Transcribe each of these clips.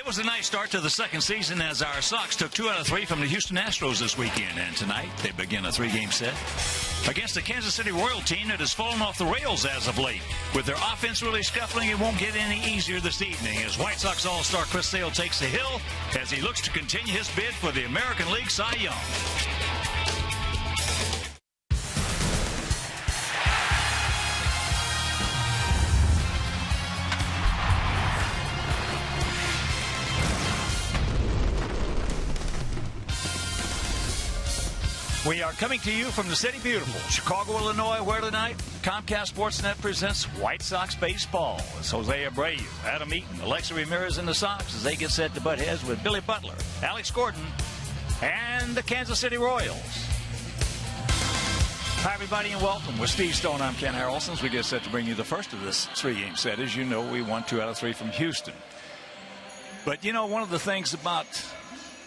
It was a nice start to the second season as our Sox took 2 out of 3 from the Houston Astros this weekend. And tonight, they begin a 3-game set against the Kansas City Royal team that has fallen off the rails as of late. With their offense really scuffling, it won't get any easier this evening as White Sox All-Star Chris Sale takes the hill as he looks to continue his bid for the American League Cy Young. We are coming to you from the city beautiful, Chicago, Illinois, where tonight Comcast Sportsnet presents White Sox baseball. It's Jose Abreu, Adam Eaton, Alexa Ramirez in the Sox as they get set to butt heads with Billy Butler, Alex Gordon, and the Kansas City Royals. Hi, everybody, and welcome. With Steve Stone, I'm Ken Harrelson. As we get set to bring you the first of this 3-game set. As you know, we won 2 out of 3 from Houston. But, you know, one of the things about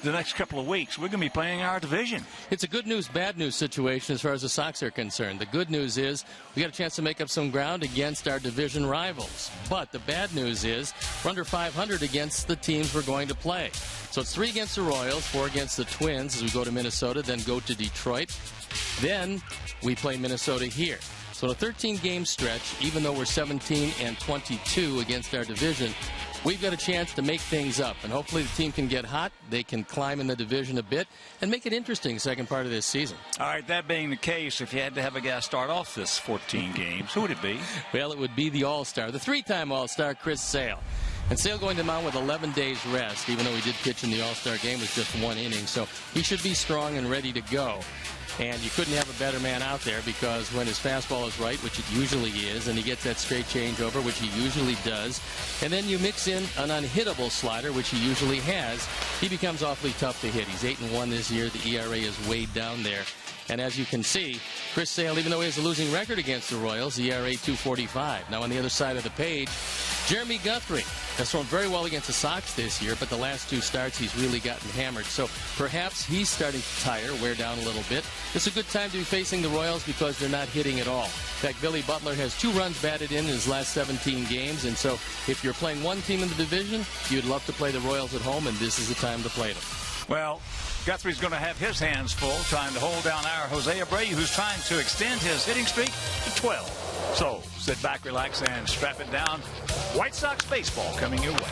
the next couple of weeks, we're going to be playing our division. It's a good news, bad news situation as far as the Sox are concerned. The good news is we got a chance to make up some ground against our division rivals. But the bad news is we're under 500 against the teams we're going to play. So it's 3 against the Royals, 4 against the Twins as we go to Minnesota, then go to Detroit. Then we play Minnesota here. So a 13-game stretch, even though we're 17-22 against our division, we've got a chance to make things up, and hopefully the team can get hot. They can climb in the division a bit and make it interesting second part of this season. All right, that being the case, if you had to have a guy start off this 14 games, who would it be? Well, it would be the All-Star, the 3-time All-Star, Chris Sale. And Sale going to the mound with 11 days rest, even though he did pitch in the All-Star game with just 1 inning. So he should be strong and ready to go. And you couldn't have a better man out there because when his fastball is right, which it usually is, and he gets that straight changeover, which he usually does, and then you mix in an unhittable slider, which he usually has, he becomes awfully tough to hit. He's 8-1 this year. The ERA is way down there. And as you can see, Chris Sale, even though he has a losing record against the Royals, the ERA 2.45. Now on the other side of the page, Jeremy Guthrie has thrown very well against the Sox this year, but the last 2 starts he's really gotten hammered. So perhaps he's starting to tire, wear down a little bit. It's a good time to be facing the Royals because they're not hitting at all. In fact, Billy Butler has 2 runs batted in his last 17 games, and so if you're playing one team in the division, you'd love to play the Royals at home, and this is the time to play them. Well, Guthrie's going to have his hands full trying to hold down our Jose Abreu, who's trying to extend his hitting streak to 12. So sit back, relax, and strap it down. White Sox baseball coming your way.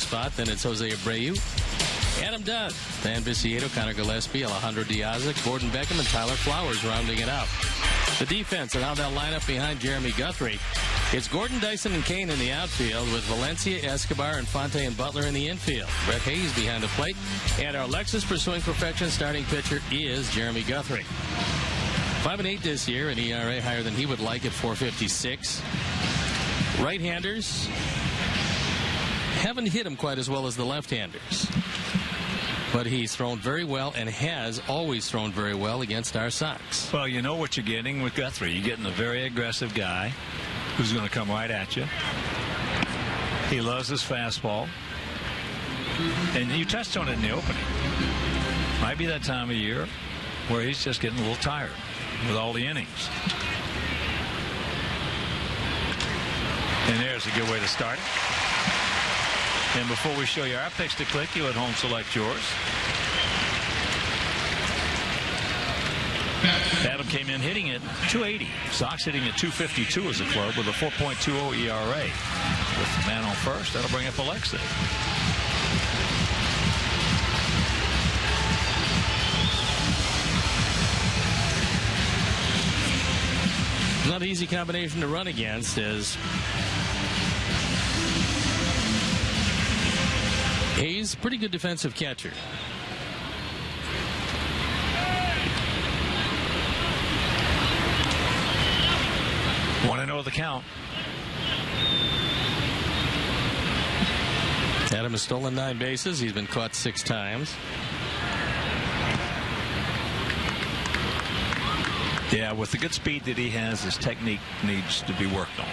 Spot. Then it's Jose Abreu, Adam Dunn, Van Vicieto, Connor Gillespie, Alejandro Diazic, Gordon Beckham, and Tyler Flowers rounding it out. The defense and how they'll line up behind Jeremy Guthrie. It's Gordon, Dyson, and Kane in the outfield with Valencia, Escobar, and Fonte and Butler in the infield. Brett Hayes behind the plate. And our Lexus pursuing perfection starting pitcher is Jeremy Guthrie. 5-8 this year, an ERA higher than he would like at 4.56. Right-handers haven't hit him quite as well as the left-handers. But he's thrown very well and has always thrown very well against our Sox. Well, you know what you're getting with Guthrie. You're getting a very aggressive guy who's going to come right at you. He loves his fastball. And you touched on it in the opening. Might be that time of year where he's just getting a little tired with all the innings. And there's a good way to start it. And before we show you our picks to click, you at home select yours. Adam came in hitting at 280. Sox hitting at 252 as a club with a 4.20 ERA. With the man on first, that'll bring up Alexa. Not an easy combination to run against as Hayes, pretty good defensive catcher. Want to know the count. Adam has stolen 9 bases. He's been caught 6 times. Yeah, with the good speed that he has, his technique needs to be worked on.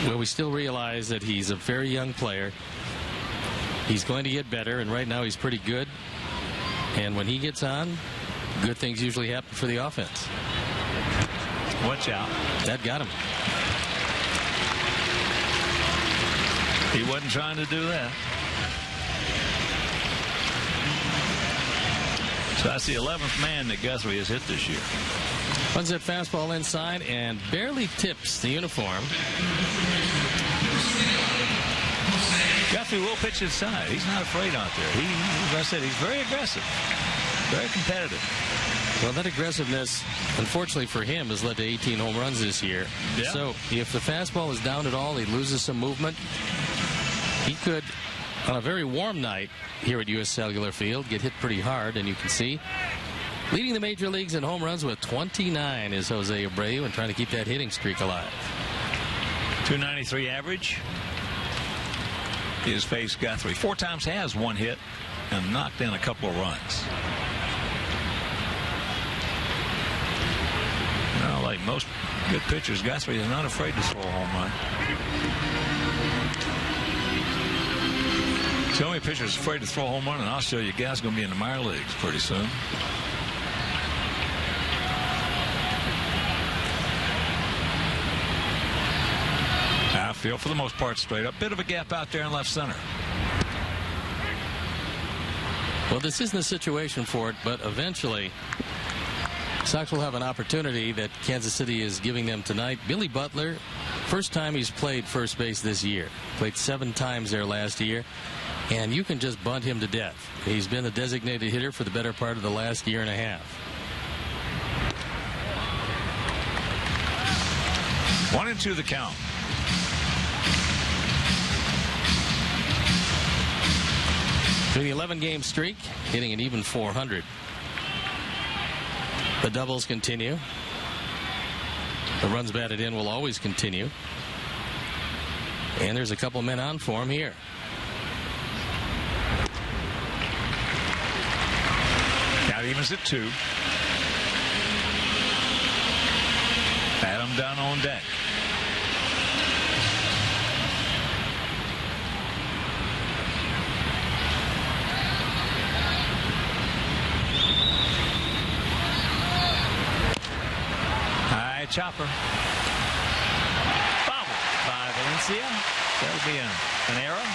Well, we still realize that he's a very young player. He's going to get better, and right now he's pretty good. And when he gets on, good things usually happen for the offense. Watch out. That got him. He wasn't trying to do that. So that's the 11th man that Guthrie has hit this year. Runs that fastball inside and barely tips the uniform. Guthrie will pitch inside. He's not afraid out there. As I said, he's very aggressive, very competitive. Well, that aggressiveness, unfortunately for him, has led to 18 home runs this year. Yeah. So if the fastball is down at all, he loses some movement. He could, on a very warm night here at U.S. Cellular Field, get hit pretty hard, and you can see leading the major leagues in home runs with 29 is Jose Abreu, and trying to keep that hitting streak alive. .293 average. He has faced Guthrie 4 times, has 1 hit, and knocked in a couple of runs. Well, like most good pitchers, Guthrie is not afraid to throw a home run. The only pitcher is afraid to throw a home run, and I'll show you guys going to be in the minor leagues pretty soon. Outfield, for the most part, straight up. Bit of a gap out there in left center. Well, this isn't a situation for it, but eventually Sox will have an opportunity that Kansas City is giving them tonight. Billy Butler, first time he's played first base this year. Played 7 times there last year. And you can just bunt him to death. He's been the designated hitter for the better part of the last year and a half. 1-2 the count. Through the 11-game streak, hitting an even .400. The doubles continue. The runs batted in will always continue. And there's a couple men on for him here. Count evens at 2. Adam down on deck. High chopper. Bobble by Valencia. That'll be an error.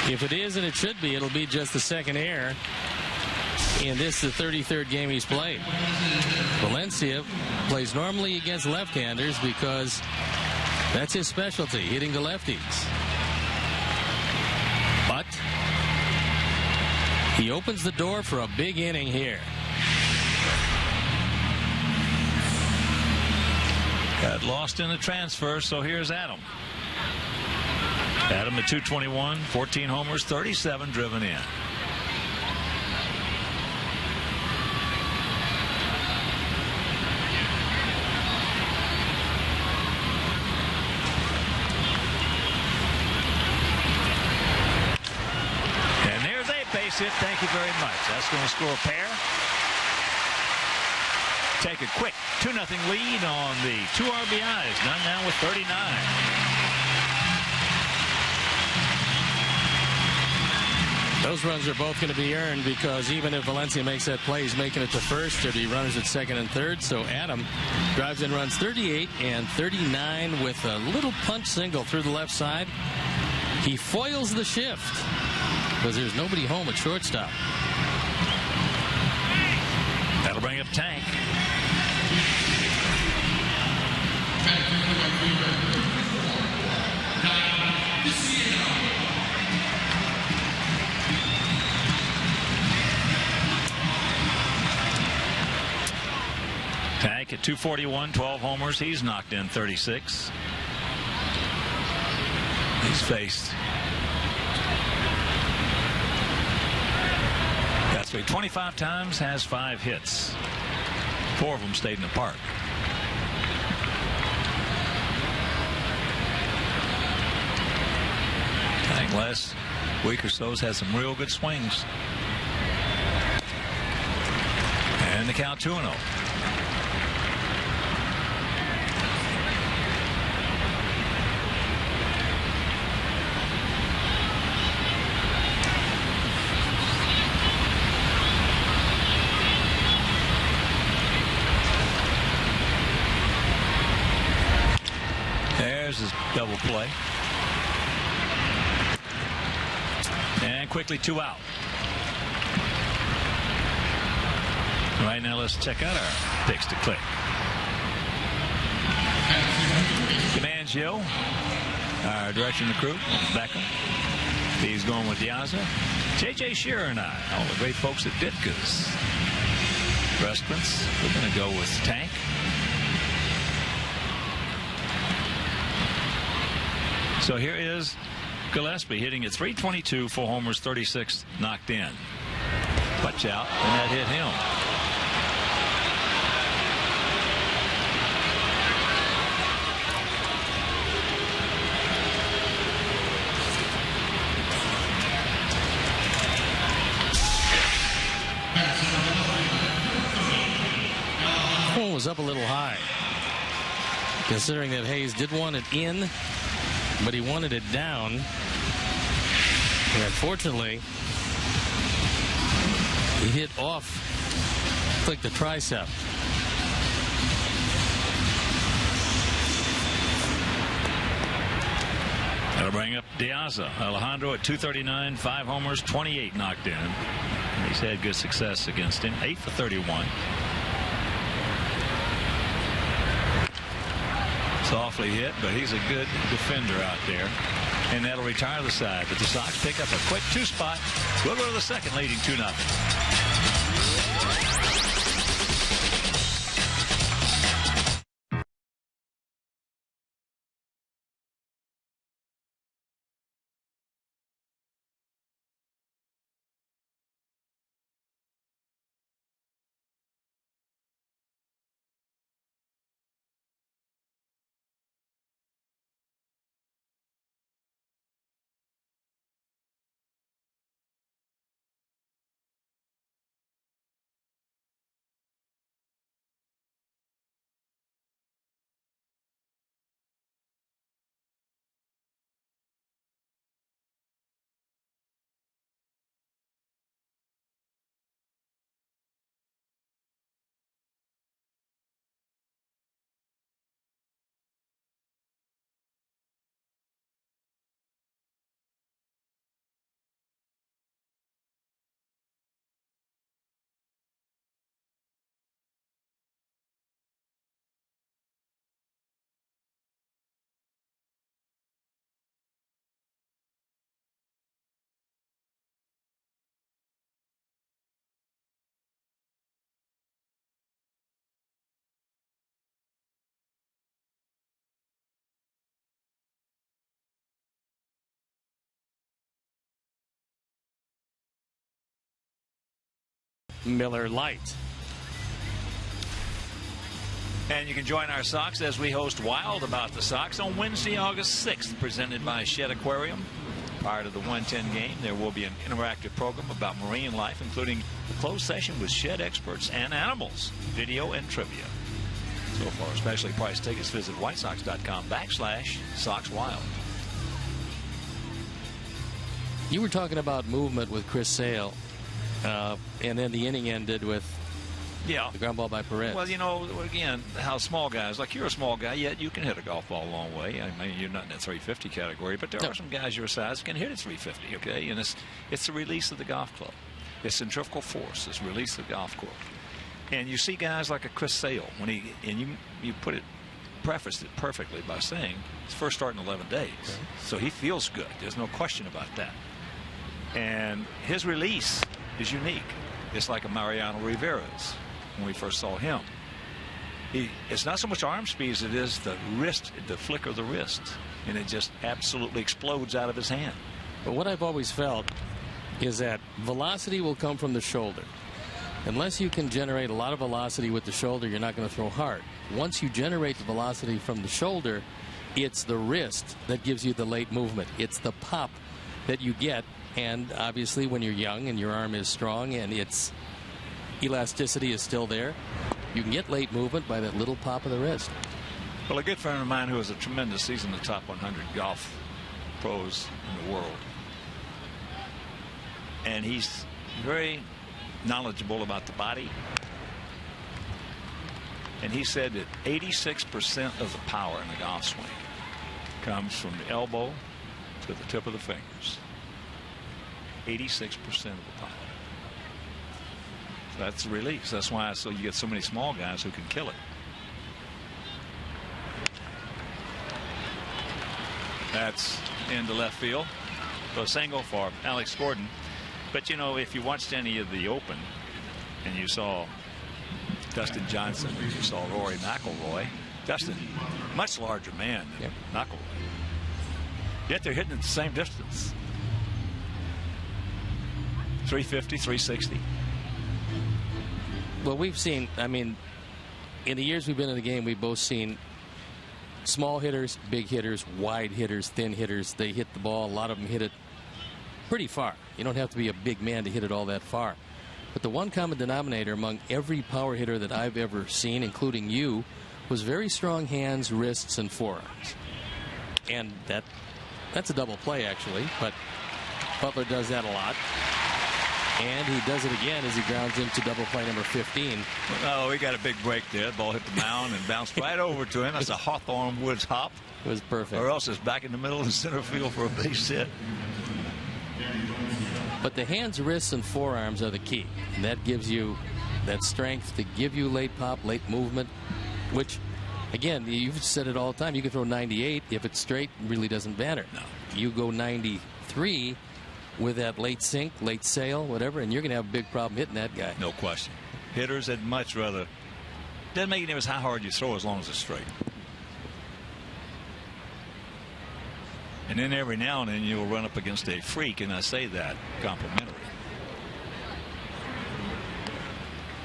If it is, and it should be, it'll be just the second error. And this is the 33rd game he's played. Valencia plays normally against left-handers because that's his specialty, hitting the lefties. But he opens the door for a big inning here. Got lost in the transfer, so here's Adam. Adam at .221, 14 homers, 37 driven in. And there's a base hit. Thank you very much. That's going to score a pair. Take a quick 2-0 lead on the 2 RBIs. None now with 39. Those runs are both going to be earned because even if Valencia makes that play, he's making it to first. There'll be runners at second and third. So Adam drives in runs 38 and 39 with a little punch single through the left side. He foils the shift because there's nobody home at shortstop. That'll bring up Tank. Tank at .241, 12 homers. He's knocked in 36. He's faced Guthrie 25 times, has 5 hits. 4 of them stayed in the park. Tank last week or so has had some real good swings. And the count 2-0. There's his double play. And quickly 2 out. Right now, let's check out our picks to click. DiMaggio, our director of the crew, Beckham. He's going with Diaza. J.J. Shearer and I, all the great folks at Ditka's Restaurants. We're going to go with Tank. So here is Gillespie hitting at .322, 4 homers, 36 knocked in. Punch out, and that hit him. Was up a little high, considering that Hayes did want it in, but he wanted it down. And unfortunately, he hit off, click the tricep. That'll bring up Diaza. Alejandro at .239, 5 homers, 28 knocked in. He's had good success against him, 8 for 31. Softly hit, but he's a good defender out there. And that'll retire the side. But the Sox pick up a quick 2 spot. We'll go to the second, leading 2-0. Miller Lite. And you can join our Sox as we host Wild About the Sox on Wednesday, August 6th, presented by Shed Aquarium. Prior to the 1:10 game, there will be an interactive program about marine life, including a closed session with Shed experts and animals, video and trivia. So for especially priced tickets, visit whitesox.com/SoxWild. You were talking about movement with Chris Sale, and then the inning ended with the ground ball by Perez. Well, you know, again, how small guys, like you're a small guy, yet you can hit a golf ball a long way. I mean, you're not in the 350 category, but there are some guys your size who can hit a 350, okay? And it's the release of the golf club. It's centrifugal force. It's release of the golf club. And you see guys like a Chris Sale, when you prefaced it perfectly by saying his first start in 11 days. Okay. So he feels good. There's no question about that. And his release is unique. It's like a Mariano Rivera's when we first saw him. It's not so much arm speed as it is the wrist, the flick of the wrist, and it just absolutely explodes out of his hand. But what I've always felt is that velocity will come from the shoulder. Unless you can generate a lot of velocity with the shoulder, you're not going to throw hard. Once you generate the velocity from the shoulder, it's the wrist that gives you the late movement. It's the pop that you get. And obviously, when you're young and your arm is strong and its elasticity is still there, you can get late movement by that little pop of the wrist. Well, a good friend of mine who is a tremendous, he's in the top 100 golf pros in the world. And he's very knowledgeable about the body. And he said that 86% of the power in the golf swing comes from the elbow to the tip of the fingers. 86% of the time. That's the release. That's why you get so many small guys who can kill it. That's into left field. So a single for Alex Gordon. But you know, if you watched any of the Open and you saw Dustin Johnson, you saw Rory McIlroy. Dustin, much larger man than McIlroy. Yet they're hitting at the same distance. 350, 360. Well, we've seen, I mean, in the years we've been in the game, we've both seen small hitters, big hitters, wide hitters, thin hitters. They hit the ball. A lot of them hit it pretty far. You don't have to be a big man to hit it all that far. But the one common denominator among every power hitter that I've ever seen, including you, was very strong hands, wrists, and forearms. And that's a double play, actually. But Butler does that a lot. And he does it again as he grounds into double play number 15. Oh, we got a big break there. The ball hit the mound and bounced right over to him. That's a Hawthorne Woods hop. It was perfect. Or else it's back in the middle of the center field for a base hit. But the hands, wrists, and forearms are the key. And that gives you that strength to give you late pop, late movement, which, again, you've said it all the time. You can throw 98. If it's straight, it really doesn't matter. No. You go 93 with that late sink, late sail, whatever, and you're going to have a big problem hitting that guy. No question. Hitters would much rather. Doesn't make any difference how hard you throw as long as it's straight. And then every now and then you'll run up against a freak, and I say that complimentary.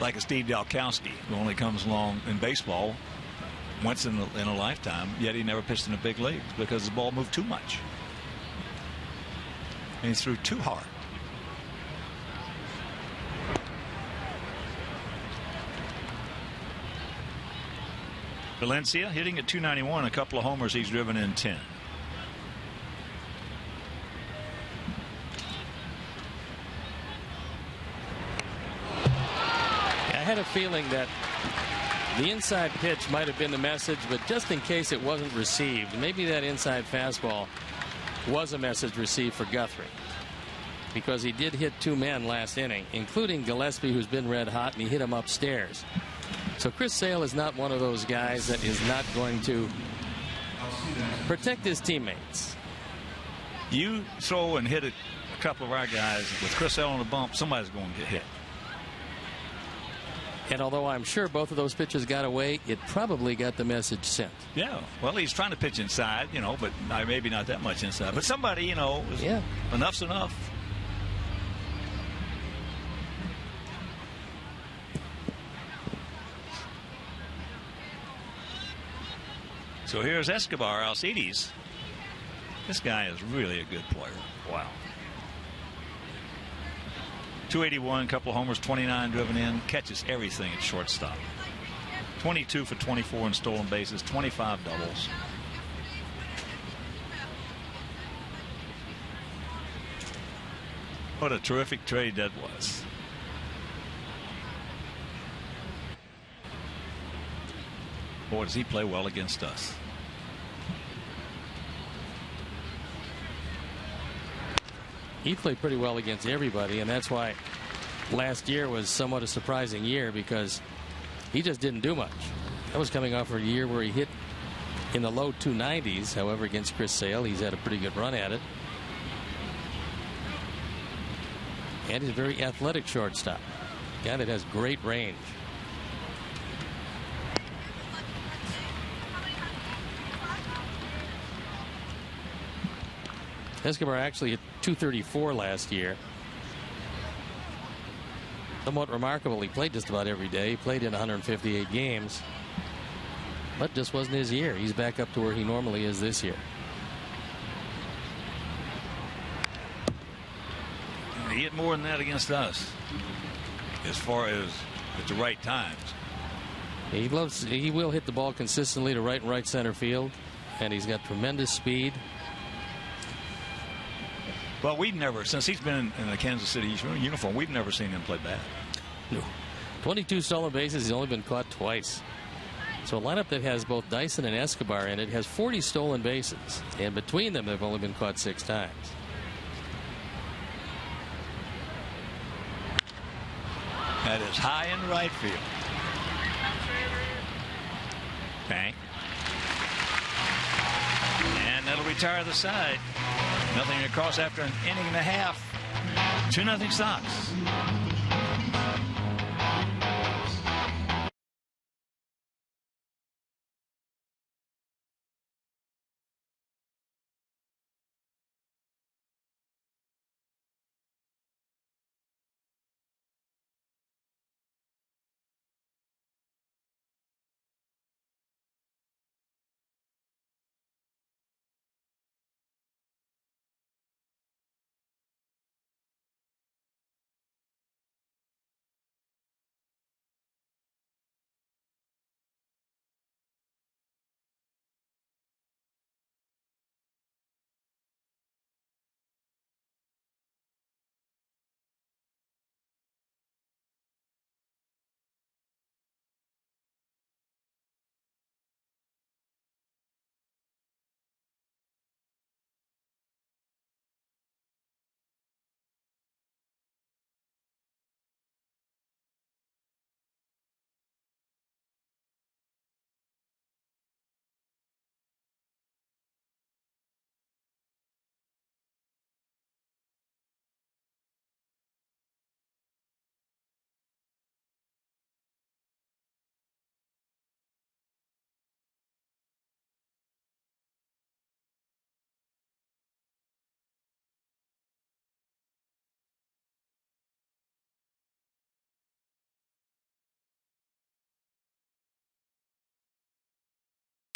Like a Steve Dalkowski, who only comes along in baseball once in a lifetime, yet he never pitched in the big leagues because the ball moved too much. And he threw too hard. Valencia hitting at 291, a couple of homers. He's driven in 10. I had a feeling that the inside pitch might have been the message, but just in case it wasn't received, maybe that inside fastball was a message received for Guthrie, because he did hit two men last inning, including Gillespie, who's been red hot, and he hit him upstairs. So Chris Sale is not one of those guys that is not going to protect his teammates. You throw and hit a couple of our guys with Chris Sale on the bump, somebody's going to get hit. And although I'm sure both of those pitches got away, it probably got the message sent. Yeah, well, he's trying to pitch inside, you know, but maybe not that much inside. But somebody, you know, enough's enough. So here's Escobar Alcides. This guy is really a good player. Wow. 281, a couple of homers, 29 driven in, catches everything at shortstop. 22 for 24 in stolen bases, 25 doubles. What a terrific trade that was. Boy, does he play well against us. He played pretty well against everybody, and that's why last year was somewhat a surprising year, because he just didn't do much. That was coming off a year where he hit in the low 290s. However, against Chris Sale, he's had a pretty good run at it. And he's a very athletic shortstop. Guy that has great range. Escobar actually hit 234 last year. Somewhat remarkable. He played just about every day. He played in 158 games. But just wasn't his year. He's back up to where he normally is this year. He hit more than that against us, as far as at the right times. He will hit the ball consistently to right and right center field, and he's got tremendous speed. Well, we've never, since he's been in the Kansas City uniform, we've never seen him play bad. No. 22 stolen bases. He's only been caught twice. So a lineup that has both Dyson and Escobar in it has 40 stolen bases, and between them they've only been caught 6 times. That is high in right field. Bank. And that'll retire the side. Nothing across after an inning and a half. 2-0 Sox.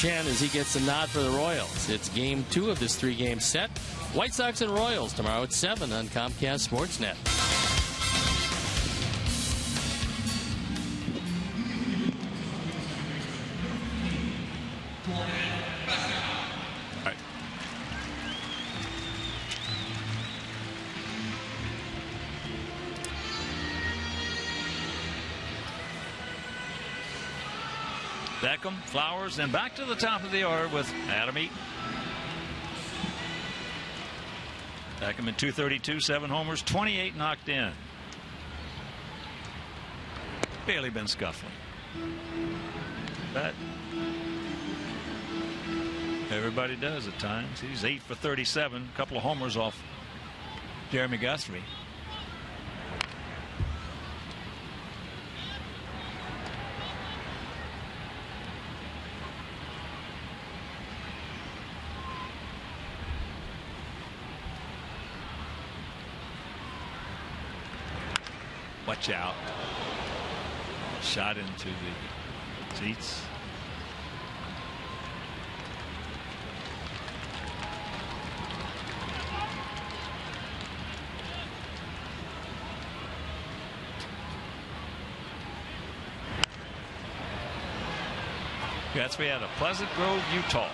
As he gets the nod for the Royals. It's game 2 of this 3-game set. White Sox and Royals tomorrow at 7 on Comcast Sportsnet. Beckham, Flowers, and back to the top of the order with Adam Eaton. Beckham in 232, 7 homers, 28 knocked in. Barely been scuffling. But everybody does at times. He's 8 for 37, a couple of homers off Jeremy Guthrie. Watch out. Shot into the seats. Guthrie out of Pleasant Grove, Utah.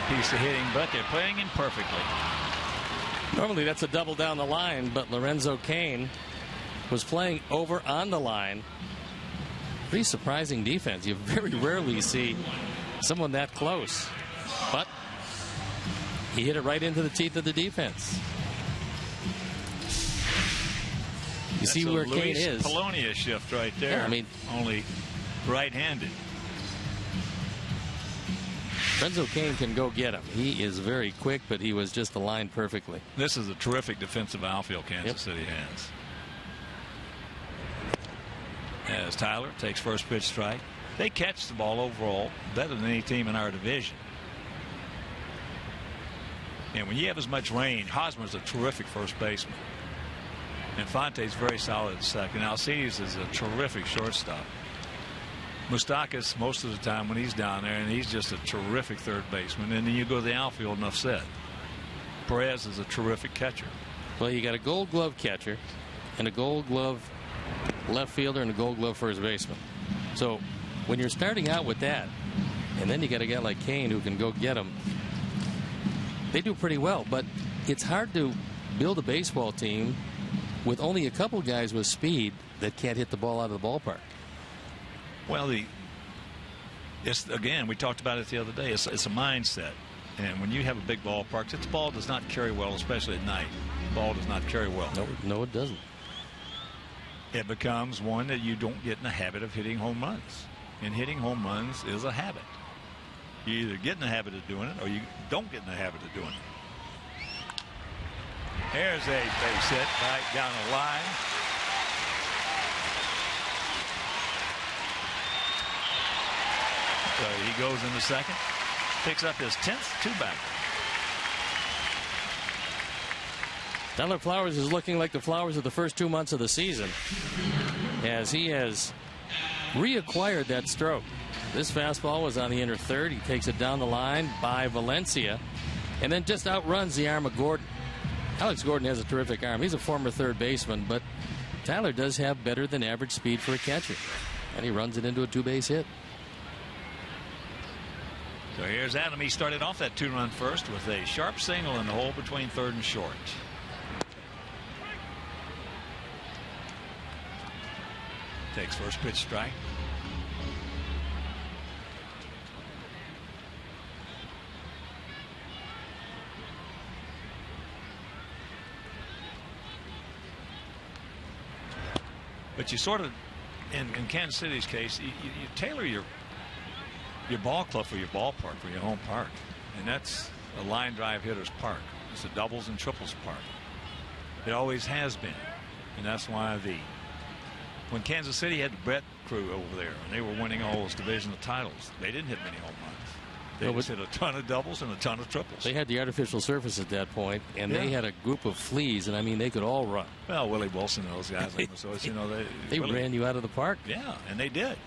Piece of hitting, but they're playing him perfectly. Normally that's a double down the line, but Lorenzo Cain was playing over on the line. Pretty surprising defense. You very rarely see someone that close, but he hit it right into the teeth of the defense. You see where Cain is. Polonia shift right there. Yeah, I mean, only right-handed. Lorenzo Cain can go get him. He is very quick, but he was just aligned perfectly. This is a terrific defensive outfield Kansas City has. As Tyler takes first pitch strike. They catch the ball overall better than any team in our division. And when you have as much range, Hosmer's a terrific first baseman. And Fonte's very solid at second. Alcides is a terrific shortstop. Moustakas most of the time when he's down there, and he's just a terrific third baseman. And then you go to the outfield, enough said. Perez is a terrific catcher. Well, you got a Gold Glove catcher and a Gold Glove left fielder and a Gold Glove first baseman. So when you're starting out with that, And then you got a guy like Kane who can go get them. They do pretty well, but it's hard to build a baseball team with only a couple guys with speed that can't hit the ball out of the ballpark. Well, it's again, we talked about it the other day. It's a mindset. And when you have a big ballpark, the ball does not carry well, especially at night. The ball does not carry well. No, it doesn't. It becomes one that you don't get in the habit of hitting home runs. And hitting home runs is a habit. You either get in the habit of doing it or you don't get in the habit of doing it. There's a base hit right down the line. So he goes in the second. Picks up his 10th two-bagger. Tyler Flowers is looking like the Flowers of the first 2 months of the season, as he has reacquired that stroke. This fastball was on the inner third. He takes it down the line by Valencia and then just outruns the arm of Gordon. Alex Gordon has a terrific arm. He's a former third baseman, but Tyler does have better than average speed for a catcher, and he runs it into a two-base hit. So here's Adam. He started off that two-run first with a sharp single in the hole between third and short. Takes first pitch strike. But you sort of, in Kansas City's case, you tailor your ball club for your ballpark, for your home park. And that's a line drive hitter's park. It's a doubles and triples park. It always has been. And that's why when Kansas City had the Brett crew over there and they were winning all those divisional titles, they didn't hit many home runs. They just hit a ton of doubles and a ton of triples. They had the artificial surface at that point, and they had a group of fleas, and I mean, they could all run. Well, Willie Wilson and those guys, they ran you out of the park. Yeah, and they did.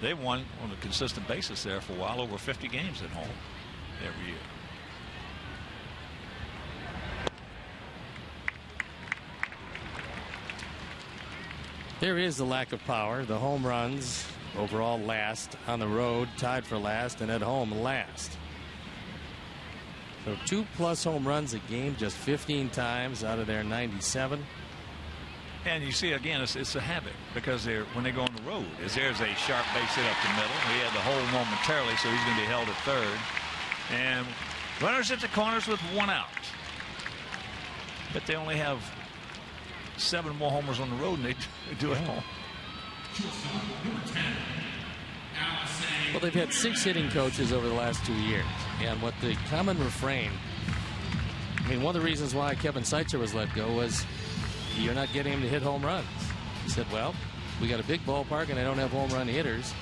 They won on a consistent basis there for a while, over 50 games at home every year. There is the lack of power. The home runs overall last, on the road tied for last, and at home last. So 2+ home runs a game, just 15 times out of their 97. And you see, again, it's a habit, because when they go on the road, there's a sharp base hit up the middle. He had the hole momentarily, so he's going to be held at third. And runners at the corners with one out. But they only have 7 more homers on the road than they do at home. Well, they've had 6 hitting coaches over the last 2 years. And what the common refrain, I mean, one of the reasons why Kevin Seitzer was let go was you're not getting him to hit home runs. He said, well, we got a big ballpark and I don't have home run hitters.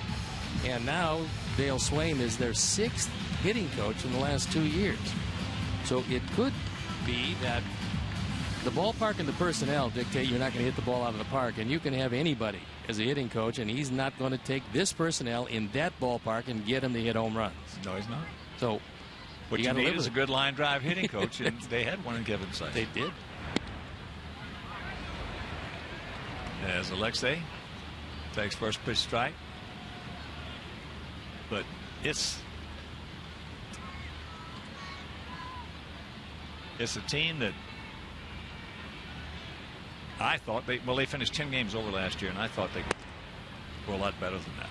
And now Dale Swaim is their 6th hitting coach in the last 2 years. So it could be that the ballpark and the personnel dictate you're not going to hit the ball out of the park, and you can have anybody as a hitting coach, and he's not going to take this personnel in that ballpark and get him to hit home runs. No, he's not. So what you need is a good line drive hitting coach, and they had one in Kevin Seitzer. They did. As Alexei takes first pitch strike, but it's a team that I thought they finished 10 games over last year, and I thought they were a lot better than that.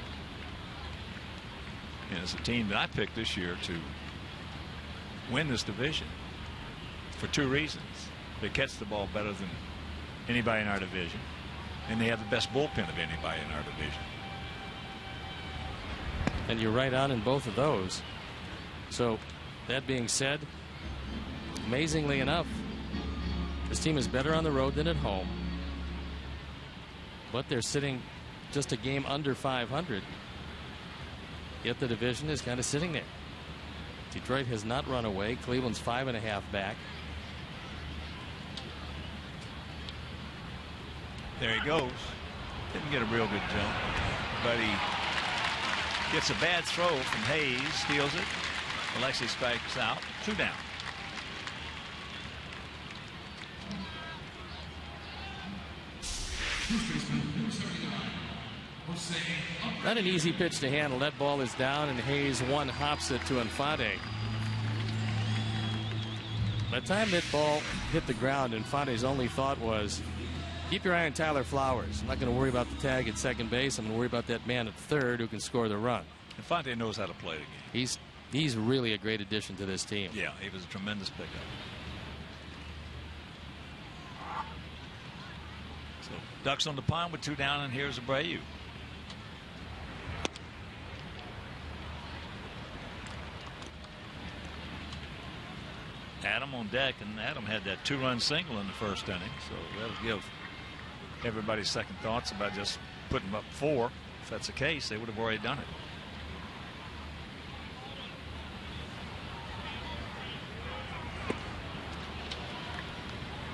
And it's a team that I picked this year to win this division for 2 reasons. They catch the ball better than anybody in our division, and they have the best bullpen of anybody in our division. And you're right on in both of those. So that being said, amazingly enough, this team is better on the road than at home. But they're sitting just a game under 500. Yet the division is kind of sitting there. Detroit has not run away. Cleveland's 5.5 back. There he goes. Didn't get a real good jump, but he gets a bad throw from Hayes, steals it. Alexei strikes out. 2 down. Not an easy pitch to handle. That ball is down, and Hayes one-hops it to Infante. By the time that ball hit the ground, Infante's only thought was, keep your eye on Tyler Flowers. I'm not going to worry about the tag at second base. I'm going to worry about that man at third who can score the run. Infante knows how to play the game. He's really a great addition to this team. Yeah, he was a tremendous pickup. So Ducks on the pond with 2 down, and here's Abreu. Adam on deck, and Adam had that 2-run single in the first inning, so that'll give everybody second thoughts about just putting up 4. If that's the case, they would have already done it.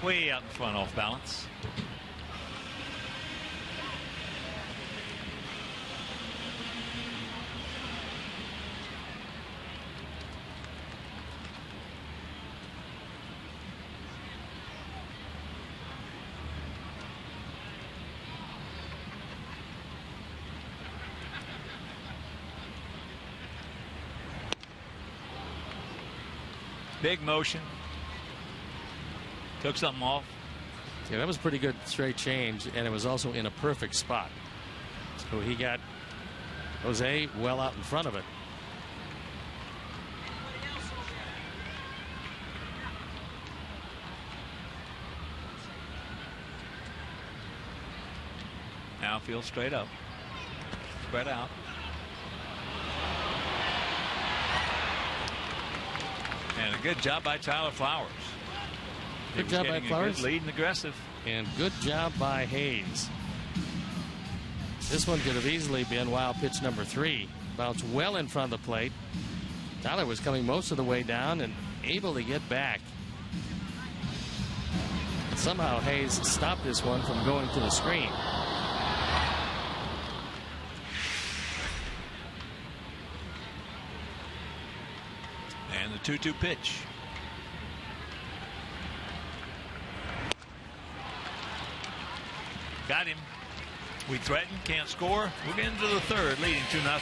Way out in front, off balance. Big motion. Took something off. Yeah, that was pretty good straight change, and it was also in a perfect spot. So he got Jose well out in front of it. Outfield straight up. Spread out. And a good job by Tyler Flowers. Good job by Flowers. Lead and aggressive. And good job by Hayes. This one could have easily been wild pitch number 3. Bounced well in front of the plate. Tyler was coming most of the way down and able to get back. And somehow Hayes stopped this one from going to the screen. And the 2-2 pitch. Got him. We threaten, can't score. We're getting to the third, leading 2-0.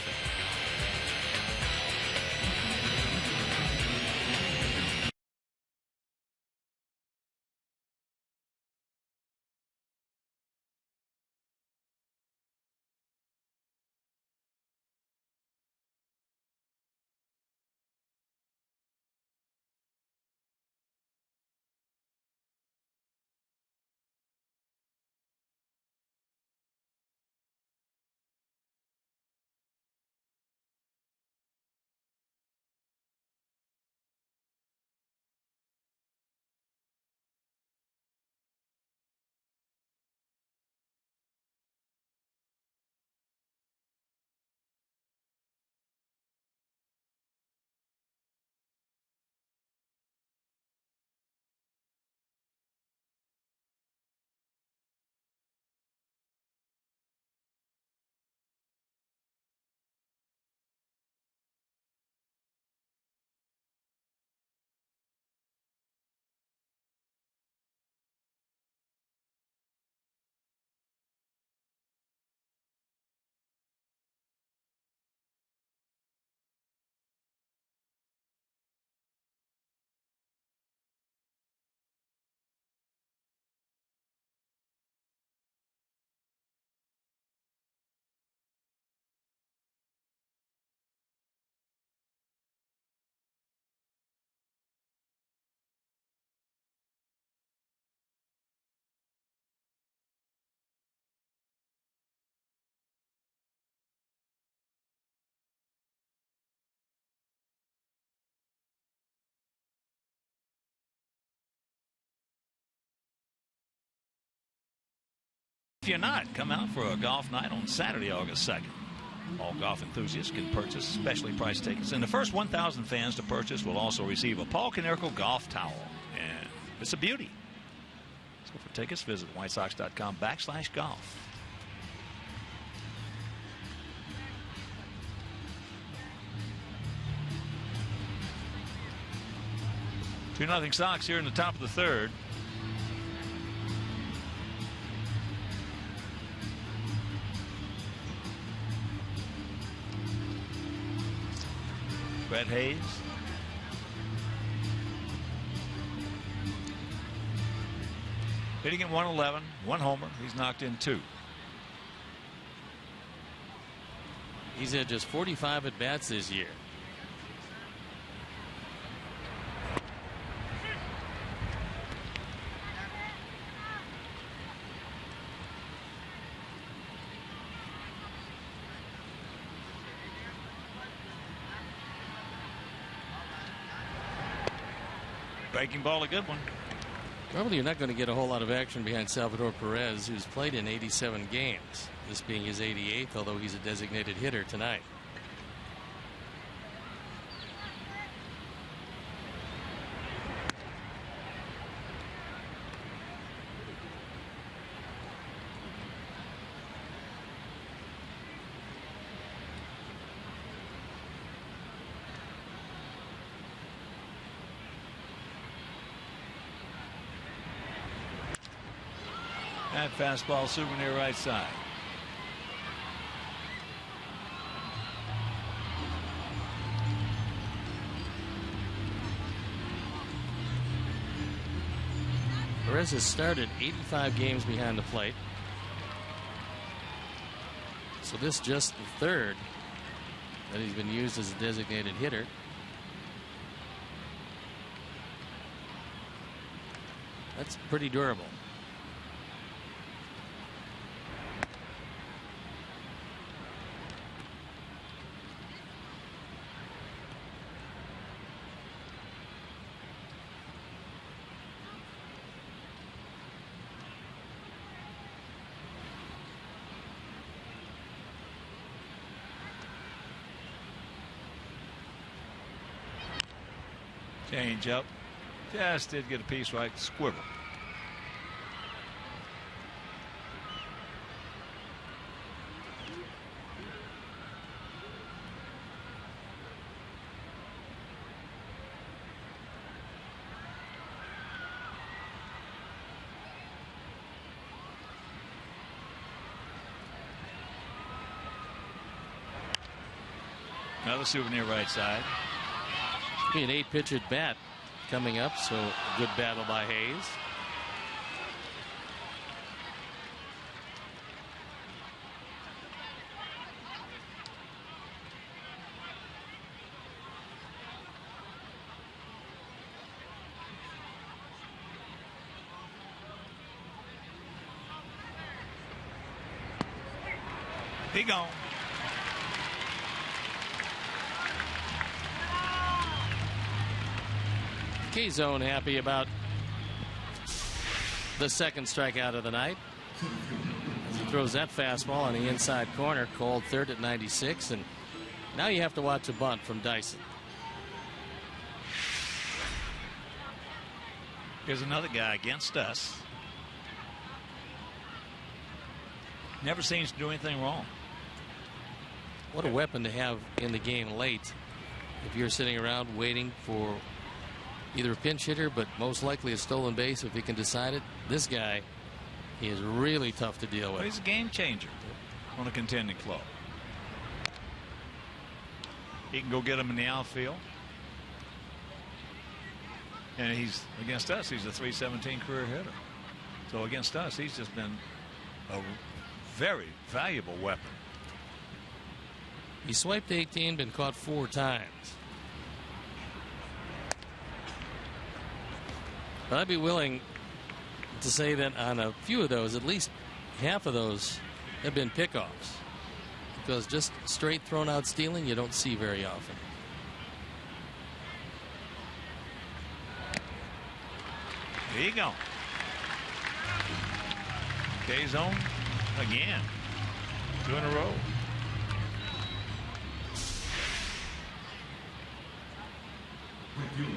If you're not, come out for a golf night on Saturday, August 2nd. All golf enthusiasts can purchase specially priced tickets, and the first 1,000 fans to purchase will also receive a Paul Konerko golf towel. And it's a beauty. So for tickets, visit whitesox.com/golf. 2-0 Sox here in the top of the third. Brett Hayes. Hitting at 111, 1 homer. He's knocked in 2. He's had just 45 at bats this year. Breaking ball, a good one. Probably you're not going to get a whole lot of action behind Salvador Perez, who's played in 87 games. This being his 88th, although he's a designated hitter tonight. That fastball souvenir right side. Perez has started 85 games behind the plate. So this just the third that he's been used as a designated hitter. That's pretty durable. Change up. Just did get a piece right. Squivel. Another souvenir right side. An 8-pitch at bat coming up, so good battle by Hayes. He gone. K-Zone happy about the second strikeout of the night. As he throws that fastball on the inside corner, called third at 96, and now you have to watch a bunt from Dyson. Here's another guy against us. Never seems to do anything wrong. What a weapon to have in the game late. If you're sitting around waiting for either a pinch hitter, but most likely a stolen base if he can decide it. This guy is really tough to deal with. Well, he's a game changer on a contending club. He can go get him in the outfield. And he's against us, he's a .317 career hitter. So against us, he's just been a very valuable weapon. He swiped 18, been caught 4 times. But I'd be willing to say that on a few of those, at least half of those have been pickoffs. Because just straight thrown out stealing, you don't see very often. There you go. K-Zone again. 2 in a row.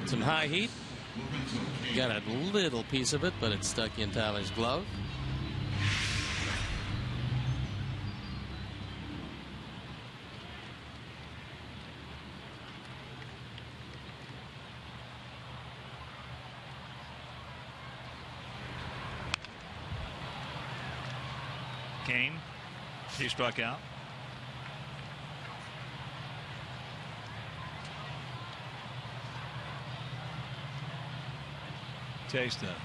Some high heat. Got a little piece of it, but it's stuck in Tyler's glove. Kane, he struck out. Chased a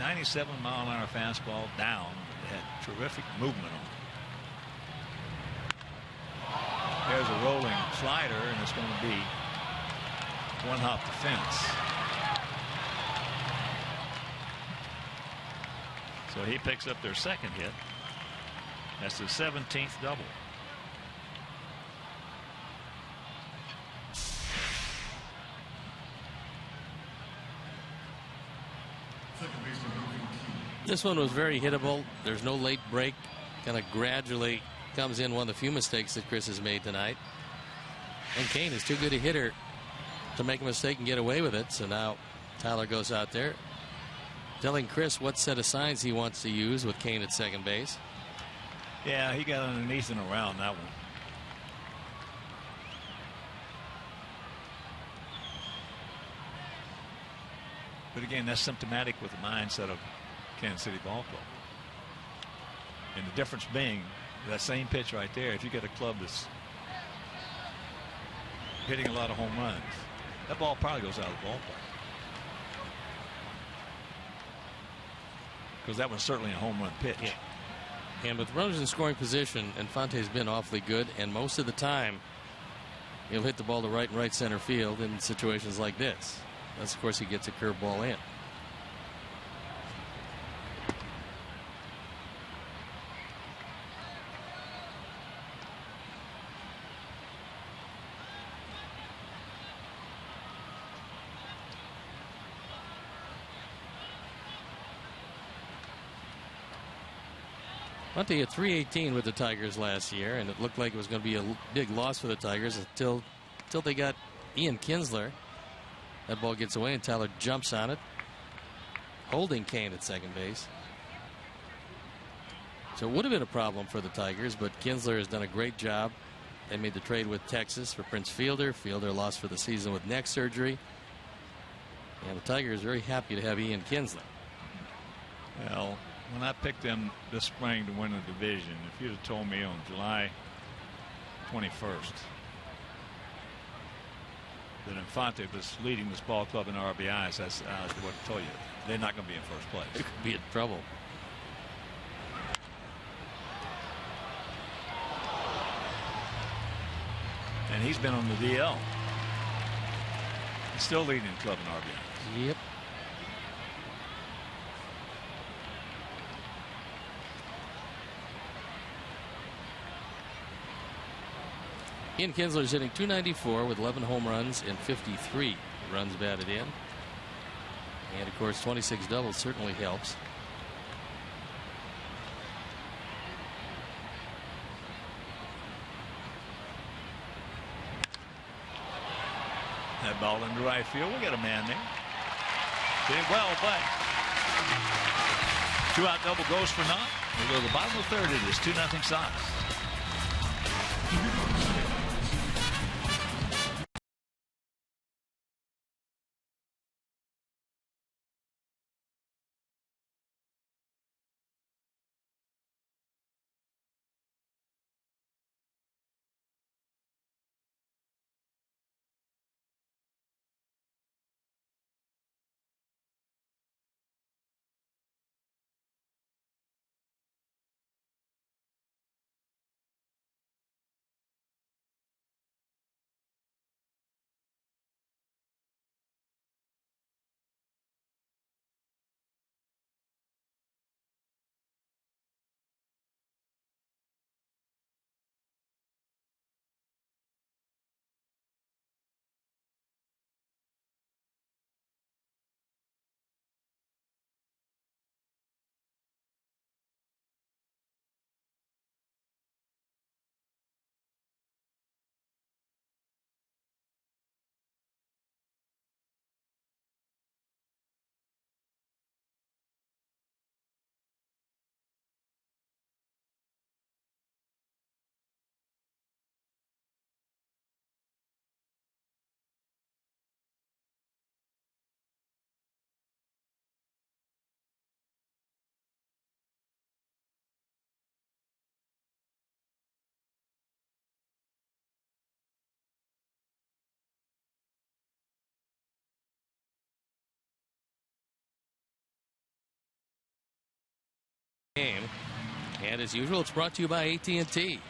97-mile-an-hour fastball down. It had terrific movement on it. There's a rolling slider, and it's going to be one hop the fence. So he picks up their second hit. That's the 17th double. This one was very hittable. There's no late break. Kind of gradually comes in, one of the few mistakes that Chris has made tonight. And Kane is too good a hitter to make a mistake and get away with it. So now Tyler goes out there telling Chris what set of signs he wants to use with Kane at second base. Yeah, he got underneath and around that one. But again, that's symptomatic with the mindset of Kansas City Ball Club. And the difference being that same pitch right there, if you get a club that's hitting a lot of home runs, that ball probably goes out of the ballpark. Because that was certainly a home run pitch. Yeah. And with runners in scoring position, Infante's been awfully good, and most of the time he'll hit the ball to right and right center field in situations like this. That's, of course, he gets a curveball in. Monte hit .318 with the Tigers last year, and it looked like it was going to be a big loss for the Tigers until they got Ian Kinsler. That ball gets away, and Tyler jumps on it, holding Kane at second base. So it would have been a problem for the Tigers, but Kinsler has done a great job. They made the trade with Texas for Prince Fielder. Fielder lost for the season with neck surgery. And the Tigers are very happy to have Ian Kinsler. Well, when I picked them this spring to win the division, if you'd have told me on July 21st that Infante was leading this ball club in RBIs, that's what I told you. They're not going to be in first place. They could be in trouble. And he's been on the DL. He's still leading the club in RBIs. Yep. Ian Kinsler is hitting .294 with 11 home runs and 53 runs batted in. And, of course, 26 doubles certainly helps. That ball into right field. We got a man there. Did well, but 2-out double goes for naught. We go to the bottom of the third. It is 2-0 Sox. game. And as usual, it's brought to you by AT&T.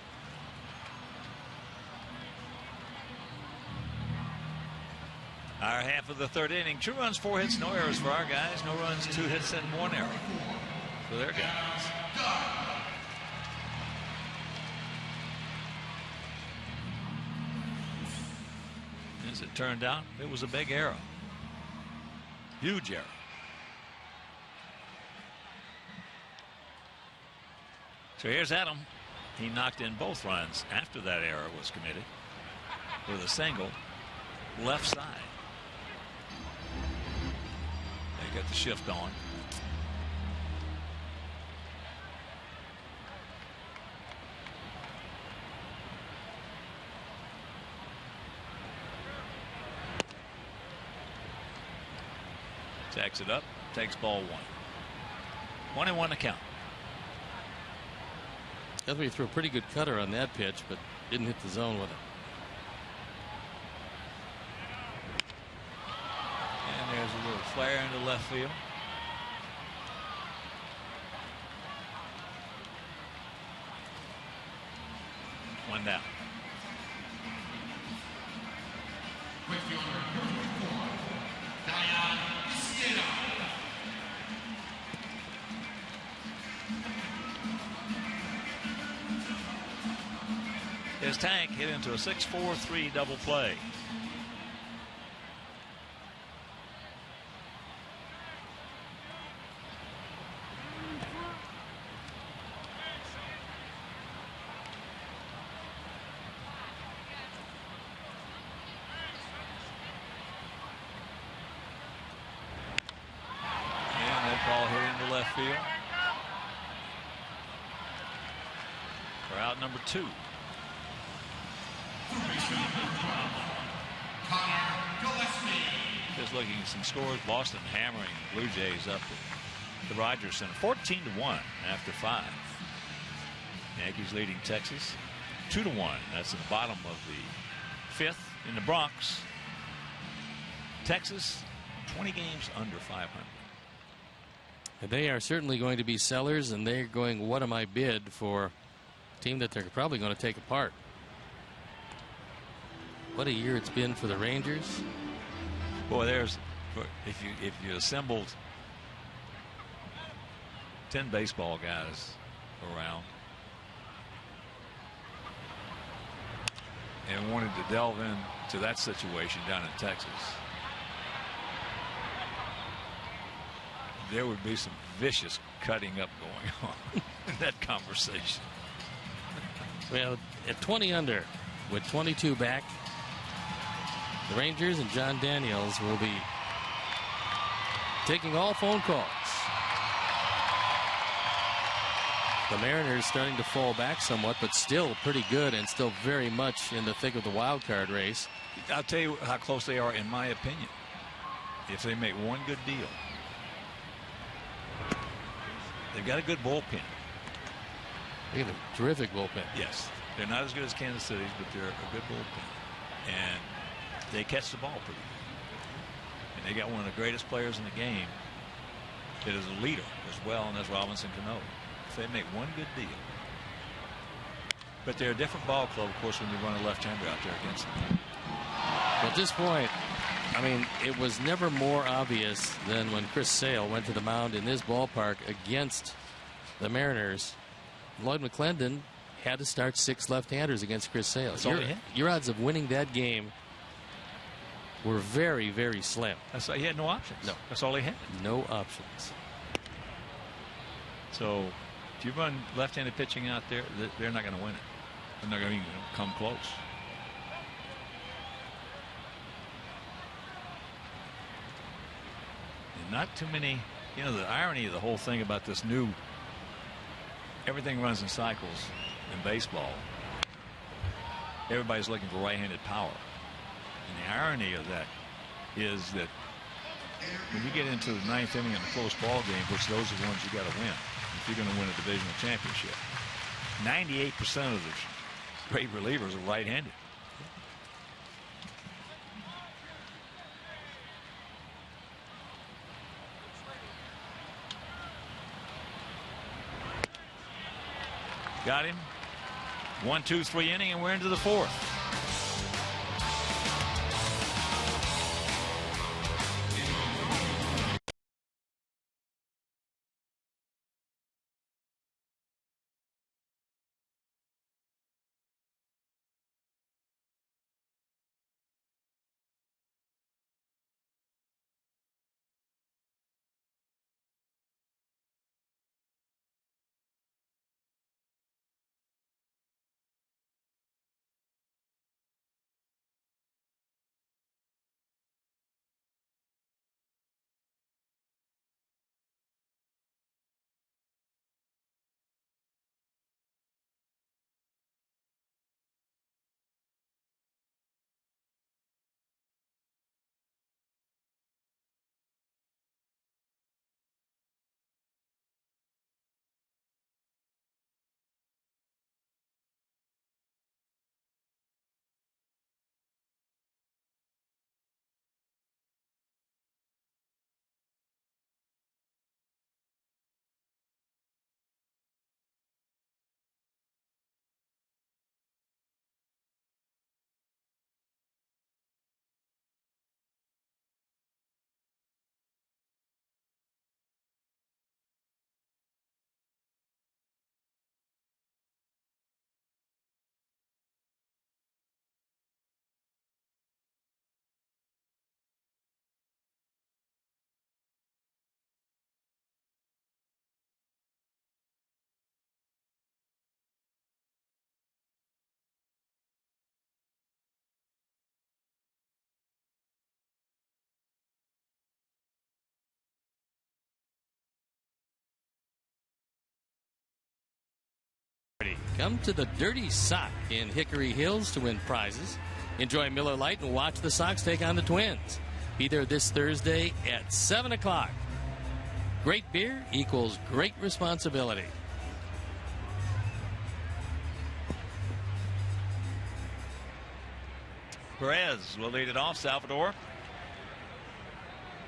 Our half of the third inning. 2 runs, 4 hits, no errors for our guys. No runs, 2 hits, and 1 error for their guys. As it turned out, it was a big error. Huge error. So here's Adam. He knocked in both runs after that error was committed with a single left side. They got the shift on. Tacks it up, takes ball 1. 1-1 to count. Guthrie threw a pretty good cutter on that pitch, but didn't hit the zone with it. And there's a little flare into left field. One down. His Tank hit into a 6-4-3 double play. And that ball hit into left field for out number 2. Just looking at some scores. Boston hammering Blue Jays up at the Rogers Center. 14-1 after 5. Yankees leading Texas 2-1. That's in the bottom of the 5th in the Bronx. Texas 20 games under 500. They are certainly going to be sellers, and they're going, what am I bid for a team that they're probably going to take apart. What a year it's been for the Rangers. Boy, there's if you assembled 10 baseball guys around and wanted to delve into that situation down in Texas, there would be some vicious cutting up going on in that conversation. Well, at 20 under with 22 back, the Rangers and John Daniels will be taking all phone calls. The Mariners starting to fall back somewhat, but still pretty good and still very much in the thick of the wild card race. I'll tell you how close they are, in my opinion. If they make one good deal, they've got a good bullpen. They have a terrific bullpen. Yes, they're not as good as Kansas City's, but they're a good bullpen. And they catch the ball pretty good. And they got one of the greatest players in the game that is a leader as well, and that's Robinson Cano. If they make one good deal. But they're a different ball club, of course, when you run a left-hander out there against them. At this point, I mean, it was never more obvious than when Chris Sale went to the mound in this ballpark against the Mariners. Lloyd McClendon had to start 6 left-handers against Chris Sale. Your odds of winning that game were very, very slim. He had no options. No. That's all he had. No options. So if you run left-handed pitching out there, they're not going to win it. They're not going to even come close. And not too many, you know, the irony of the whole thing about this new, everything runs in cycles in baseball. Everybody's looking for right-handed power. And the irony of that is that when you get into the 9th inning in a close ball game, which those are the ones you got to win if you're going to win a divisional championship, 98% of the great relievers are right-handed. Got him. 1, 2, 3 inning, and we're into the fourth. Come to the Dirty Sock in Hickory Hills to win prizes. Enjoy Miller Lite and watch the Sox take on the Twins. Be there this Thursday at 7 o'clock. Great beer equals great responsibility. Perez will lead it off. Salvador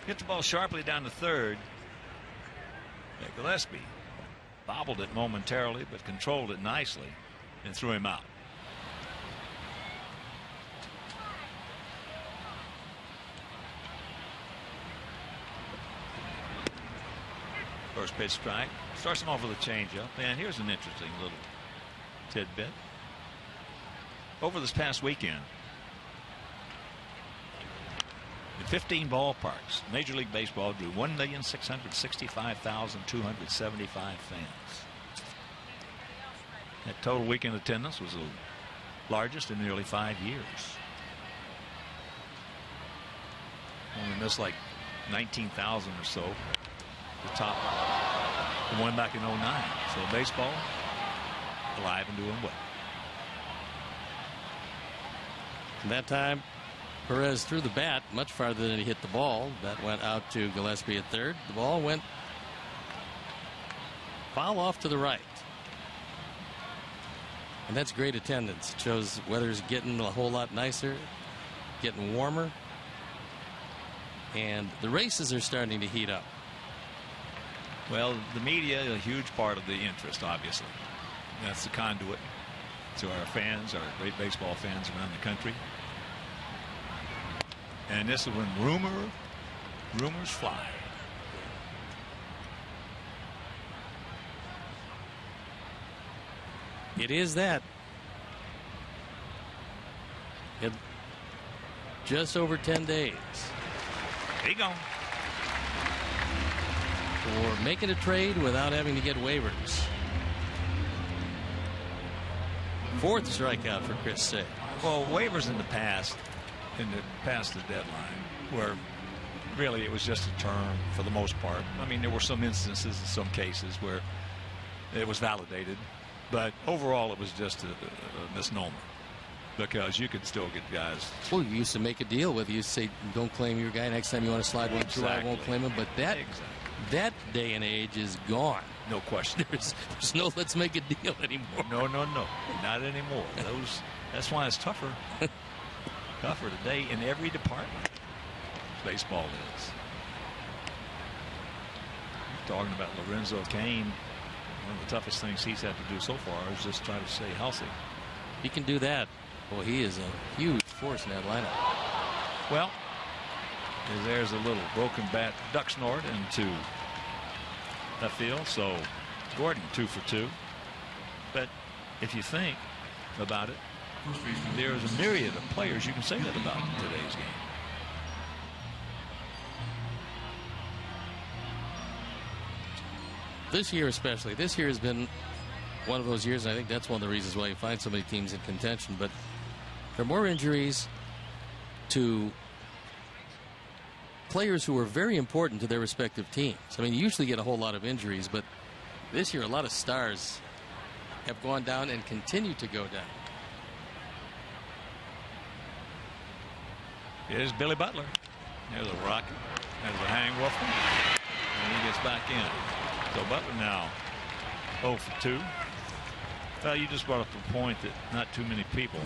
hit the ball sharply down the third. Gillespie bobbled it momentarily, but controlled it nicely and threw him out. First pitch strike. Starts him off with a changeup. And here's an interesting little tidbit. Over this past weekend, in 15 ballparks, Major League Baseball drew 1,665,275 fans. That total weekend attendance was the largest in nearly 5 years. Only missed like 19,000 or so. The top, the one back in 09. So baseball alive and doing well. That time, Perez threw the bat much farther than he hit the ball. That went out to Gillespie at third. The ball went foul off to the right. And that's great attendance. It shows weather's getting a whole lot nicer, getting warmer, and the races are starting to heat up. Well, the media is a huge part of the interest, obviously. That's the conduit to our fans, our great baseball fans around the country. And this is when rumors fly. It is that. In just over 10 days. There you go. For making a trade without having to get waivers. Fourth strikeout for Chris Sale. Well, waivers in the past the deadline, where really it was just a term for the most part. I mean, there were some instances in some cases where it was validated, but overall it was just a misnomer, because you could still get guys. Well, you used to make a deal with you, say don't claim your guy, next time you want to slide one through, I won't claim him. But that day and age is gone. No question. There's no let's make a deal anymore. No, not anymore. That's why it's tougher today in every department. Baseball is. You're talking about Lorenzo Cain One of the toughest things he's had to do so far is just try to stay healthy. He can do that. Well, he is a huge force in that lineup. Well, there's a little broken bat duck snort into left field. So Gordon 2 for 2. But if you think about it, there's a myriad of players you can say that about in today's game. This year especially. This year has been one of those years, and I think that's one of the reasons why you find so many teams in contention. But there are more injuries to players who are very important to their respective teams. I mean, you usually get a whole lot of injuries, but this year a lot of stars have gone down and continue to go down. Here's Billy Butler. There's a rocket. There's a hang rough, and he gets back in. So Butler now 0 for 2. Well, you just brought up a point that not too many people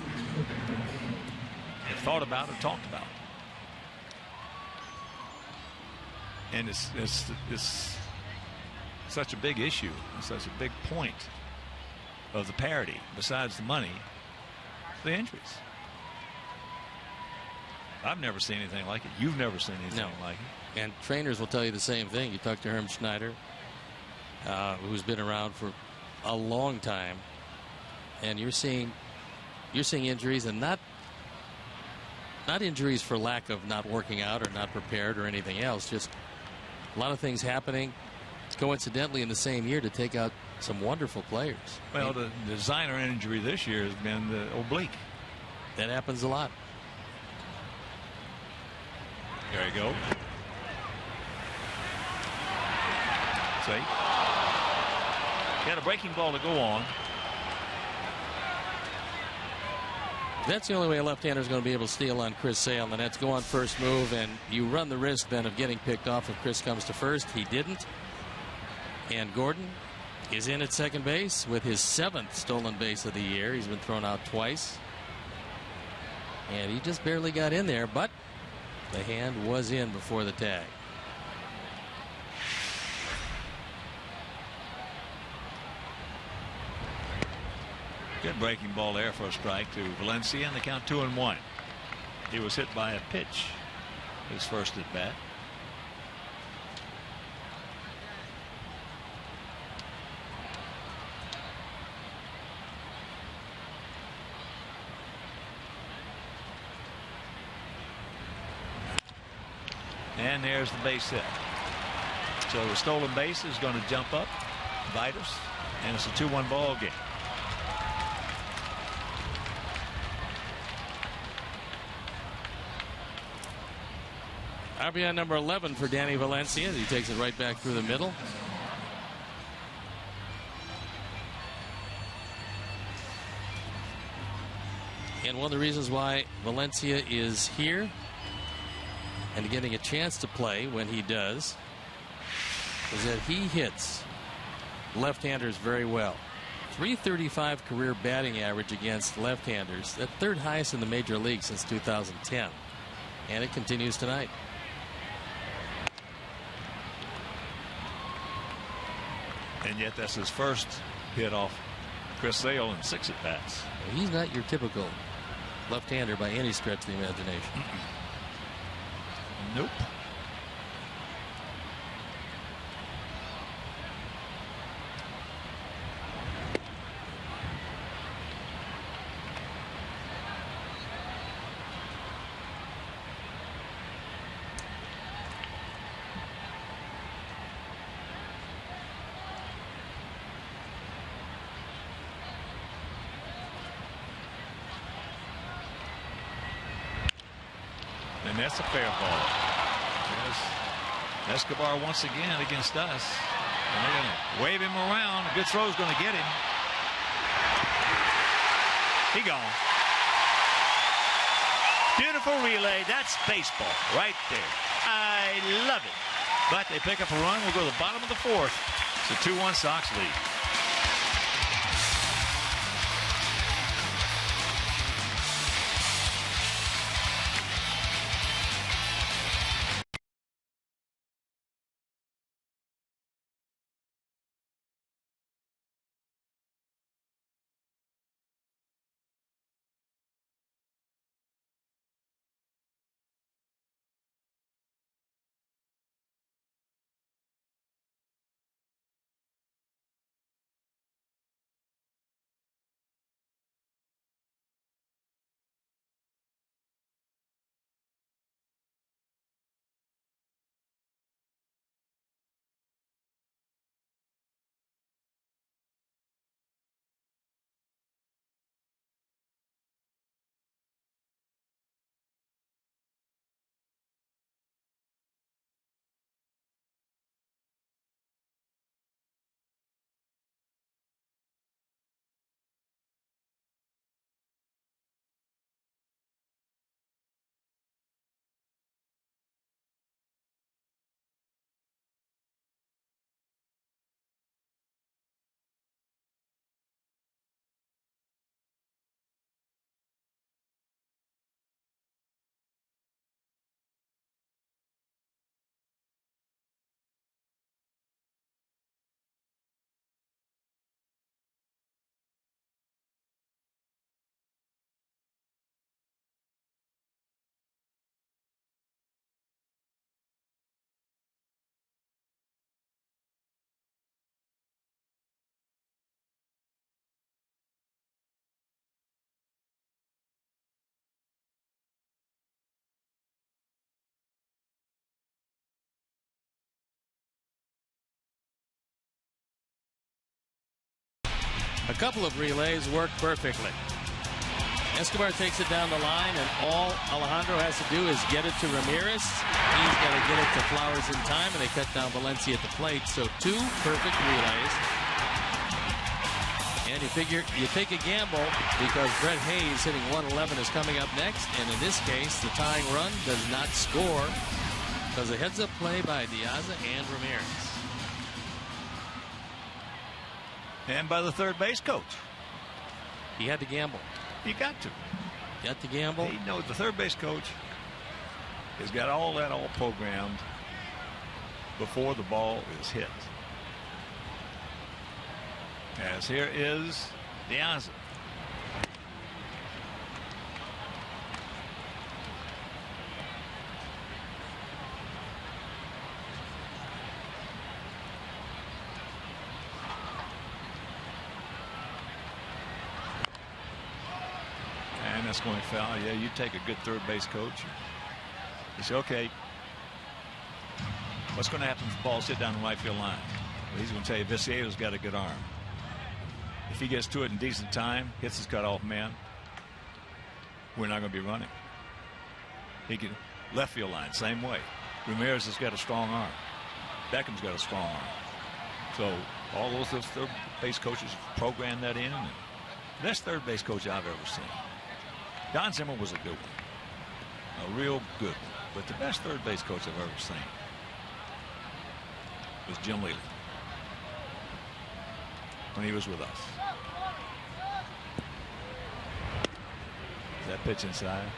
have thought about or talked about. And it's such a big issue. It's such a big point of the parity, besides the money, the injuries. I've never seen anything like it. You've never seen anything like it. And trainers will tell you the same thing. You talk to Herm Schneider, who's been around for a long time, and you're seeing injuries, and not injuries for lack of not working out or not prepared or anything else. Just a lot of things happening coincidentally in the same year to take out some wonderful players. Well, the designer injury this year has been the oblique. That happens a lot. There you go. Safe. Got a breaking ball to go on. That's the only way a left-hander is going to be able to steal on Chris Sale, and that's go on first move, and you run the risk then of getting picked off if Chris comes to first. He didn't. And Gordon is in at second base with his 7th stolen base of the year. He's been thrown out twice. And he just barely got in there, but the hand was in before the tag. Good breaking ball there for a strike to Valencia, and the count 2-1. He was hit by a pitch his first at bat. And there's the base hit. So the stolen base is going to jump up, bite us, and it's a 2-1 ball game. RBI number 11 for Danny Valencia. He takes it right back through the middle. And one of the reasons why Valencia is here and getting a chance to play when he does is that he hits left-handers very well. .335 career batting average against left-handers. That 3rd highest in the major league since 2010. And it continues tonight. And yet that's his first hit off Chris Sale in 6 at-bats. He's not your typical left-hander by any stretch of the imagination. Nope. And that's a fair ball. There's Escobar once again against us. And they're going to wave him around. A good throw's going to get him. He gone. Beautiful relay. That's baseball right there. I love it. But they pick up a run. We'll go to the bottom of the 4th. It's a 2-1 Sox lead. A couple of relays worked perfectly. Escobar takes it down the line, and all Alejandro has to do is get it to Ramirez. He's got to get it to Flowers in time, and they cut down Valencia at the plate. So 2 perfect relays. And you figure you take a gamble because Brett Hayes hitting 111 is coming up next. And in this case, the tying run does not score because a heads-up play by Diaza and Ramirez. And by the third base coach. He had to gamble. You got to. Got to gamble. He knows the third base coach has got all that all programmed before the ball is hit. As here is Diaza. And that's going foul. Yeah, you take a good third base coach. You say, okay, what's going to happen if the ball's hit down the right field line? Well, he's going to tell you Vicieto's got a good arm. If he gets to it in decent time, hits his cutoff man, we're not going to be running. He can left field line, same way. Ramirez has got a strong arm. Beckham's got a strong arm. So all those third base coaches programmed that in. And the best third base coach I've ever seen. Don Zimmer was a good one, a real good one. But the best third base coach I've ever seen was Jim Leyland when he was with us. That pitch inside.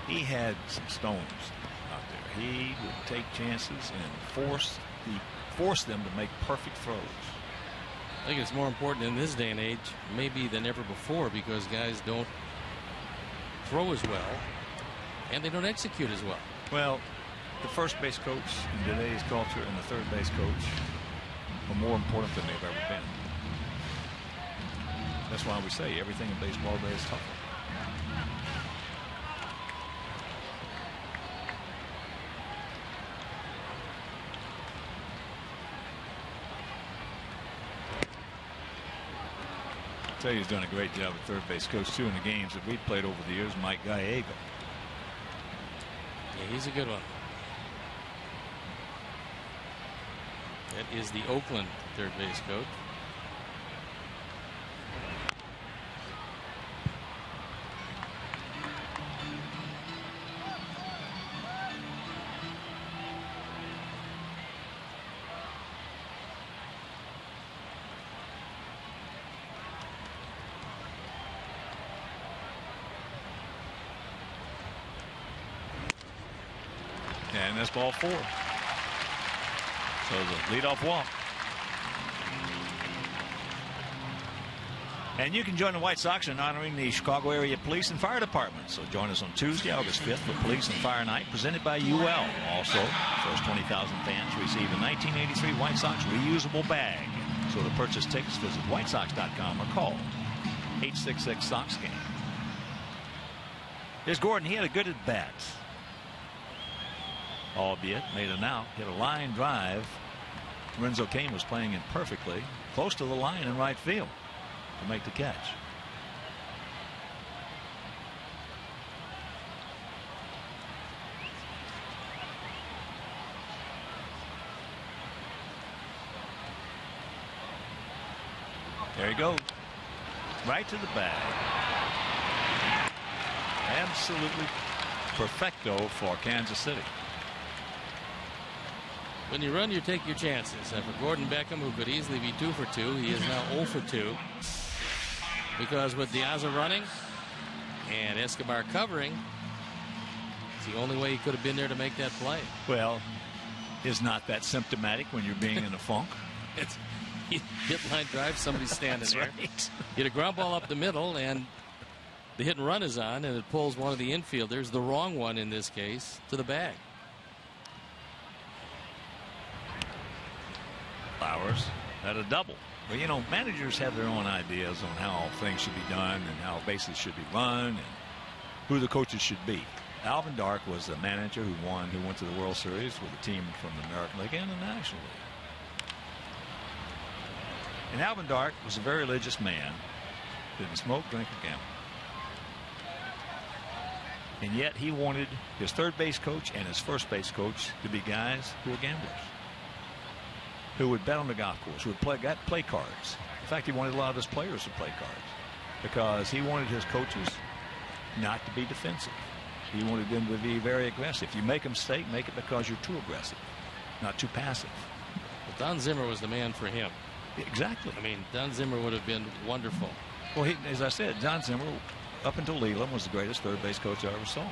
He had some stones out there. He would take chances and force them to make perfect throws. I think it's more important in this day and age, maybe than ever before, because guys don't throw as well and they don't execute as well. Well, the first base coach in today's culture and the third base coach are more important than they've ever been. That's why we say everything in baseball today is tougher. I'll tell you, he's done a great job at third base coach too in the games that we've played over the years. Mike Gallego. Yeah, he's a good one. That is the Oakland third base coach. And that's ball 4. So the leadoff walk. And you can join the White Sox in honoring the Chicago area police and fire department. So join us on Tuesday, August 5th for Police and Fire Night, presented by UL. Also, first 20,000 fans receive a 1983 White Sox reusable bag. So to purchase tickets, visit whitesox.com or call 866-SOX-GAME. Here's Gordon. He had a good at bat. Albeit made an out, hit a line drive. Renzo Cain was playing in perfectly close to the line in right field to make the catch. There he goes, right to the bag. Absolutely perfecto for Kansas City. When you run, you take your chances. And for Gordon Beckham, who could easily be 2 for 2, he is now 0 for 2. Because with Diaza running and Escobar covering, it's the only way he could have been there to make that play. Well, is not that symptomatic when you're being in a funk? It's hit line drive, somebody's standing there. Right. Get a ground ball up the middle, and the hit and run is on, and it pulls one of the infielders, the wrong one in this case, to the bag. Flowers Had a double. But, you know, managers have their own ideas on how things should be done and how bases should be run and who the coaches should be. Alvin Dark was the manager who went to the World Series with a team from the American League and the National League. And Alvin Dark was a very religious man. Didn't smoke, drink, or gamble. And yet he wanted his third base coach and his first base coach to be guys who were gamblers, who would bet on the golf course, who would play cards. In fact, he wanted a lot of his players to play cards because he wanted his coaches not to be defensive. He wanted them to be very aggressive. If you make a mistake, make it because you're too aggressive, not too passive. But Don Zimmer was the man for him. Exactly. I mean, Don Zimmer would have been wonderful. Well, as I said, Don Zimmer, up until Leland, was the greatest third base coach I ever saw.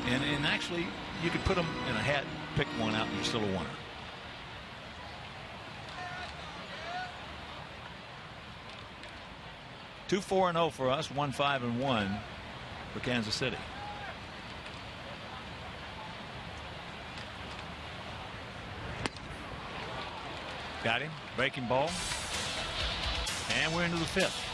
And actually, you could put them in a hat, pick one out, and you're still a winner. Two 4-0 for us, 1-5-1 for Kansas City. Got him, breaking ball, and we're into the fifth.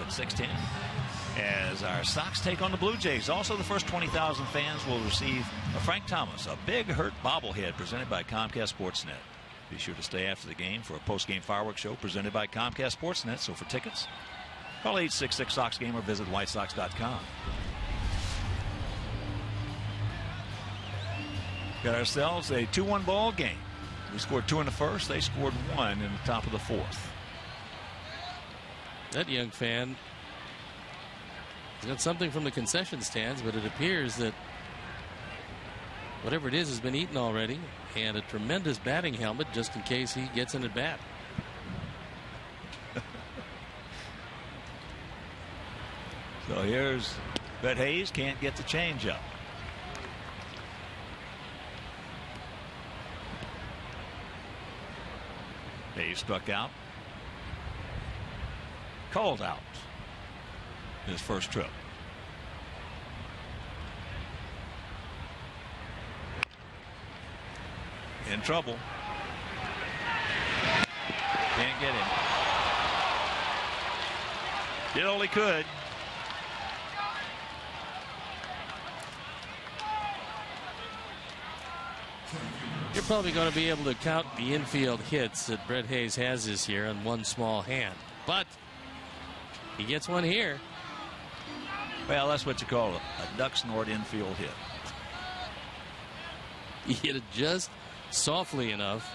At 6:10 as our Sox take on the Blue Jays. Also, the first 20,000 fans will receive a Frank Thomas, a big hurt bobblehead presented by Comcast Sportsnet. Be sure to stay after the game for a post-game fireworks show presented by Comcast Sportsnet. So for tickets, call 866-SOX-GAME or visit whitesox.com. Got ourselves a 2-1 ball game. We scored 2 in the first. They scored 1 in the top of the fourth. That young fan got something from the concession stands, but it appears that whatever it is has been eaten already, and a tremendous batting helmet just in case he gets in at bat. So here's Brett Hayes, can't get the change up. Hayes struck out. Called out his first trip. In trouble. Can't get him. Did all he could. You're probably going to be able to count the infield hits that Brett Hayes has this year on one small hand, but he gets one here. Well, that's what you call a duck snort infield hit. He hit it just softly enough,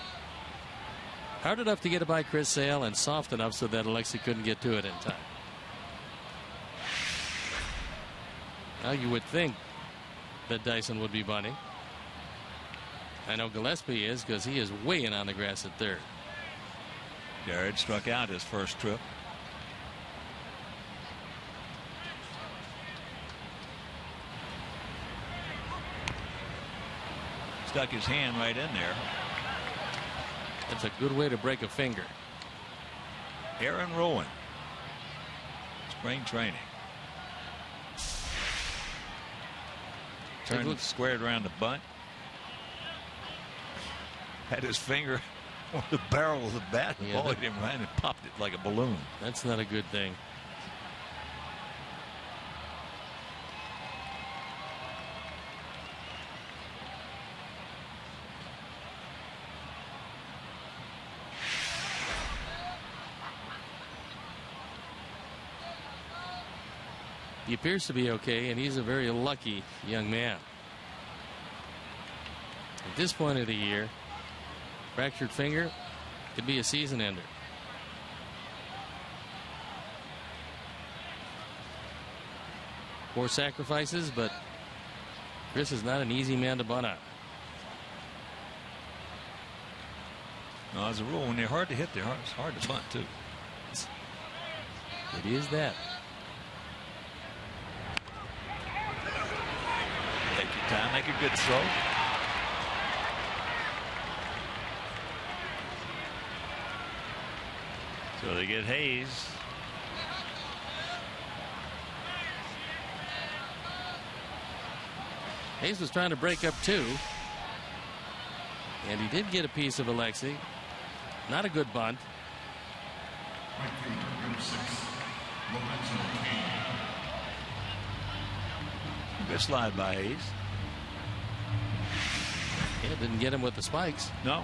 hard enough to get it by Chris Sale, and soft enough so that Alexi couldn't get to it in time. Now you would think that Dyson would be bunting. I know Gillespie is, because he is way in on the grass at third. Garrett struck out his first trip. Stuck his hand right in there. That's a good way to break a finger. Aaron Rowan. Spring training. Turned squared around the bunt. Had his finger on the barrel of the bat. The ball hit him right and popped it like a balloon. That's not a good thing. He appears to be okay, and he's a very lucky young man. At this point of the year, fractured finger could be a season ender. Poor sacrifices, but Chris is not an easy man to bunt on. No, as a rule, when they're hard to hit, it's hard to bunt too. It is that. Take your time, make a good throw. So they get Hayes. Hayes was trying to break up two, and he did get a piece of Alexi. Not a good bunt. Good slide by Hayes. Yeah, didn't get him with the spikes. No.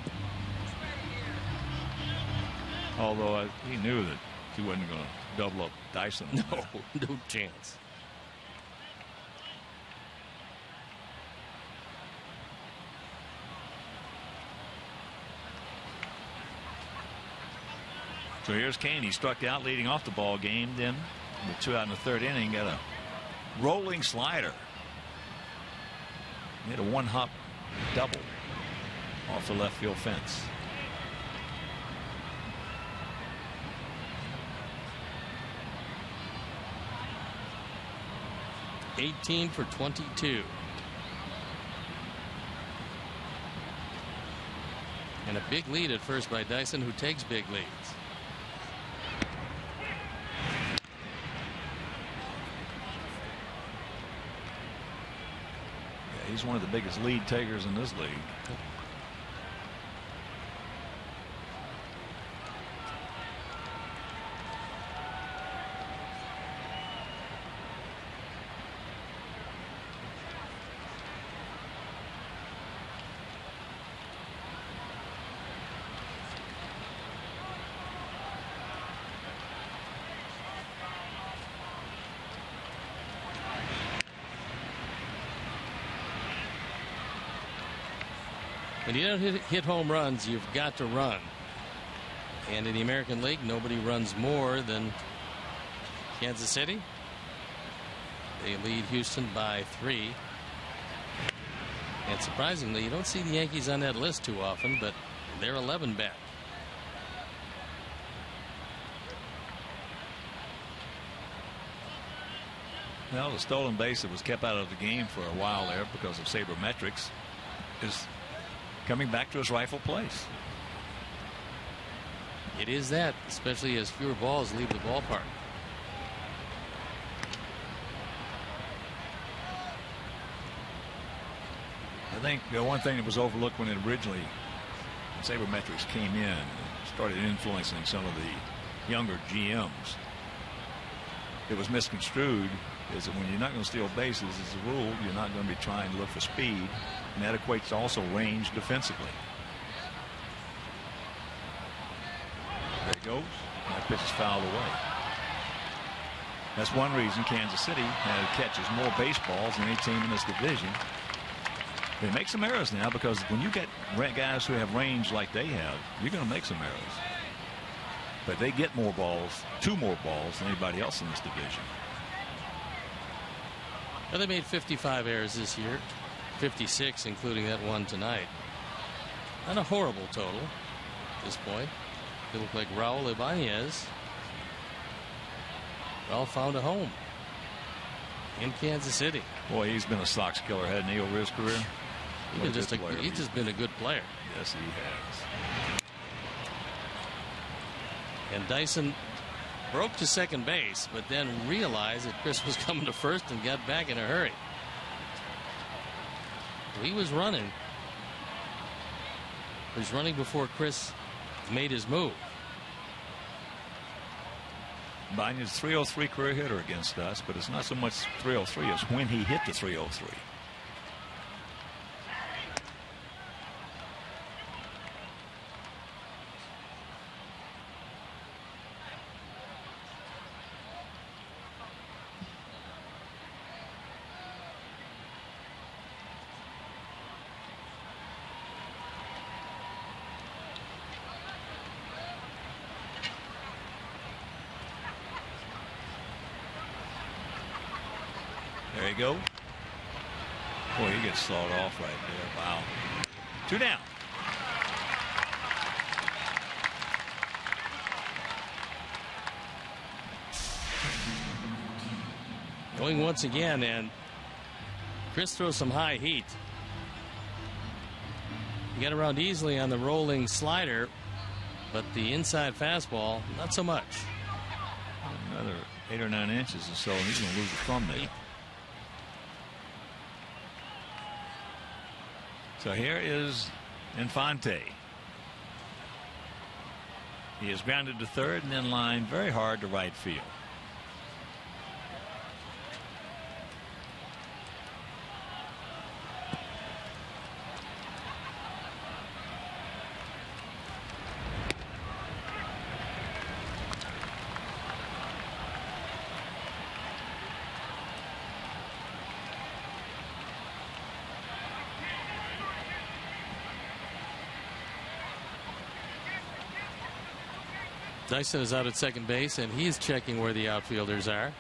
Although he knew that he wasn't going to double up Dyson. No chance. So here's Kane. He struck out leading off the ball game. Then with 2 out in the 3rd inning, got a rolling slider. He hit a one-hop double off the left field fence. $18 for 22. And a big lead at first by Dyson, who takes big leads. Yeah, he's one of the biggest lead takers in this league. When you don't hit home runs, you've got to run. And in the American League, nobody runs more than Kansas City. They lead Houston by 3. And surprisingly, you don't see the Yankees on that list too often, but they're 11 back. Well, the stolen base that was kept out of the game for a while there because of sabermetrics is coming back to its rightful place. It is that, especially as fewer balls leave the ballpark. I think the one thing that was overlooked when it originally sabermetrics came in and started influencing some of the younger GMs, it was misconstrued, is that when you're not going to steal bases, as a rule, you're not going to be trying to look for speed, and that equates to also range defensively. There it goes. That pitch is fouled away. That's one reason Kansas City catches more baseballs than any team in this division. They make some errors now because when you get guys who have range like they have, you're going to make some errors. But they get more balls, 2 more balls than anybody else in this division. Well, they made 55 errors this year, 56 including that one tonight. Not a horrible total at this point. They look like Raul Ibanez. Raul found a home in Kansas City. Boy, he's been a Sox killer, hasn't he, over his career? He's just been a good player. Yes, he has. And Dyson broke to second base, but then realized that Chris was coming to first and got back in a hurry. He was running. He was running before Chris made his move. Banya's 303 career hitter against us, but it's not so much 303 as when he hit the 303. There you go. Boy, he gets sawed off right there. Wow. 2 down. Going once again, and Chris throws some high heat. He got around easily on the rolling slider, but the inside fastball, not so much. Another 8 or 9 inches or so, and he's going to lose the thumbnail. So here is Infante. He is grounded to third and then lined very hard to right field. Dyson is out at second base, and he's checking where the outfielders are.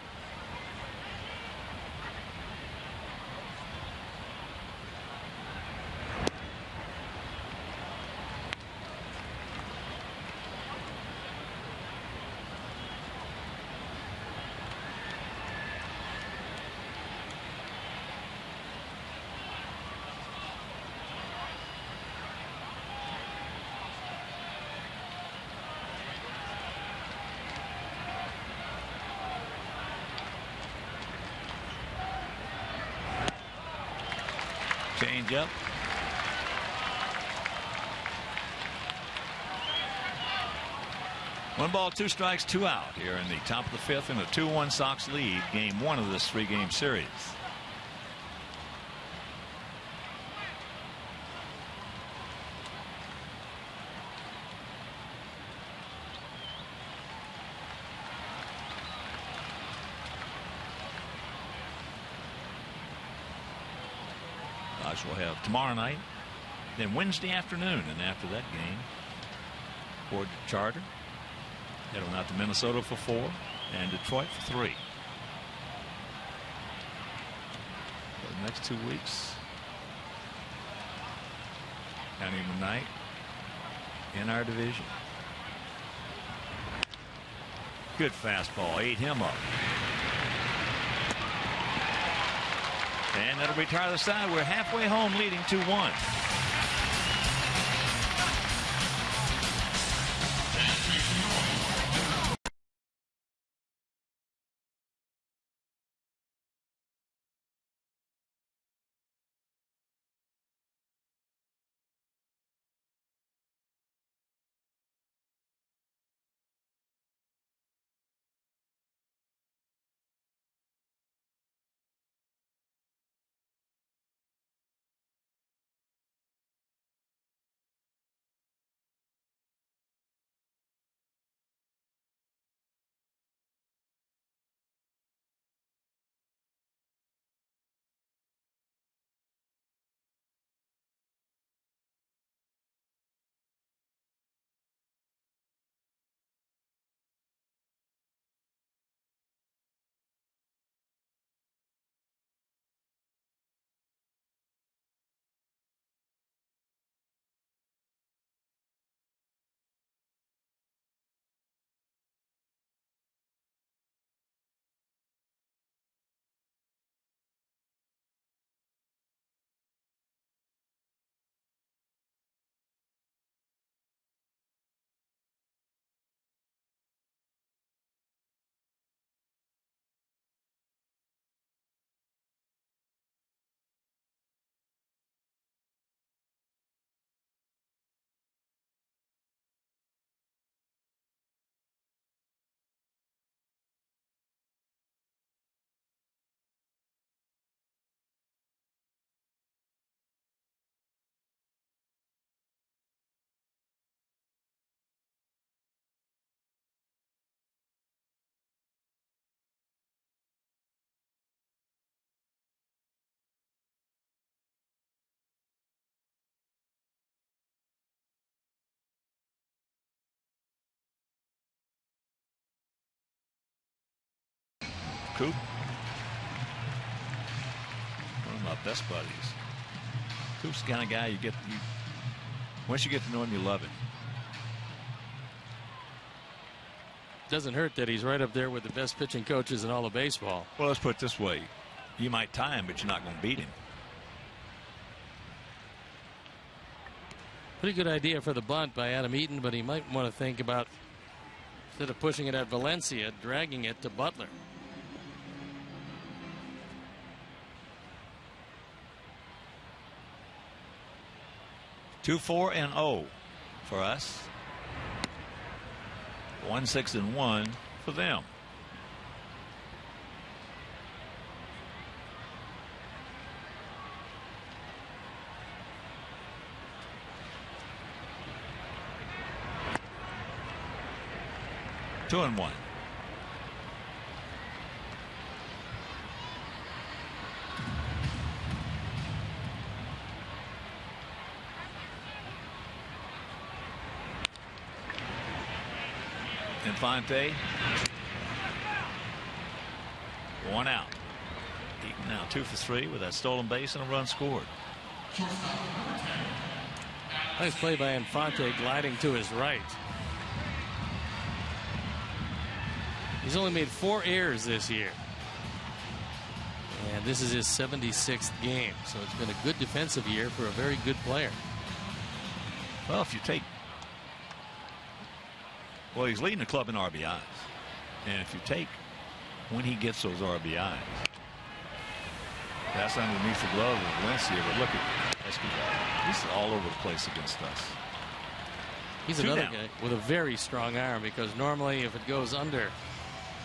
Change up. One ball, 2 strikes, 2 out here in the top of the 5th in a 2-1 Sox lead. Game 1 of this 3-game series. We'll have tomorrow night, then Wednesday afternoon, and after that game, Ford Charter, head on out to Minnesota for 4 and Detroit for 3. For the next 2 weeks, counting tonight in our division. Good fastball, ate him up. And that'll retire the side. We're halfway home, leading 2-1. Coop. One of my best buddies. Coop's the kind of guy once you get to know him, you love him. Doesn't hurt that he's right up there with the best pitching coaches in all of baseball. Well, let's put it this way. You might tie him, but you're not going to beat him. Pretty good idea for the bunt by Adam Eaton, but he might want to think about, instead of pushing it at Valencia, dragging it to Butler. Two, 4-0 for us. 1-6-1 for them. Two and one. Infante. One out. Eaton now 2 for 3 with that stolen base and a run scored. Nice play by Infante, gliding to his right. He's only made 4 errors this year. And this is his 76th game. So it's been a good defensive year for a very good player. Well, if you take... Well, he's leading the club in RBIs. And if you take when he gets those RBIs, that's underneath the glove of Valencia. But look at Escobar. He's all over the place against us. He's another guy with a very strong arm, because normally if it goes under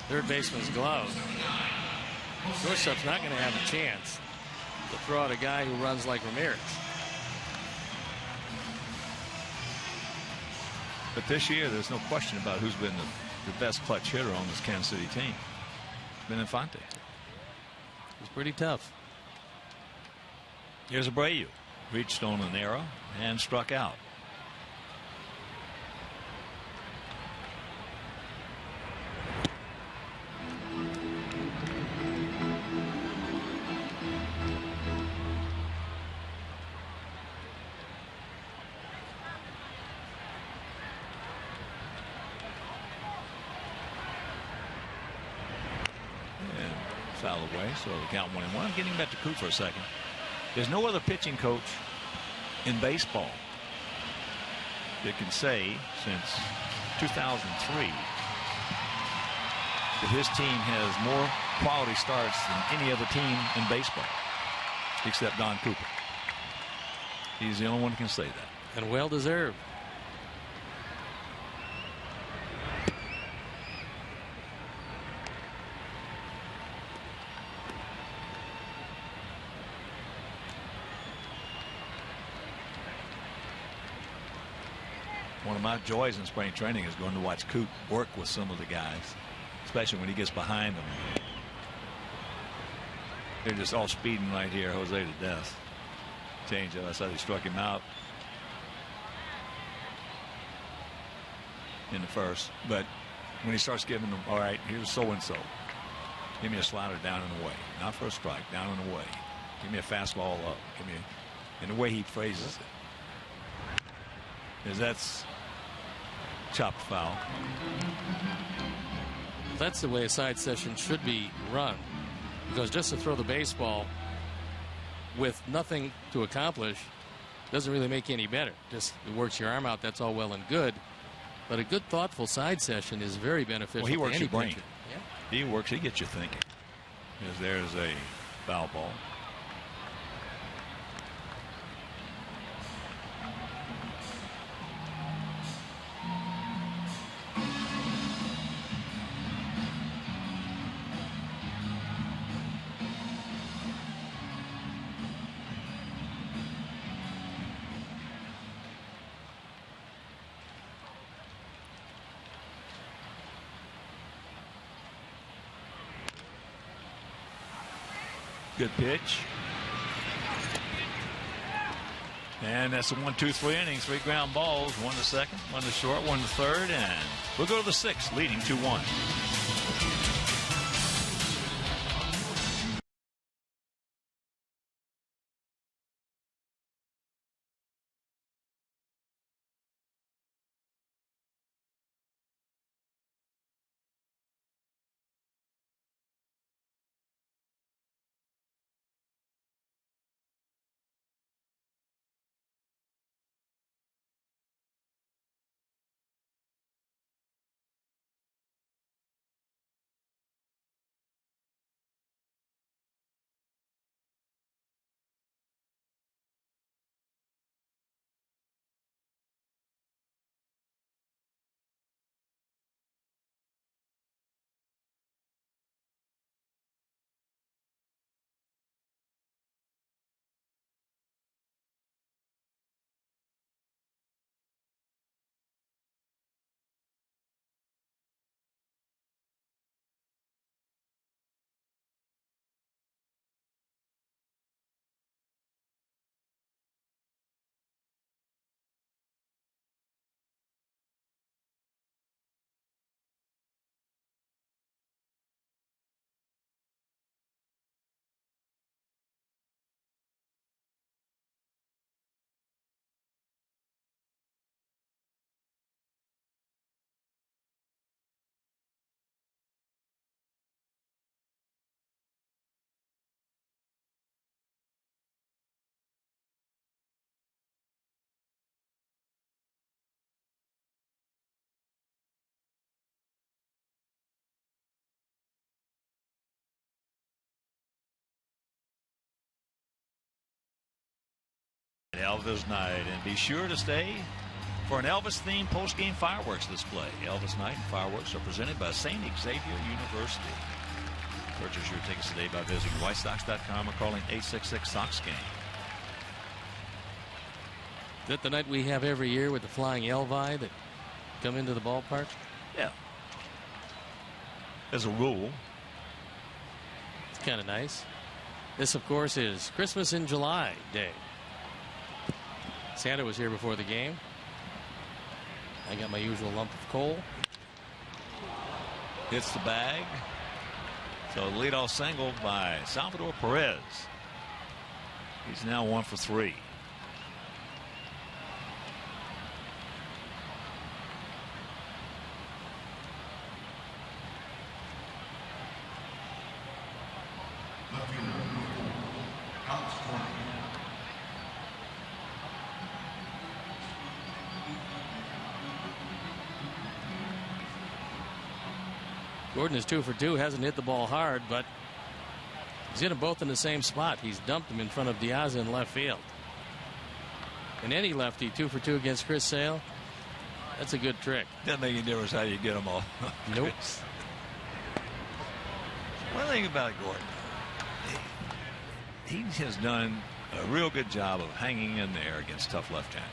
third baseman's glove, shortstop's not going to have a chance to throw out a guy who runs like Ramirez. But this year, there's no question about who's been the best clutch hitter on this Kansas City team. It's been Infante. He's pretty tough. Here's Abreu. Reached on an arrow and struck out. Foul away, so the count 1-1. Getting back to Coop for a second. There's no other pitching coach in baseball that can say since 2003 that his team has more quality starts than any other team in baseball, except Don Cooper. He's the only one who can say that. And well deserved. One of my joys in spring training is going to watch Coop work with some of the guys, especially when he gets behind them. They're just all speeding right here, Jose to death. Change it. I said he struck him out in the first, but when he starts giving them, all right, here's so-and-so. Give me a slider down and away. Not for a strike, down and away. Give me a fastball up. Give me, and the way he phrases it is that's chopped foul. That's the way a side session should be run, because just to throw the baseball with nothing to accomplish doesn't really make you any better. Just it works your arm out. That's all well and good, but a good thoughtful side session is very beneficial. Well, he works to any your brain. pitcher. Yeah. He works. He gets you thinking. There's a foul ball. Good pitch. And that's a 1-2-3 innings. 3 ground balls. 1 to second, 1 to short, 1 to third, and we'll go to the 6th, leading 2-1. Elvis Night. And be sure to stay for an Elvis-themed post-game fireworks display. Elvis Night and fireworks are presented by St. Xavier University. Purchase your tickets today by visiting whitesox.com or calling 866-SOX-GAME. Is that the night we have every year with the flying Elvi that come into the ballpark? Yeah. As a rule. It's kind of nice. This, of course, is Christmas in July Day. Santa was here before the game. I got my usual lump of coal. Hits the bag. So leadoff single by Salvador Perez. He's now 1 for 3. Gordon is 2 for 2, hasn't hit the ball hard, but he's hit them both in the same spot. He's dumped them in front of Diaz in left field. And any lefty 2 for 2 against Chris Sale, that's a good trick. Doesn't make any difference how you get them all. Nope. One thing about Gordon, he has done a real good job of hanging in there against tough left-handers.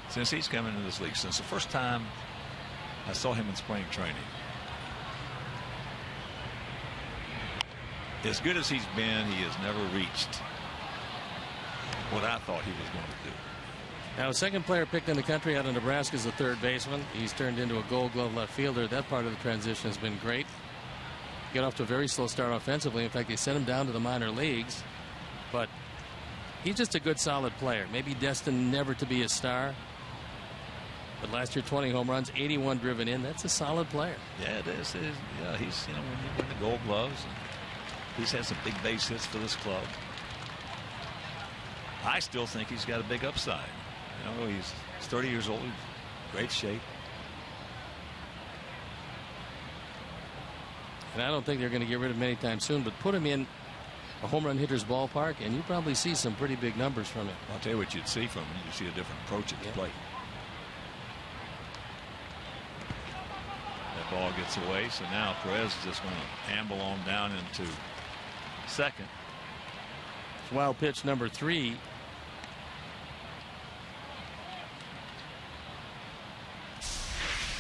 Since he's come into this league, since the first time I saw him in spring training. As good as he's been, he has never reached what I thought he was going to do. Now, a second player picked in the country out of Nebraska is the third baseman. He's turned into a Gold Glove left fielder. That part of the transition has been great. Got off to a very slow start offensively. In fact, they sent him down to the minor leagues. But he's just a good, solid player. Maybe destined never to be a star. But last year, 20 home runs, 81 driven in. That's a solid player. Yeah, it is. Yeah, he's, when you win the Gold Gloves, he's had some big base hits for this club. I still think he's got a big upside. He's 30 years old, great shape. And I don't think they're going to get rid of him anytime soon, but put him in a home run hitter's ballpark, and you probably see some pretty big numbers from him. I'll tell you what you'd see from him. You'd see a different approach at the plate. That ball gets away, so now Perez is just going to amble on down into second. Wild pitch number 3.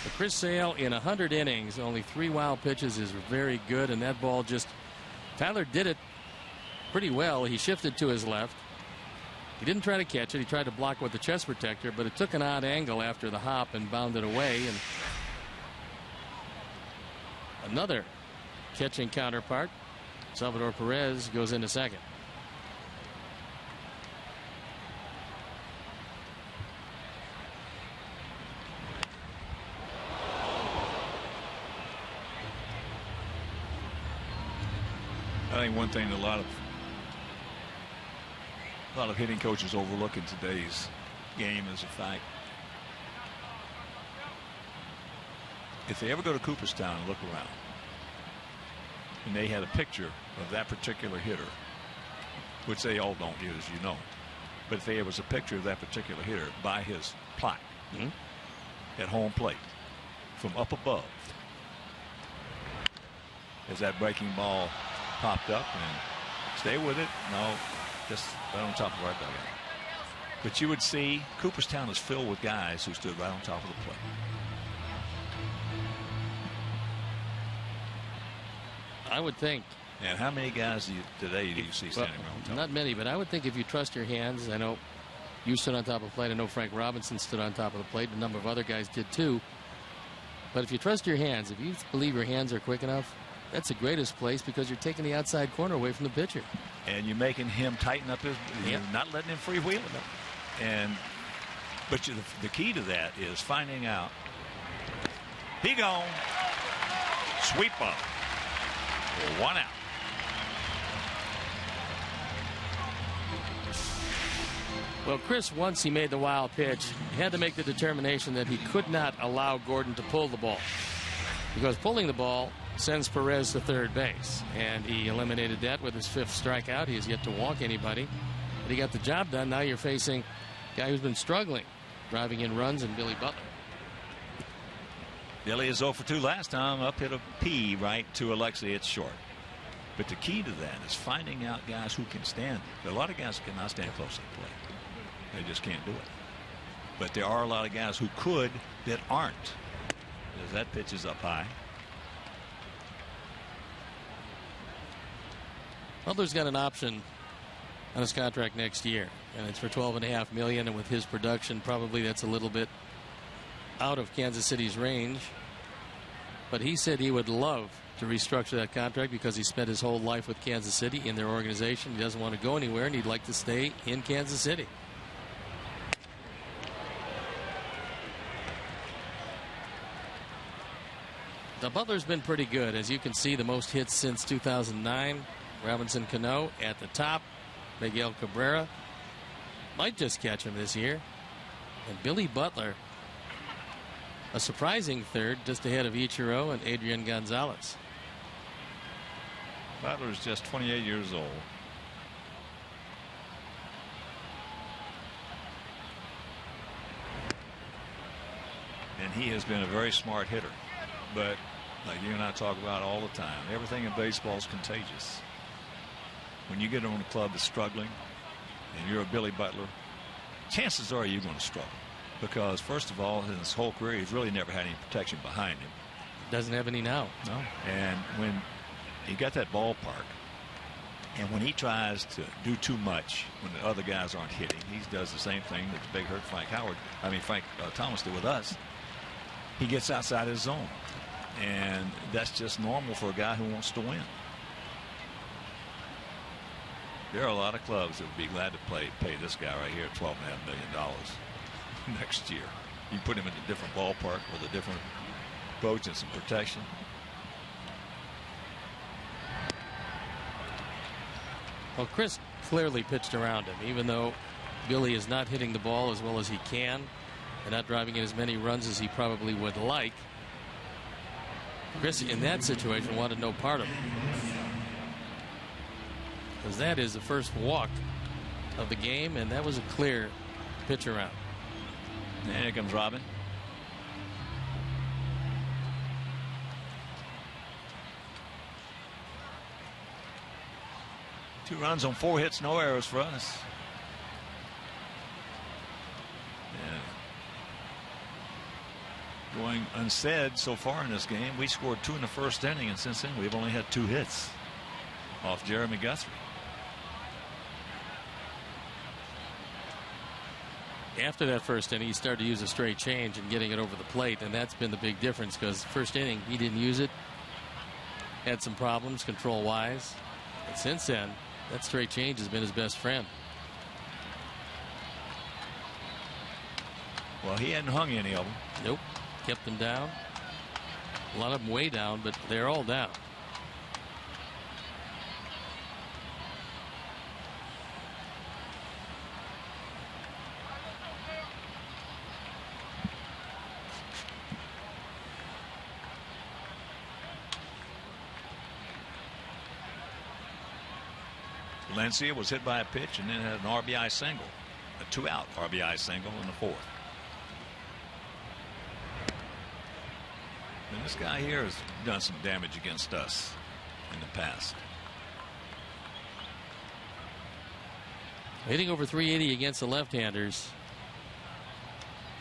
But Chris Sale in 100 innings, only 3 wild pitches is very good, and that ball just, Tyler did it pretty well. He shifted to his left. He didn't try to catch it. He tried to block with the chest protector, but it took an odd angle after the hop and bounded away. And another catching counterpart, Salvador Perez, goes into second. I think one thing that a lot of hitting coaches overlook in today's game is the fact if they ever go to Cooperstown and look around and they had a picture of that particular hitter, which they all don't use, but if there was a picture of that particular hitter by his plaque at home plate from up above, as that breaking ball popped up, and stay with it. No, just right on top of right dugout. But you would see Cooperstown is filled with guys who stood right on top of the plate. I would think. And how many guys today do you see standing right on top? Not many, but I would think if you trust your hands. I know you stood on top of the plate. I know Frank Robinson stood on top of the plate. A number of other guys did too. But if you trust your hands, if you believe your hands are quick enough, that's the greatest place because you're taking the outside corner away from the pitcher. And you're making him tighten up his, you're not letting him freewheel it. But the key to that is finding out. He gone. Sweep up. 1 out. Well, Chris, once he made the wild pitch, had to make the determination that he could not allow Gordon to pull the ball. Because pulling the ball sends Perez to third base. And he eliminated that with his 5th strikeout. He has yet to walk anybody. But he got the job done. Now you're facing a guy who's been struggling, driving in runs, and Billy Butler. Billy is 0 for 2 last time. Up hit a P right to Alexi. It's short. But the key to that is finding out guys who can stand it. A lot of guys cannot stand close to the plate. They just can't do it. But there are a lot of guys who could that aren't. As that pitch is up high. Butler's got an option on his contract next year, and it's for $12.5 million. And with his production, probably that's a little bit out of Kansas City's range. But he said he would love to restructure that contract because he spent his whole life with Kansas City in their organization. He doesn't want to go anywhere, and he'd like to stay in Kansas City. The Butler's been pretty good. As you can see, the most hits since 2009. Robinson Cano at the top. Miguel Cabrera might just catch him this year. And Billy Butler, a surprising third, just ahead of Ichiro and Adrian Gonzalez. Butler is just 28 years old. And he has been a very smart hitter. But like you and I talk about all the time, everything in baseball is contagious. When you get on a club that's struggling and you're a Billy Butler, chances are you're going to struggle. Because, first of all, in his whole career, he's really never had any protection behind him. Doesn't have any now. No. And when he got that ballpark, and when he tries to do too much when the other guys aren't hitting, he does the same thing that the big hurt Frank Thomas did with us. He gets outside his zone. And that's just normal for a guy who wants to win. There are a lot of clubs that would be glad to pay this guy right here $12.5 million next year. You put him in a different ballpark with a different approach and some protection. Well, Chris clearly pitched around him, even though Billy is not hitting the ball as well as he can and not driving in as many runs as he probably would like. Chris, in that situation, wanted no part of it. Because that is the first walk of the game, and that was a clear pitch around. And here comes Robin. Two runs on 4 hits, no errors for us. Going unsaid so far in this game, we scored 2 in the first inning, and since then we've only had 2 hits off Jeremy Guthrie. After that first inning, he started to use a straight change and getting it over the plate, and that's been the big difference because first inning he didn't use it, had some problems control wise, and since then that straight change has been his best friend. Well, he hadn't hung any of them. Nope. Kept them down. A lot of them way down, but they're all down. Valencia was hit by a pitch and then had an RBI single, a 2-out RBI single in the 4th. And this guy here has done some damage against us in the past. Hitting over 380 against the left-handers.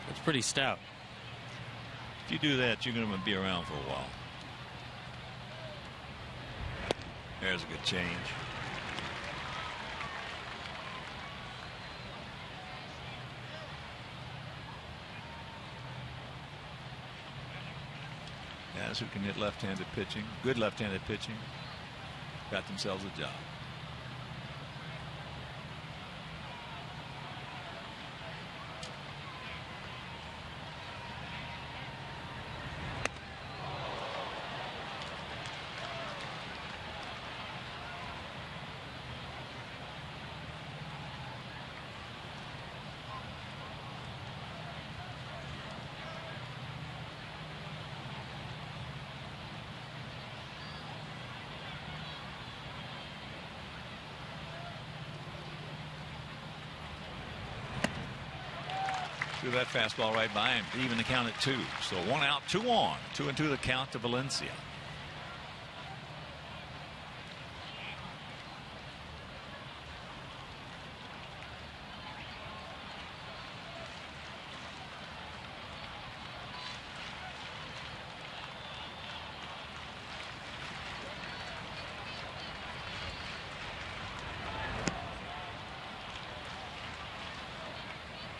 That's pretty stout. If you do that, you're going to be around for a while. There's a good change. Guys who can hit left-handed pitching, good left-handed pitching, got themselves a job. Threw that fastball right by him. Even the count at 2. So 1 out, 2 on. 2-2 the count to Valencia.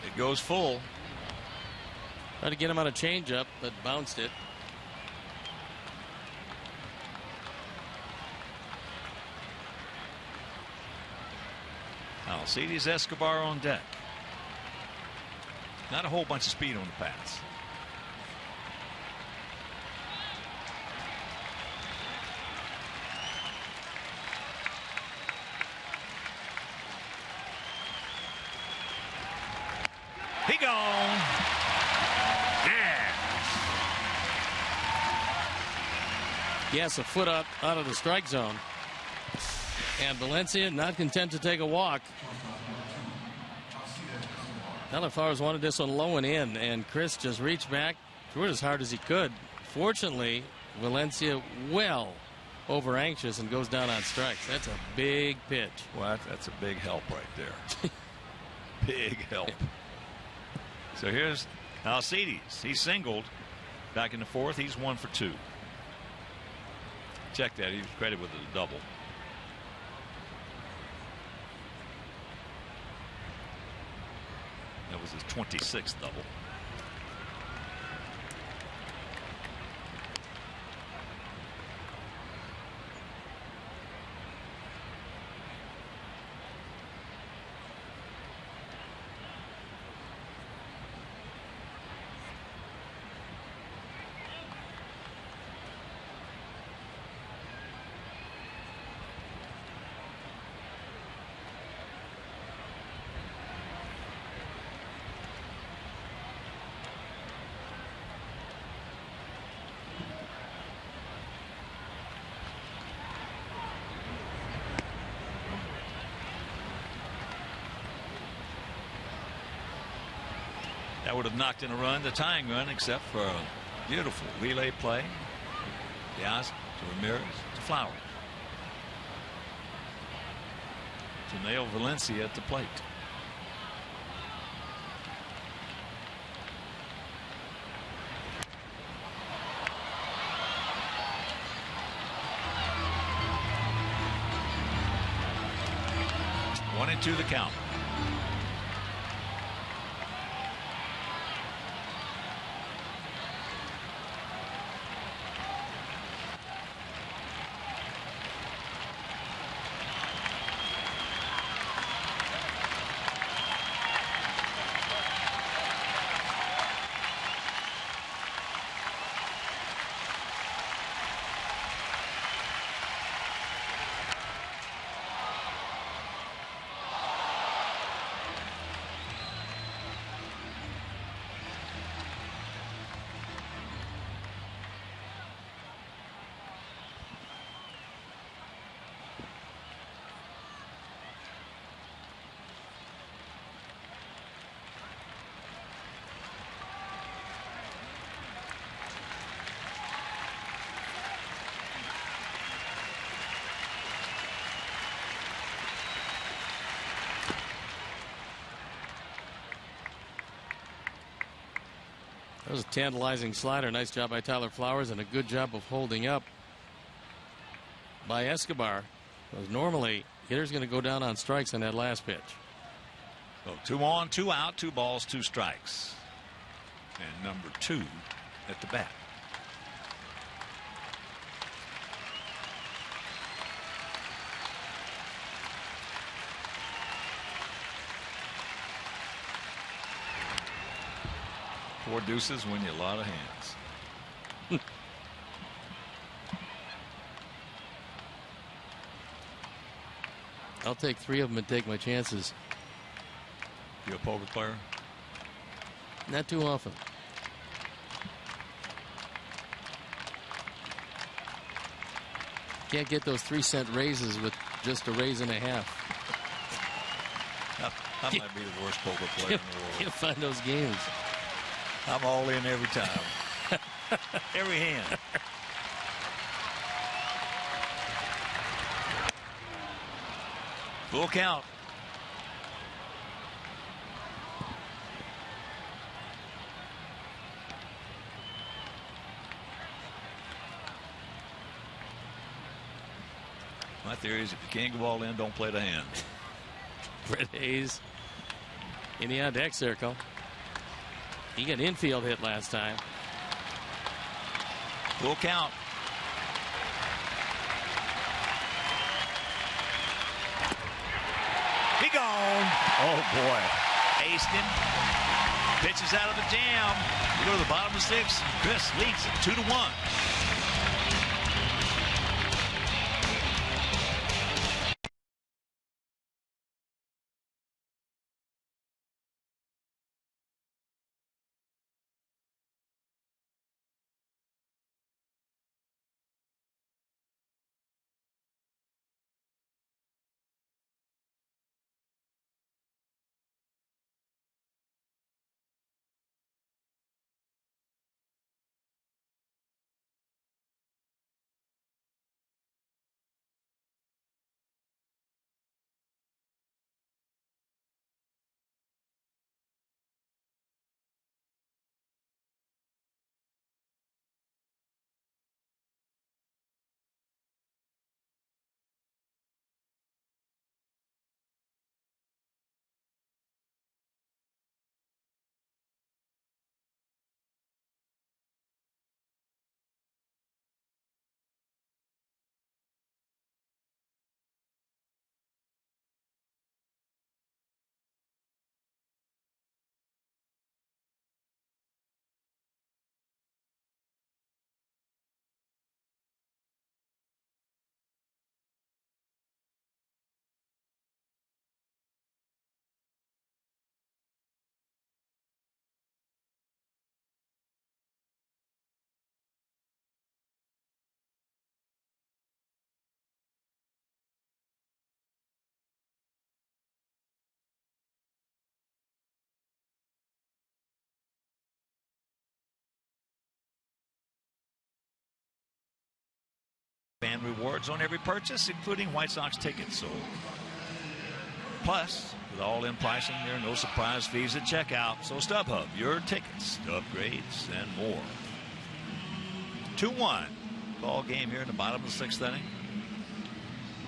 It goes full. Tried to get him on a changeup, but bounced it. Alcides Escobar on deck. Not a whole bunch of speed on the pass. He gone. Yes, a foot out of the strike zone. And Valencia not content to take a walk. Tyler Flowers wanted this one low and in, and Chris just reached back, threw it as hard as he could. Fortunately, Valencia well over anxious and goes down on strikes. That's a big pitch. Well, that's a big help right there. Big help. So here's Alcides. He singled back in the 4th. He's 1 for 2. Check that. He was credited with a double. That was his 26th double. That would have knocked in a run, the tying run, except for a beautiful relay play. Diaz to Ramirez to Flowers. To nail Valencia at the plate. One and 2 the count. That was a tantalizing slider. Nice job by Tyler Flowers and a good job of holding up by Escobar. Because normally hitter's going to go down on strikes on that last pitch. So 2 on, 2 out, 2 balls, 2 strikes. And number 2 at the bat. Four deuces win you a lot of hands. I'll take 3 of them and take my chances. You a poker player? Not too often. Can't get those 3-cent raises with just a raise and a half. I might be the worst poker player in the world. You'll find those games. I'm all in every time. Every hand. Full count. My theory is if you can't go all in, don't play the hand. Brett Hayes in the on deck circle. He got an infield hit last time. Full count. He gone. Oh boy. Aced him. Pitches out of the jam. We go to the bottom of the sixth. Chris leads it 2-1. Fan rewards on every purchase, including White Sox tickets sold. Plus, with all-in pricing, there are no surprise fees at checkout. So StubHub, your tickets, upgrades, and more. 2-1. Ball game here in the bottom of the sixth inning.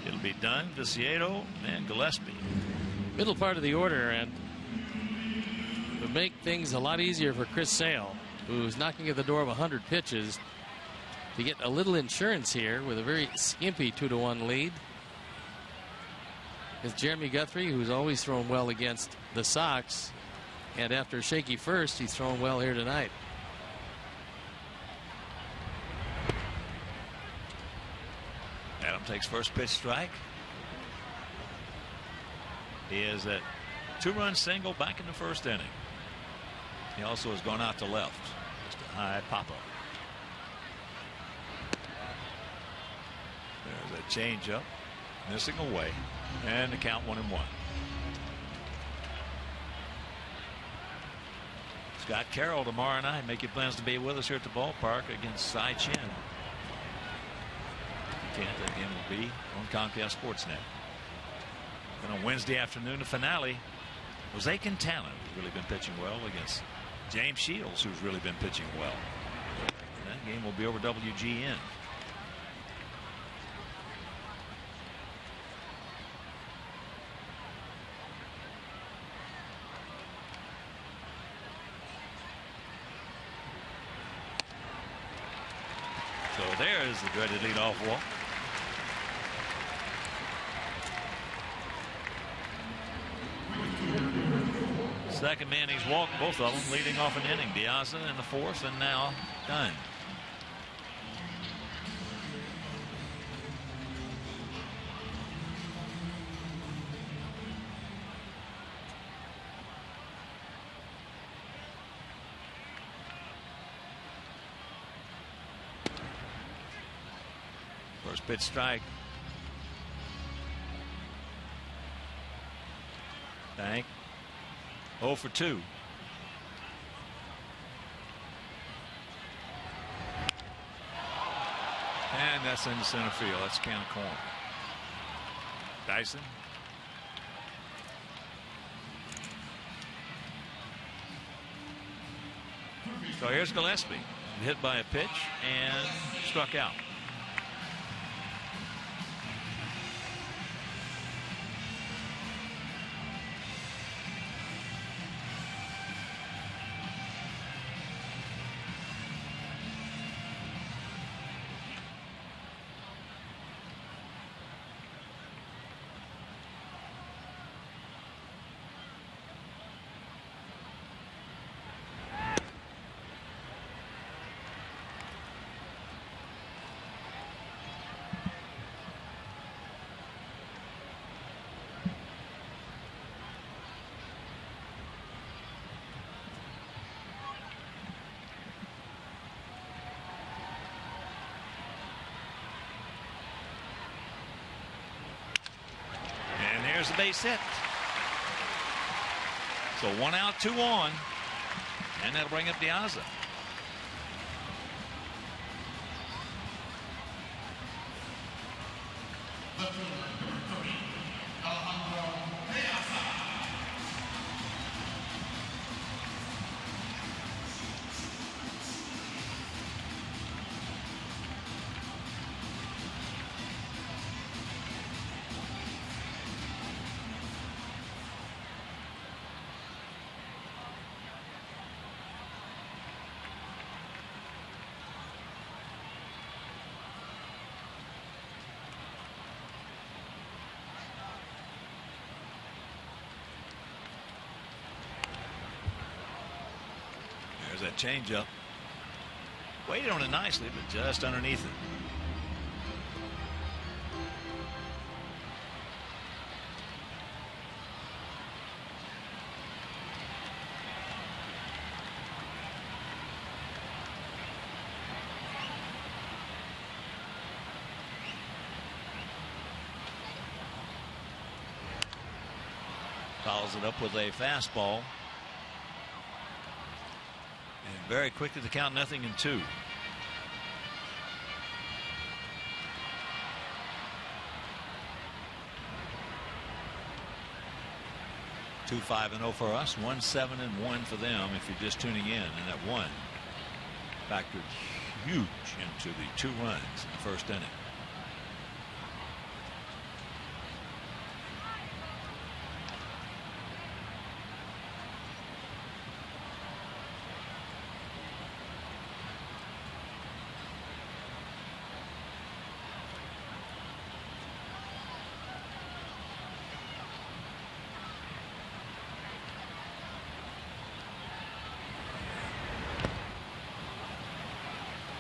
It'll be Dunn, Viciedo, and Gillespie. Middle part of the order, and would make things a lot easier for Chris Sale, who's knocking at the door of 100 pitches, to get a little insurance here with a very skimpy 2-1 lead. It's Jeremy Guthrie, who's always thrown well against the Sox, and after a shaky first, he's thrown well here tonight. Adam takes first pitch strike. He is a 2-run single back in the first inning. He also has gone out to left. Just a high pop-up. There's a changeup, missing away, and the count 1-1. Scott Carroll tomorrow night. Make your plans to be with us here at the ballpark against Cy Chin. You can't, that game will be on Comcast Sportsnet. Then on Wednesday afternoon, the finale. Jose Quintana, who's really been pitching well, against James Shields, who's really been pitching well. That game will be over WGN. So there is the dreaded leadoff walk. Second man he's walked, both of them leading off an inning. Diaza in the fourth, and now Dunn. First pitch strike. Tank 0 for 2. And that's into center field. That's can of corn. Dyson. So here's Gillespie, hit by a pitch and struck out. There's the base hit. So 1 out, 2 on, and that'll bring up Diaz. There's that changeup. Waited on it nicely, but just underneath it. Follows it up with a fastball. And very quickly to count 0-2. Two 5-0 for us, 1-7-1 for them if you're just tuning in. And that one factored huge into the 2 runs in the first inning.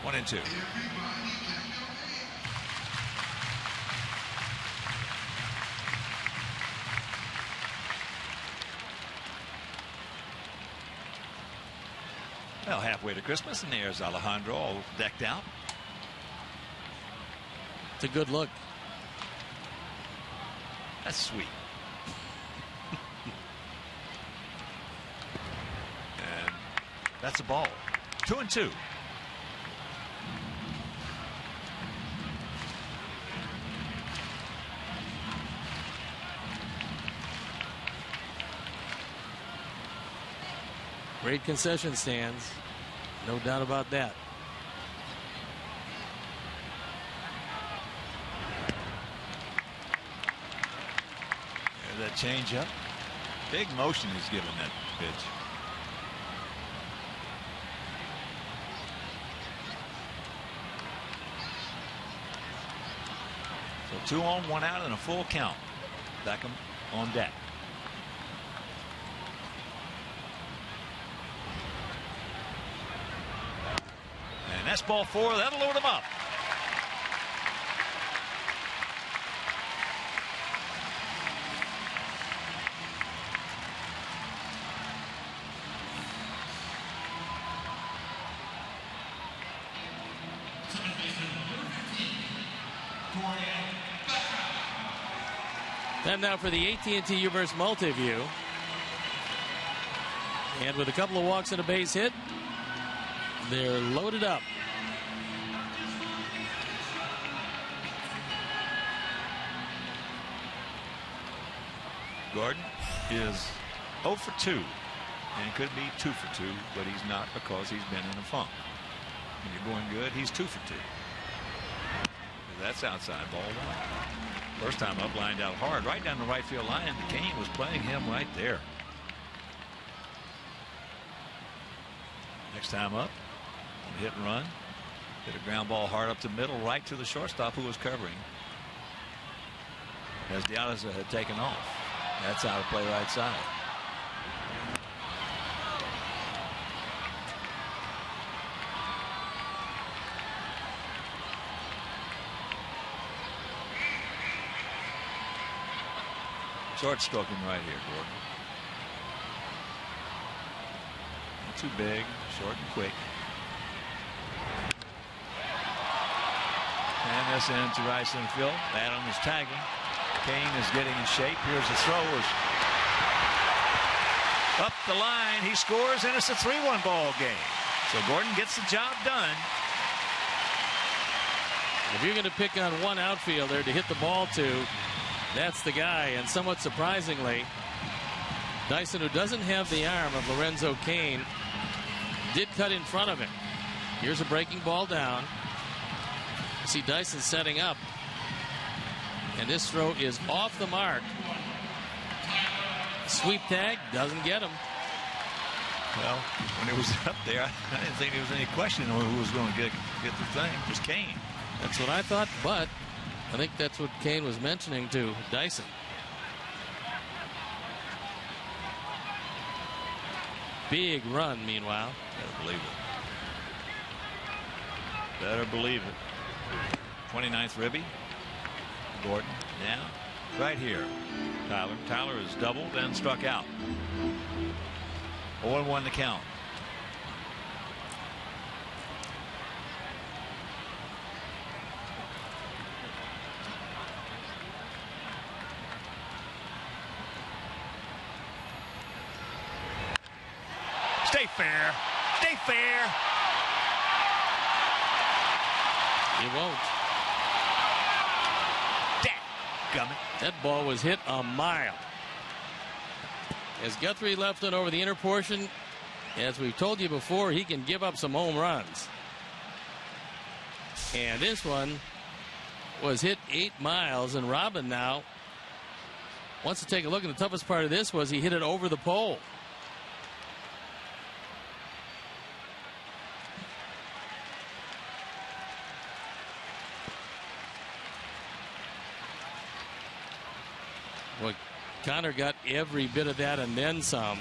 One and two. Well, halfway to Christmas, and there's Alejandro all decked out. It's a good look. That's sweet. And that's a ball. 2-2. Great concession stands. No doubt about that. There's that change up. Big motion he's given that pitch. So 2 on, 1 out, and a full count. Beckham on deck. And that's ball 4. That'll load him up. Time now for the AT&T Uverse Multiview. And with a couple of walks and a base hit, they're loaded up. Gordon is 0 for 2. And could be 2 for 2, but he's not because he's been in a funk. When you're going good, he's 2 for 2. That's outside ball one. First time up, lined out hard, right down the right field line. Kane was playing him right there. Next time up, hit and run. Hit a ground ball hard up the middle, right to the shortstop who was covering. As Diaz had taken off. That's out of play right side. Short stroking right here, Gordon. Not too big, short and quick. And this into right center field. Adam is tagging. Kane is getting in shape. Here's the throw. Up the line. He scores, and it's a 3-1 ball game. So Gordon gets the job done. If you're going to pick on one outfielder to hit the ball to, that's the guy. And somewhat surprisingly, Dyson, who doesn't have the arm of Lorenzo Cain, did cut in front of him. Here's a breaking ball down. You see Dyson setting up. And this throw is off the mark. Sweep tag doesn't get him. Well, when it was up there, I didn't think there was any question on who was going to get the thing. It was Cain. That's what I thought, but I think that's what Cain was mentioning to Dyson. Big run, meanwhile. Better believe it. Better believe it. 29th ribby. Gordon now right here. Tyler is doubled and struck out. 0-1 the count. Stay fair. Stay fair. It won't. That ball was hit a mile. As Guthrie left it over the inner portion, as we've told you before, he can give up some home runs. And this one was hit 8 miles, and Robin now wants to take a look. And the toughest part of this was he hit it over the pole. Well, Connor got every bit of that and then some.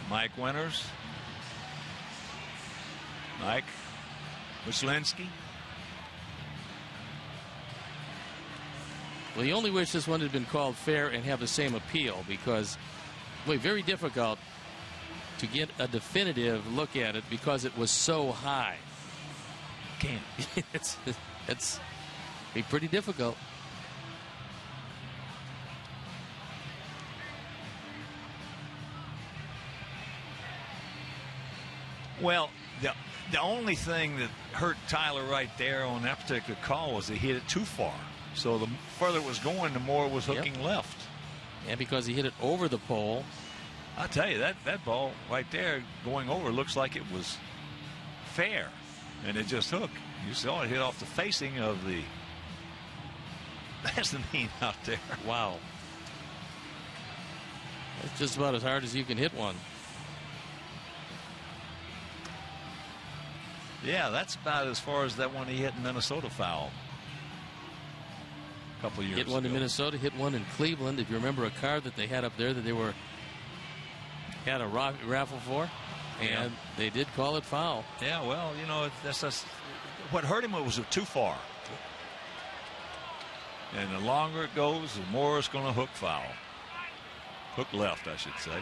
Mike Winters. Mike Wyslinski. Well, you only wish this one had been called fair and have the same appeal, because, boy, very difficult to get a definitive look at it because it was so high. Can't. It's be pretty difficult. Well, the only thing that hurt Tyler right there on that particular call was he hit it too far. So the further it was going, the more it was hooking left. And because he hit it over the pole. I'll tell you, that ball right there going over looks like it was fair, and it just hooked. You saw it hit off the facing of the mezzanine out there. Wow. That's just about as hard as you can hit one. Yeah, that's about as far as that one he hit in Minnesota foul a couple years ago. Hit one in Minnesota, hit one in Cleveland. If you remember a car that they had up there that they had a raffle for, and they did call it foul. Yeah, well, you know, that's what hurt him was too far. And the longer it goes, the more it's going to hook foul. Hook left, I should say.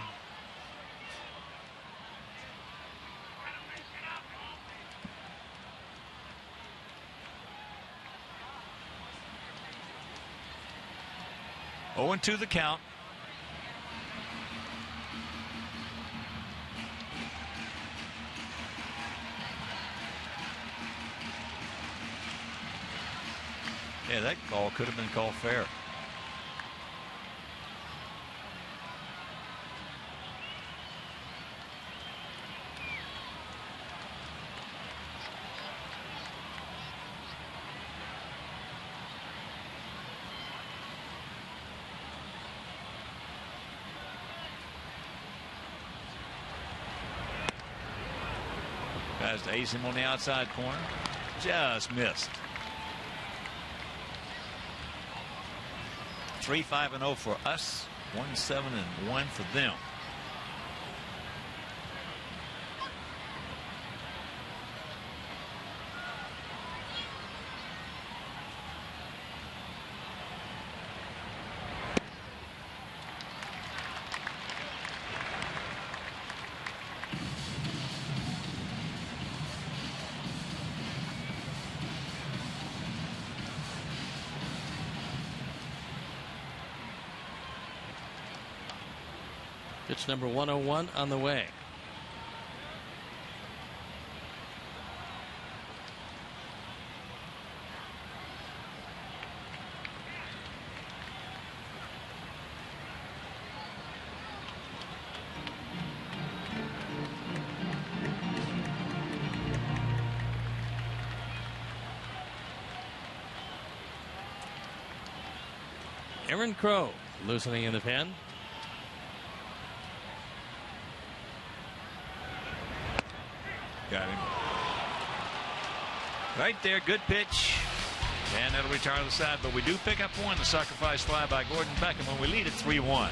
0-2 the count. Yeah, that call could have been called fair. Tries to ace him on the outside corner. Just missed. 3-5-0 for us. 1-7-1 for them. Pitch number 101 on the way. Aaron Crow loosening in the pen. Got him. Right there, good pitch. And that'll return to the side, but we do pick up one. The sacrifice fly by Gordon Beckham when we lead at 3-1.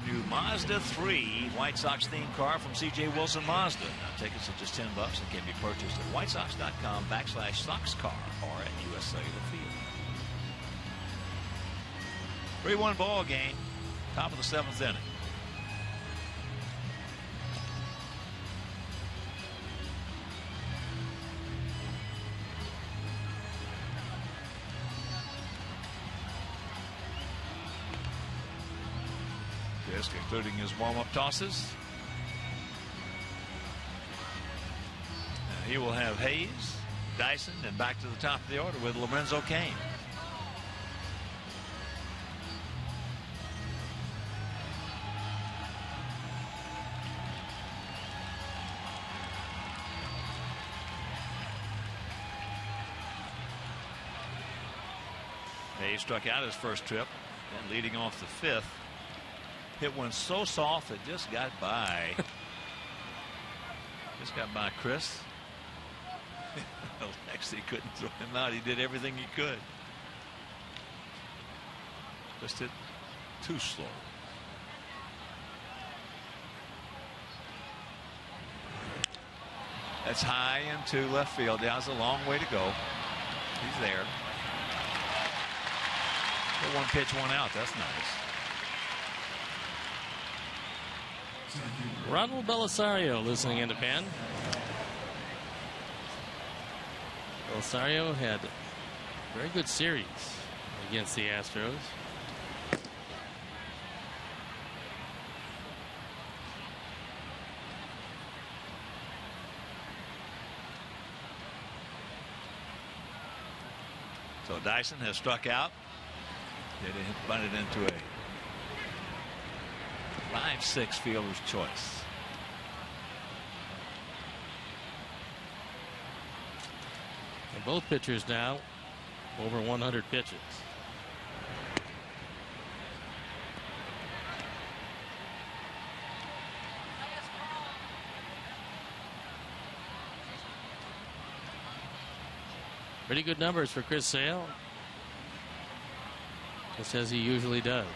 New Mazda 3 White Sox themed car from C.J. Wilson Mazda. Now, tickets are just $10 and can be purchased at whitesox.com/soxcar or at U.S. Cellular Field. 3-1 ball game. Top of the 7th inning. Including his warm-up tosses. He will have Hayes, Dyson, and back to the top of the order with Lorenzo Cain. Hayes struck out his first trip and leading off the 5th. Hit one so soft it just got by. Chris. Actually couldn't throw him out. He did everything he could. Just hit too slow. That's high into left field. That's a long way to go. He's there. One pitch, one out. That's nice. Ronald Belisario listening in to Penn. Belisario had a very good series against the Astros. So Dyson has struck out. They bunted into a 5-6 fielder's choice. And both pitchers now over 100 pitches. Pretty good numbers for Chris Sale, just as he usually does.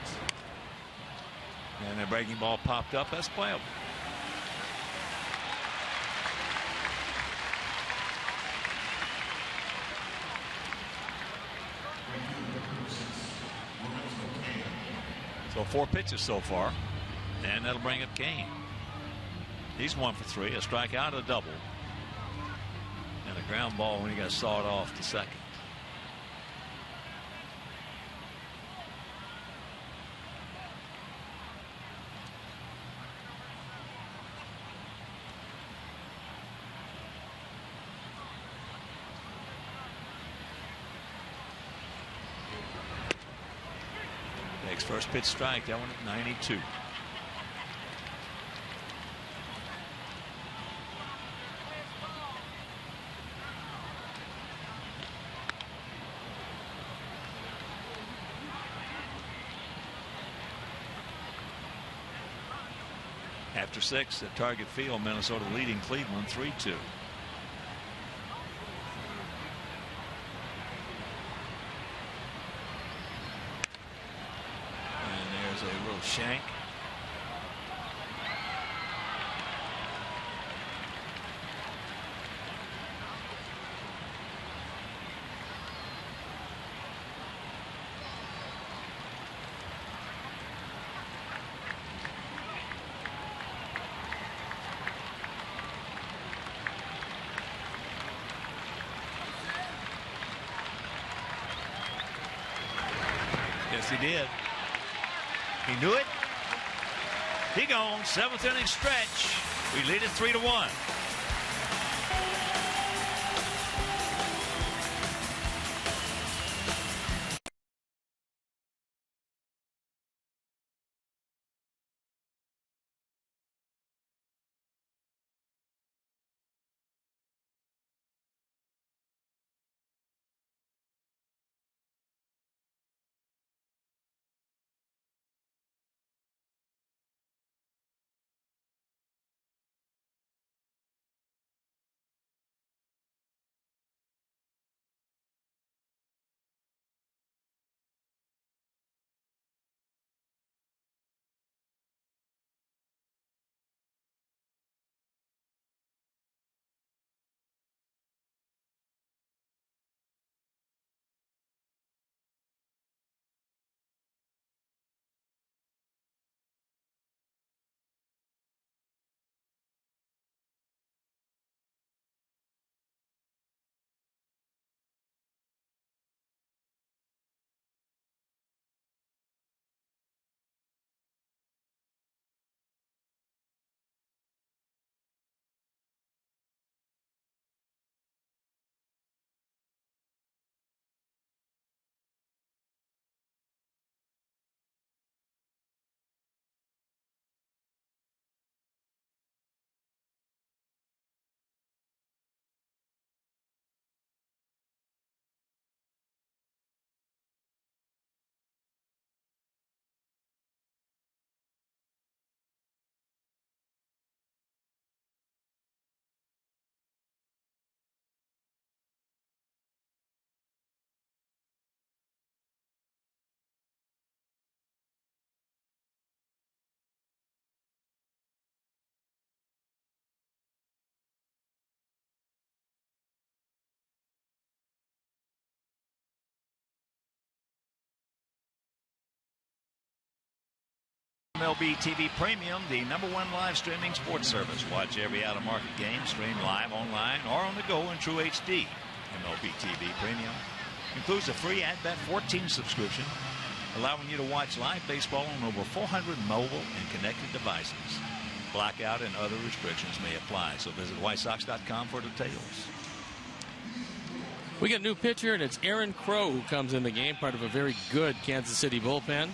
And the breaking ball popped up. That's playable. So 4 pitches so far, and that'll bring up Kane. He's 1 for 3, a strikeout, a double, and a ground ball when he got sawed off to second. First pitch strike, that one at 92. After 6 at Target Field, Minnesota leading Cleveland 3-2. Shank. Yes, he did. He knew it. He gone. 7th inning stretch. We lead it 3-1. MLB TV Premium, the #1 live streaming sports service. Watch every out-of-market game, stream live, online, or on the go in true HD. MLB TV Premium includes a free at-bat 14 subscription, allowing you to watch live baseball on over 400 mobile and connected devices. Blackout and other restrictions may apply, so visit WhiteSox.com for details. We got a new pitcher, and it's Aaron Crow who comes in the game, part of a very good Kansas City bullpen.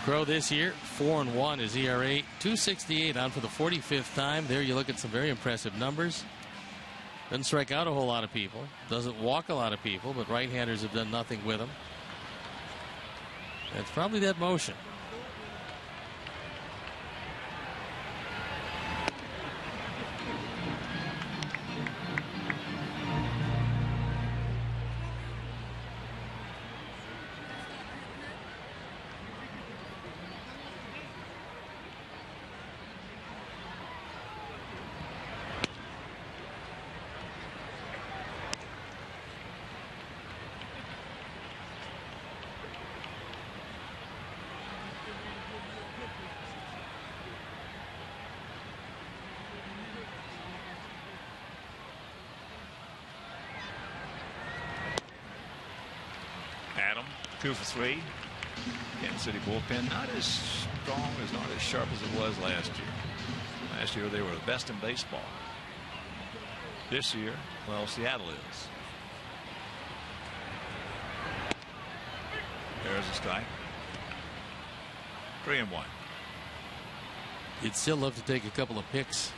Crow this year, 4-1 his ERA, 2.68 on for the 45th time. There you look at some very impressive numbers. Doesn't strike out a whole lot of people, doesn't walk a lot of people, but right-handers have done nothing with him. It's probably that motion. Adam, 2 for 3. Kansas City bullpen not as strong, not as sharp as it was last year. Last year they were the best in baseball. This year, well, Seattle is. There's a strike. 3-1. You'd still love to take a couple of picks,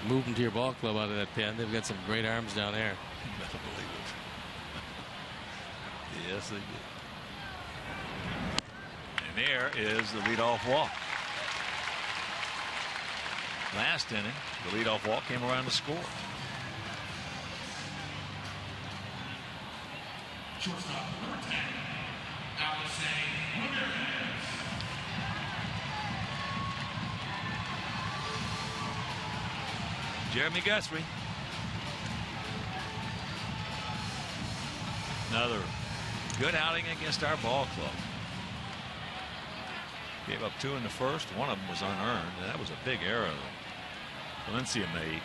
move them to your ball club out of that pen. They've got some great arms down there. I don't believe it. Yes, they did. And there is the leadoff walk. Last inning, the leadoff walk came around to score. Shortstop number 10, Jeremy Guthrie. Another good outing against our ball club. Gave up 2 in the first. One of them was unearned, and that was a big error that Valencia made.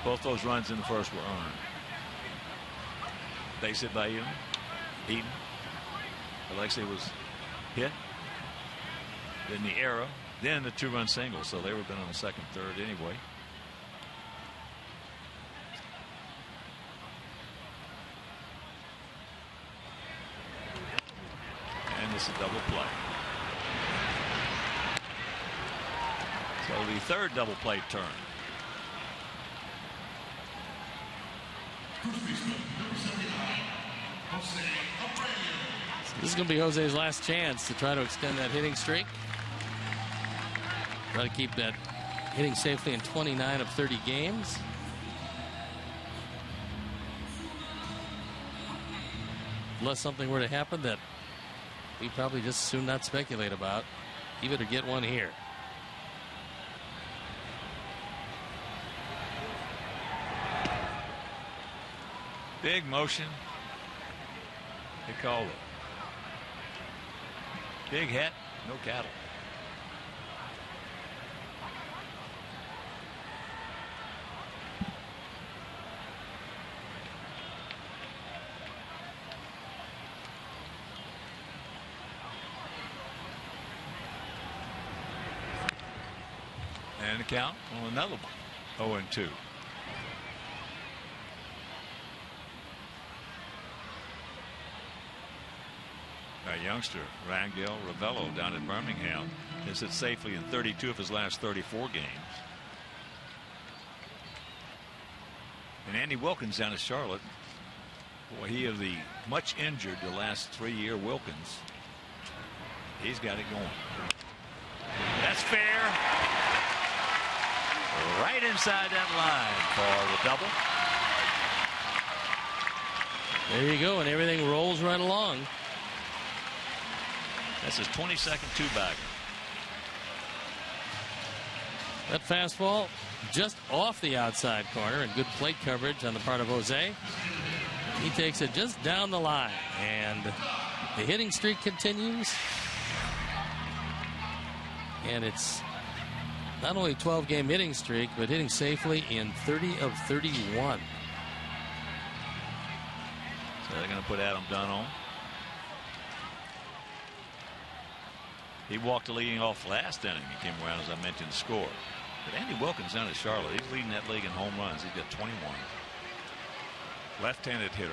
Both those runs in the first were earned. Base hit by Eaton. Alexei was hit. Then the error. Then the 2-run single. So they would have been on the second, third anyway. And this is a double play. So the third double play turn. This is going to be Jose's last chance to try to extend that hitting streak. Try to keep that hitting safely in 29 of 30 games. Unless something were to happen that we probably just soon not speculate about. He better get one here. Big motion. They called it. Big hit, no cattle. And the count on another one. 0-2. Youngster Rangel Ravello down in Birmingham has hit safely in 32 of his last 34 games. And Andy Wilkins down in Charlotte. Boy, he of the much injured the last 3-year Wilkins. He's got it going. That's fair. Right inside that line for the double. There you go, and everything rolls right along. That's his 22nd two-bagger. That fastball just off the outside corner, and good plate coverage on the part of Jose. He takes it just down the line, and the hitting streak continues. And it's not only a 12-game hitting streak, but hitting safely in 30 of 31. So they're going to put Adam Dunn on. He walked the leading off last inning. He came around, as I mentioned, to score. But Andy Wilkins down at Charlotte, he's leading that league in home runs. He's got 21. Left-handed hitter.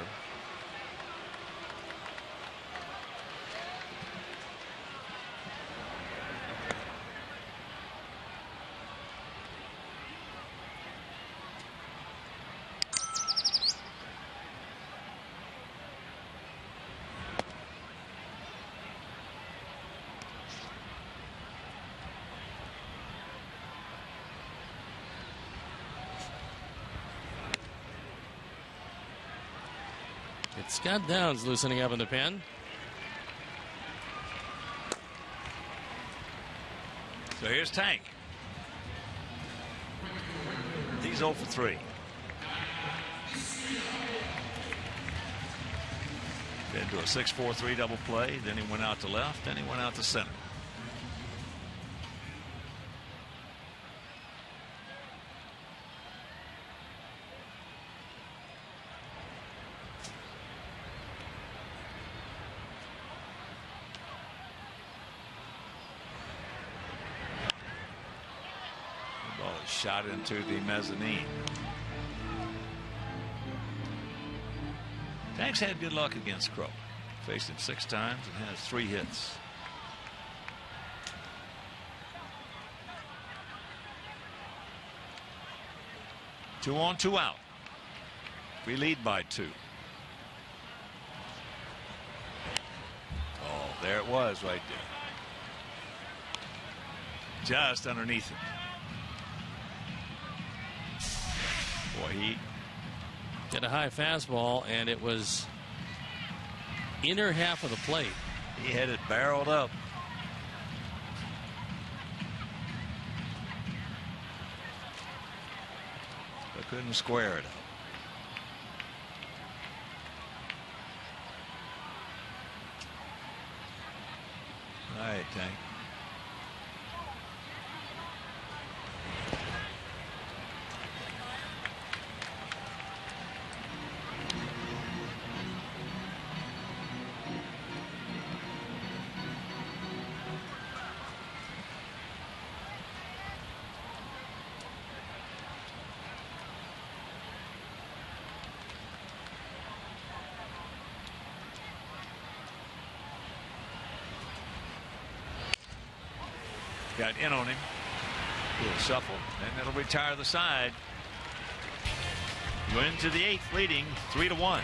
It's Scott Downs loosening up in the pen. So here's Tank. He's 0 for 3. Been to a 6-4-3 double play. Then he went out to left. Then he went out to center. Shot into the mezzanine. Tank's had good luck against Crow. Faced him 6 times and has 3 hits. Two on, 2 out. We lead by 2. Oh, there it was right there. Just underneath it. Boy, he Got a high fastball, and it was inner half of the plate. He had it barreled up. But couldn't square it up. All right, Tank. Got in on him. A little shuffle, and it'll retire the side. Went to the 8th, leading 3-1.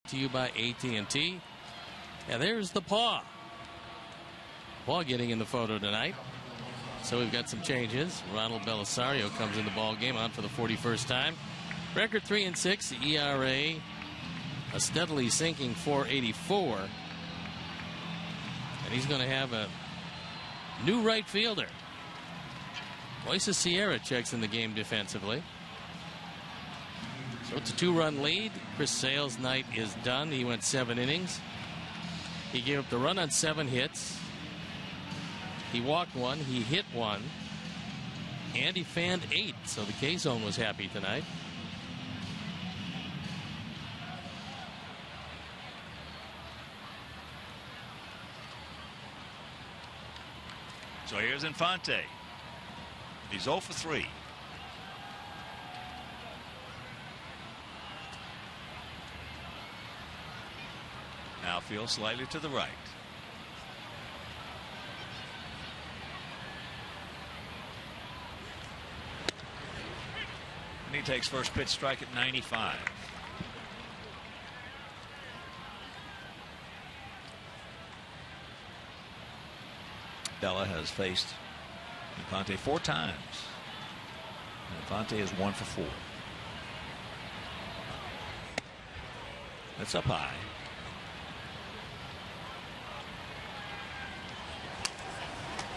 to you by AT&T. And there's the paw. Paw getting in the photo tonight. So we've got some changes. Ronald Belisario comes in the ball game on for the 41st time. Record 3-6. The ERA a steadily sinking 4.84. And he's going to have a new right fielder. Moises Sierra checks in the game defensively. So it's a 2-run lead. Chris Sale's night is done. He went 7 innings. He gave up the run on 7 hits. He walked 1. He hit 1. And he fanned 8. So the K-Zone was happy tonight. So here's Infante. He's 0 for 3. Outfield slightly to the right. And he takes first pitch strike at 95. Della has faced Infante 4 times. Infante is 1 for 4. That's up high.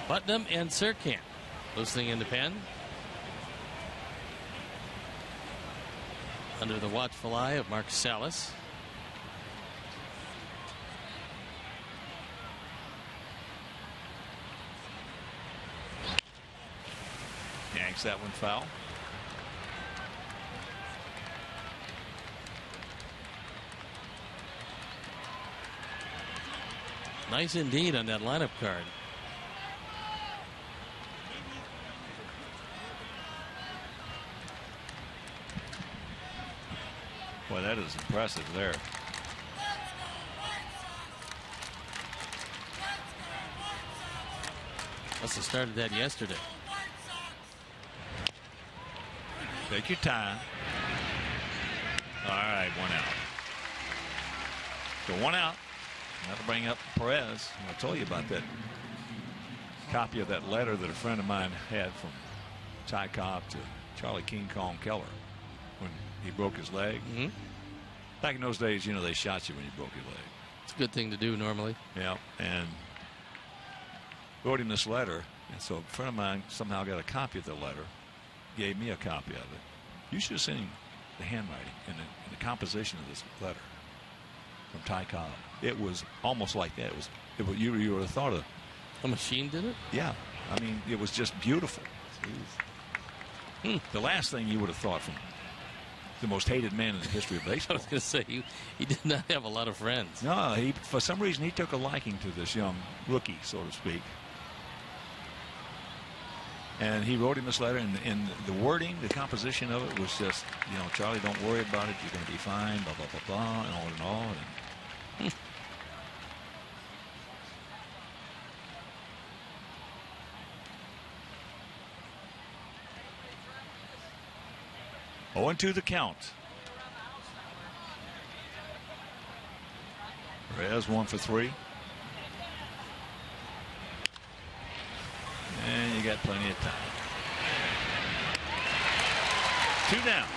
Putnam and Surkamp listening in the pen. Under the watchful eye of Mark Salas. Yanks that one foul. Nice indeed on that lineup card. Boy, that is impressive there. Must have started that yesterday. Take your time. All right, 1 out. So 1 out. That'll bring up Perez. I told you about that copy of that letter that a friend of mine had from Ty Cobb to Charlie King Kong Keller when he broke his leg. Mm-hmm. Back in those days, you know, they shot you when you broke your leg. It's a good thing to do normally. Yeah, and wrote him this letter. And so a friend of mine somehow got a copy of the letter, gave me a copy of it. You should have seen him, the handwriting and the composition of this letter from Ty Cobb. It was almost like that. It was you would have thought of. A machine did it? Yeah. I mean, it was just beautiful. The last thing you would have thought from the most hated man in the history of baseball. I was going to say, he did not have a lot of friends. No, for some reason he took a liking to this young rookie, so to speak. And he wrote him this letter, and the wording, the composition of it was just, you know, Charlie, don't worry about it. You're going to be fine, blah, blah, blah, blah, and all and all. And 0-2 the count. Perez 1 for 3. And you got plenty of time. 2 down.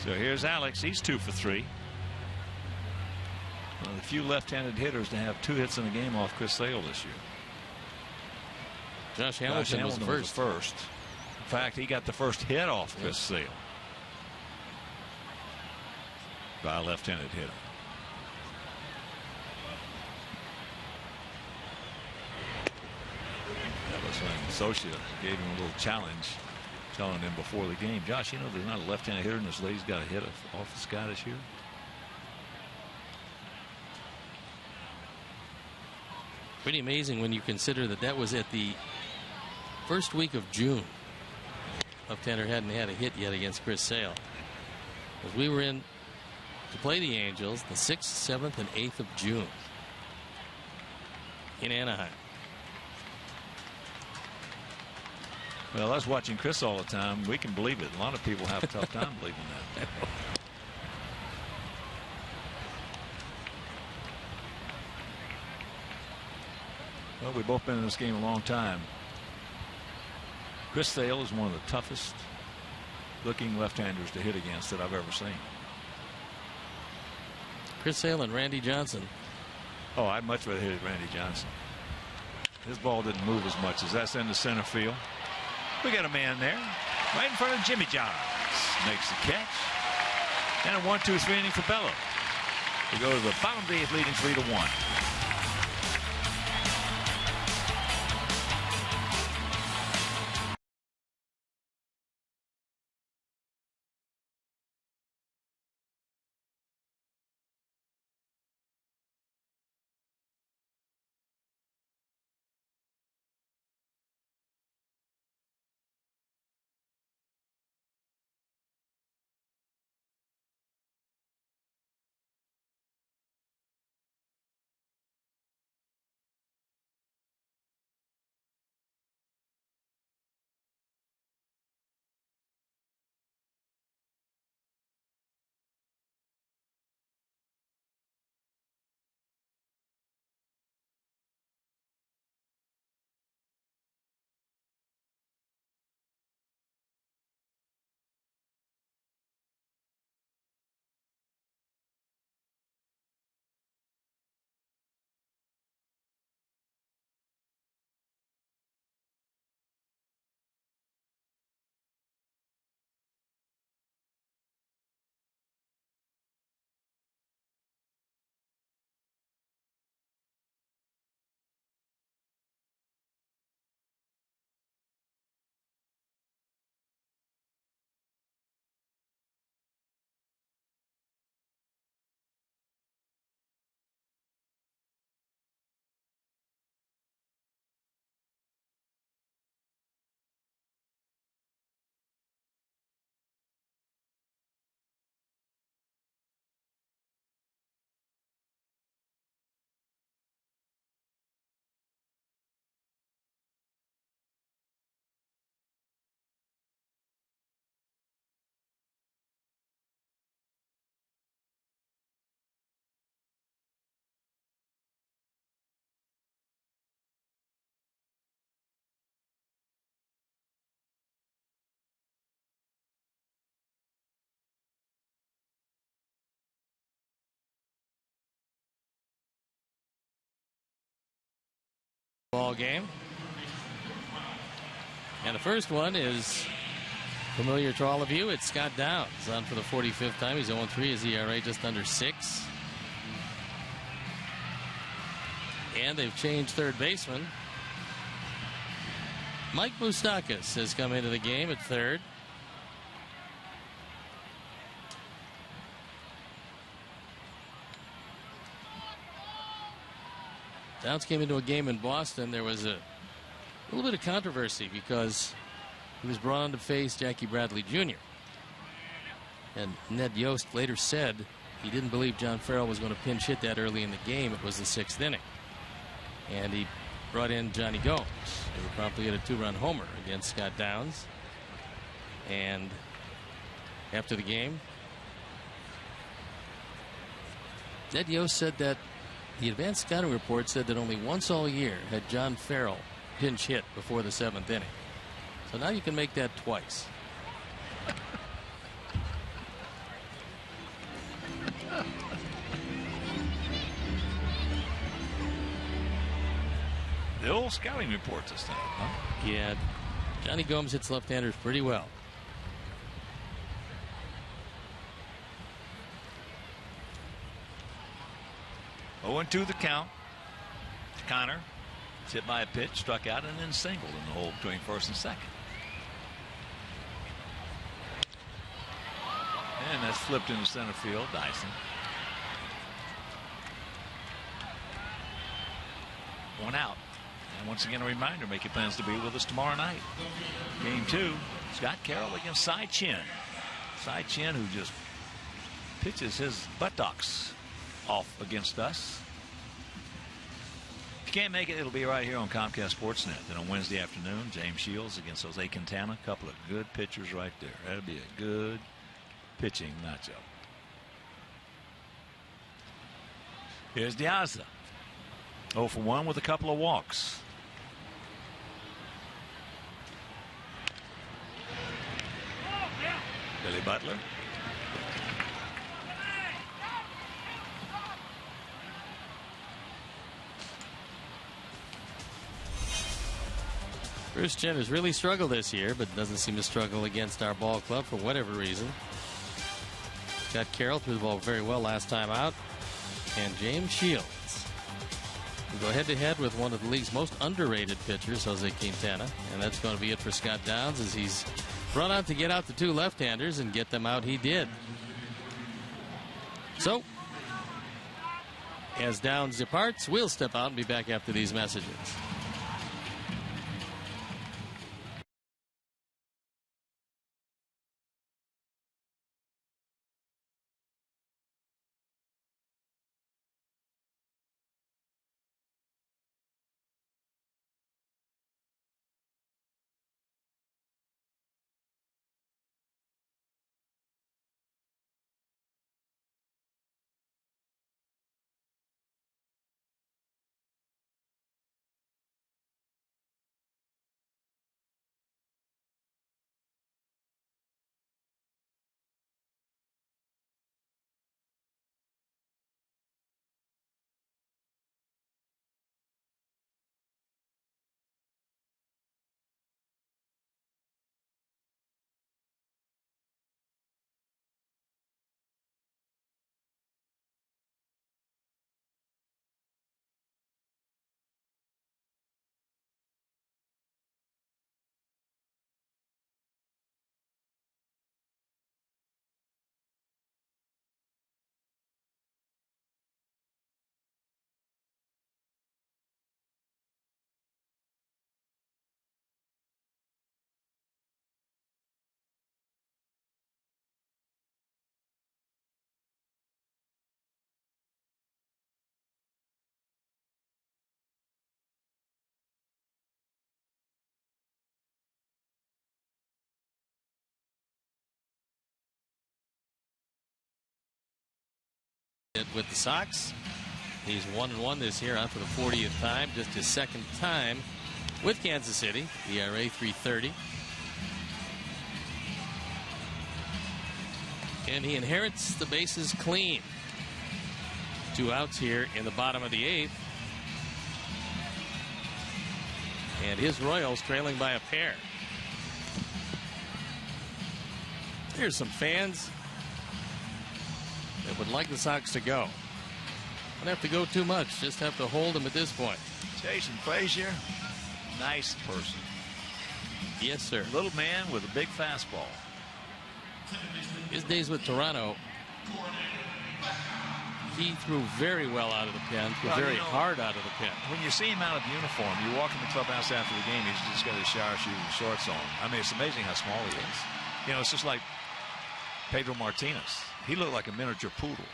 So here's Alex. He's 2 for 3. One of the few left-handed hitters to have 2 hits in a game off Chris Sale this year. Josh Hamilton was the first. In fact, he got the first hit off Chris Sale by a left-handed hitter. That was when Socia gave him a little challenge, telling him before the game, Josh, you know there's not a left-handed hitter in this league. He's got a hit off this guy this year. Pretty amazing when you consider that was at the first week of June. Left-hander hadn't had a hit yet against Chris Sale. As we were in to play the Angels the 6th, 7th, and 8th of June. in Anaheim. Well, us watching Chris all the time, we can believe it. A lot of people have a tough time believing that. Well, we've both been in this game a long time. Chris Sale is one of the toughest looking left-handers to hit against that I've ever seen. Chris Sale and Randy Johnson. Oh, I'd much rather hit Randy Johnson. His ball didn't move as much as that's in the center field. We got a man there right in front of Jimmy Johns. Makes the catch. And a 1-2-3 inning for Bello. We go to the bottom of the eighth, leading 3-1. Ball game. And the first one is familiar to all of you. It's Scott Downs on for the 45th time. He's 0-3. His ERA just under 6. And they've changed third baseman. Mike Moustakas has come into the game at third. Downs came into a game in Boston. There was a little bit of controversy because he was brought on to face Jackie Bradley Jr. And Ned Yost later said he didn't believe John Farrell was going to pinch hit that early in the game. It was the 6th inning. And he brought in Johnny Gomes, who would promptly hit a 2-run homer against Scott Downs. And after the game, Ned Yost said that the advanced scouting report said that only once all year had John Farrell pinch hit before the 7th inning. So now you can make that twice. The old scouting reports this time, huh? Yeah, Johnny Gomes hits left-handers pretty well. Oh, 0-2 the count. Connor hit by a pitch, struck out, and then singled in the hole between first and second. And that's flipped into center field. Dyson. One out. And once again, a reminder, make your plans to be with us tomorrow night. Game 2, Scott Carroll against Cy Chin. Cy Chin, who just pitches his buttocks off against us. If you can't make it, it'll be right here on Comcast Sportsnet. Then on Wednesday afternoon, James Shields against Jose Quintana. A couple of good pitchers right there. That'll be a good pitching matchup. Here's Diaz. 0 for 1 with a couple of walks. Billy Butler. Bruce Chen has really struggled this year, but doesn't seem to struggle against our ball club for whatever reason. Got Carroll threw the ball very well last time out. And James Shields will go head-to-head with one of the league's most underrated pitchers, Jose Quintana. And that's going to be it for Scott Downs as he's run out to get out the two left-handers, and get them out he did. So, as Downs departs, we'll step out and be back after these messages. With the Sox, he's 1-1 this year, on for the 40th time, just his second time with Kansas City. ERA 3.30, and he inherits the bases clean. 2 outs here in the bottom of the 8th, and his Royals trailing by a pair. Here's some fans that would like the Sox to go. Don't have to go too much, just have to hold them at this point. Jason Frazier, nice person. Yes, sir. Little man with a big fastball. His days with Toronto, he threw very well out of the pen, threw very hard out of the pen. When you see him out of uniform, you walk in the clubhouse after the game, he's just got his shower shoes and shorts on. I mean, it's amazing how small he is. You know, it's just like Pedro Martinez. He looked like a miniature poodle.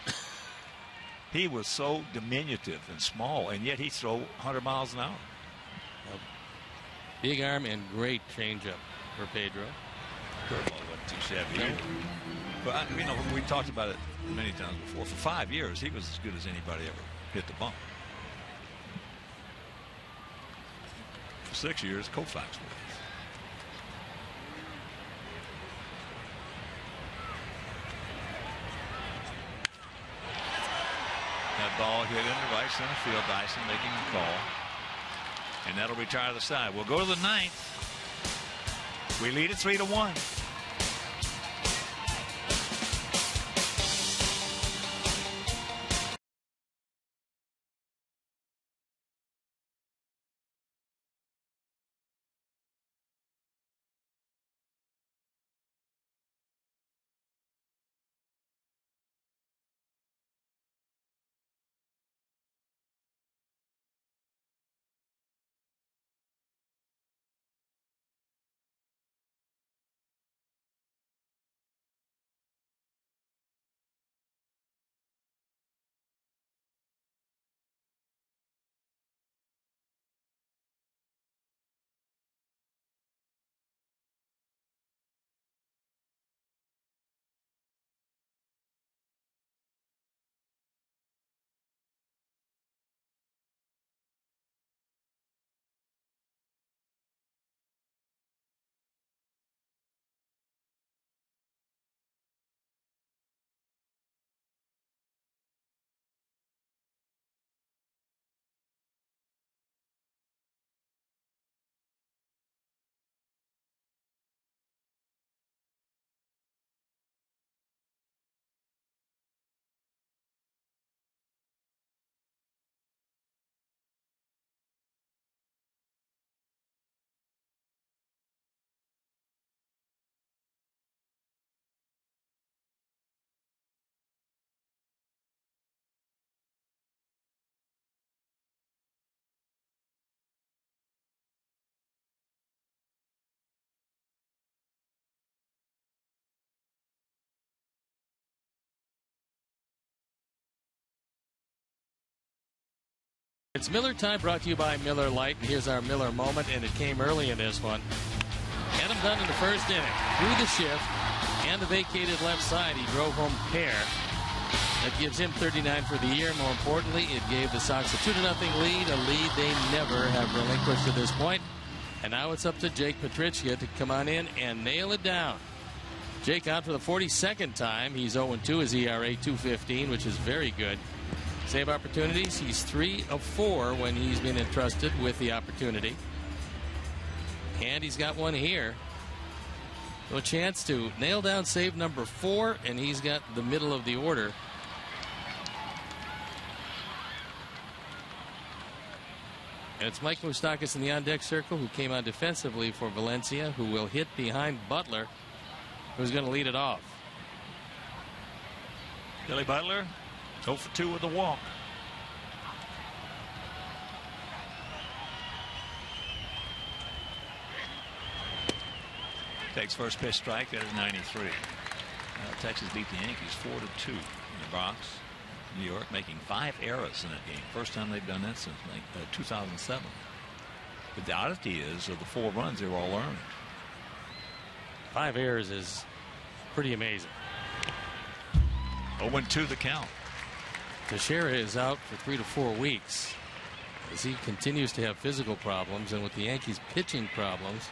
He was so diminutive and small, and yet he threw 100 miles an hour. Big arm and great changeup for Pedro. Curveball wasn't too shabby either. But, you know, we talked about it many times before. For 5 years, he was as good as anybody ever hit the bump. For 6 years, Koufax was. That ball hit into right center field. Dyson making the call. And that'll retire the side. We'll go to the 9th. We lead it 3-1. It's Miller time, brought to you by Miller Lite. And here's our Miller moment, and it came early in this one. Adam Dunn in the first inning. Through the shift and the vacated left side, he drove home a pair. That gives him 39 for the year. More importantly, it gave the Sox a 2-0 lead, a lead they never have relinquished to this point. And now it's up to Jake Petrichka to come on in and nail it down. Jake out for the 42nd time. He's 0-2, his ERA 2.15, which is very good. Save opportunities, he's 3 of 4 when he's been entrusted with the opportunity. And he's got one here. So a chance to nail down save number 4, and he's got the middle of the order. And it's Mike Moustakas in the on-deck circle, who came on defensively for Valencia, who will hit behind Butler, who's going to lead it off. Billy Butler, 0 for 2 with a walk. Takes first pitch strike. That is 93. Texas beat the Yankees 4-2 in the Bronx. New York making 5 errors in that game. First time they've done that since 2007. But the oddity is, of the 4 runs, they were all earned. 5 errors is pretty amazing. 0-2 the count. Teixeira is out for 3 to 4 weeks as he continues to have physical problems, and with the Yankees pitching problems,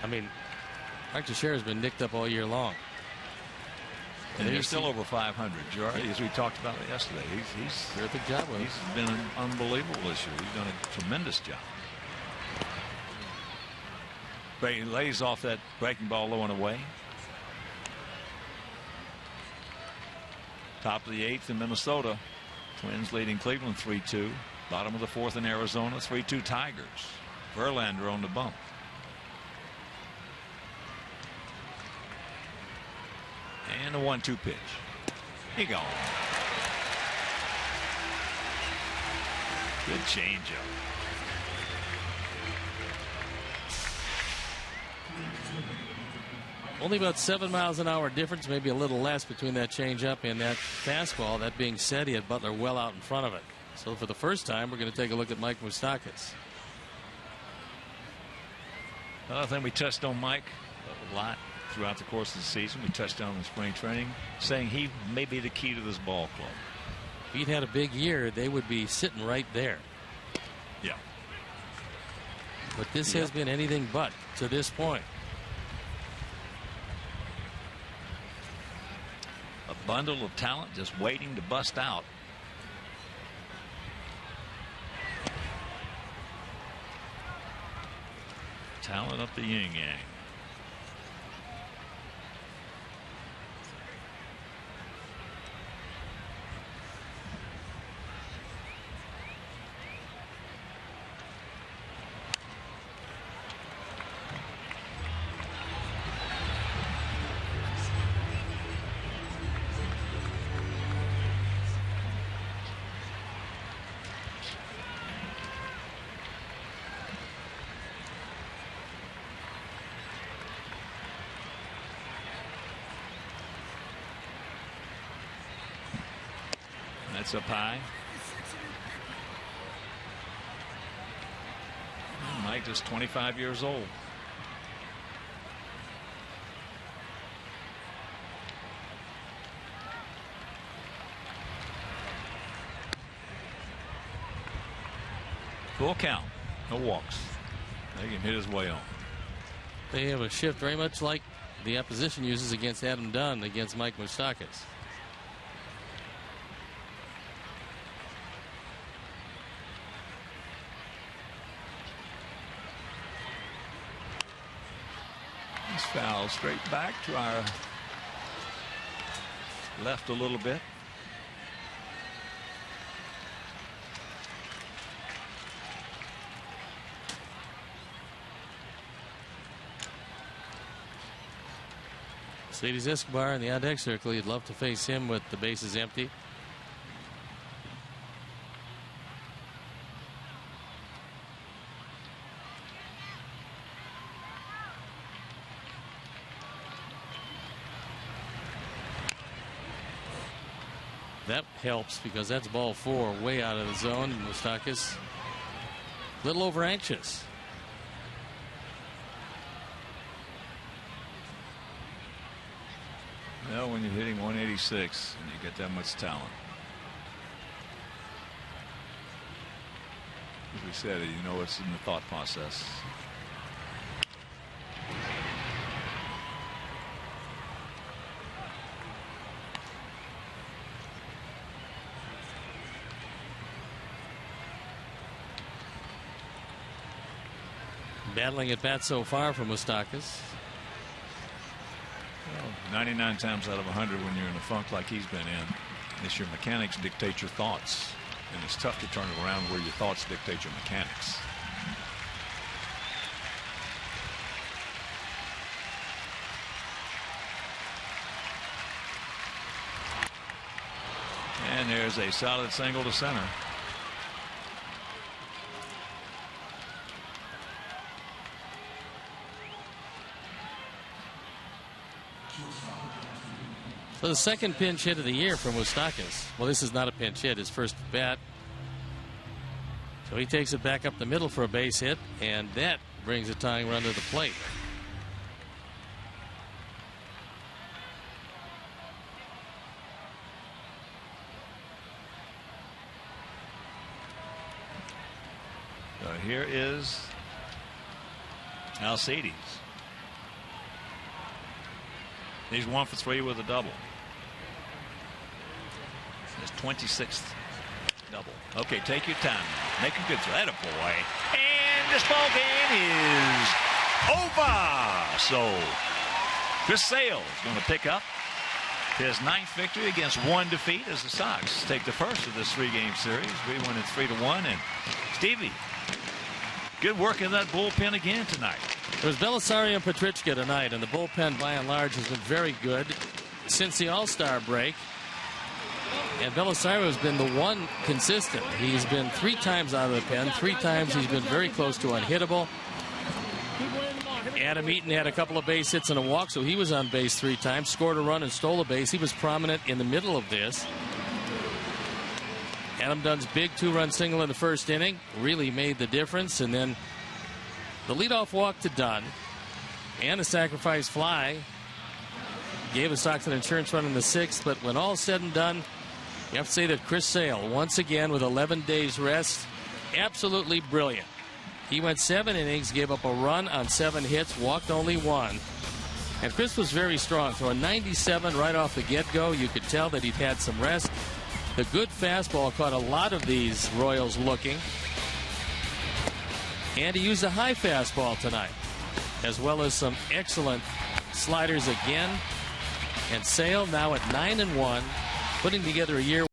I mean, Mark Teixeira has been nicked up all year long. And they're still over 500, Gerard, as we talked about yesterday. He's terrific job with him. He's been unbelievable this year. He's done a tremendous job. He lays off that breaking ball low and away. Top of the 8th in Minnesota. Twins leading Cleveland 3-2. Bottom of the 4th in Arizona, 3-2 Tigers. Verlander on the bump. And a 1-2 pitch. He gone. Good changeup. Only about 7 miles an hour difference, maybe a little less, between that changeup and that fastball. That being said, he had Butler well out in front of it. So for the first time, we're going to take a look at Mike Moustakas. I think we touched on Mike a lot throughout the course of the season. We touched on in spring training, saying he may be the key to this ball club. If he'd had a big year, they would be sitting right there. Yeah. But this has been anything but to this point. A bundle of talent just waiting to bust out. Talent up the yin yang. That's up high. Mike just 25 years old. Full count. No walks. They can hit his way on. They have a shift very much like the opposition uses against Adam Dunn against Mike Moustakas. Foul straight back to our left a little bit. Mercedes Escobar in the on-deck circle. You'd love to face him with the bases empty. That helps because that's ball 4 way out of the zone. Moustakas a little over anxious. Well, when you're hitting 186 and you get that much talent, as we said, you know it's in the thought process. Battling at bat so far from Moustakas. 99 times out of 100 when you're in a funk like he's been in, it's your mechanics dictate your thoughts, and it's tough to turn it around where your thoughts dictate your mechanics. And there's a solid single to center. So the second pinch hit of the year for Moustakas. Well, this is not a pinch hit, his first bat. So he takes it back up the middle for a base hit, and that brings a tying run to the plate. So here is Alcides. He's 1 for 3 with a double. His 26th double. Okay, take your time. Make a good throw. That a boy. And this ball game is over. So Chris Sale is going to pick up his 9th victory against 1 defeat as the Sox take the first of this 3-game series. We win it 3-1. And Stevie, good work in that bullpen again tonight. It was Belisario and Petrichka tonight, and the bullpen by and large has been very good since the All-Star break. And Belisario has been the one consistent. He's been 3 times out of the pen. 3 times he's been very close to unhittable. Adam Eaton had a couple of base hits and a walk, so he was on base 3 times. Scored a run and stole a base. He was prominent in the middle of this. Adam Dunn's big 2-run single in the first inning really made the difference. And then the leadoff walk to Dunn and a sacrifice fly gave the Sox an insurance run in the 6th. But when all said and done, you have to say that Chris Sale, once again with 11 days rest, absolutely brilliant. He went 7 innings, gave up a run on 7 hits, walked only 1. And Chris was very strong. So a 97 right off the get-go. You could tell that he'd had some rest. The good fastball caught a lot of these Royals looking. And he used a high fastball tonight, as well as some excellent sliders again. And Sale now at 9-1, putting together a year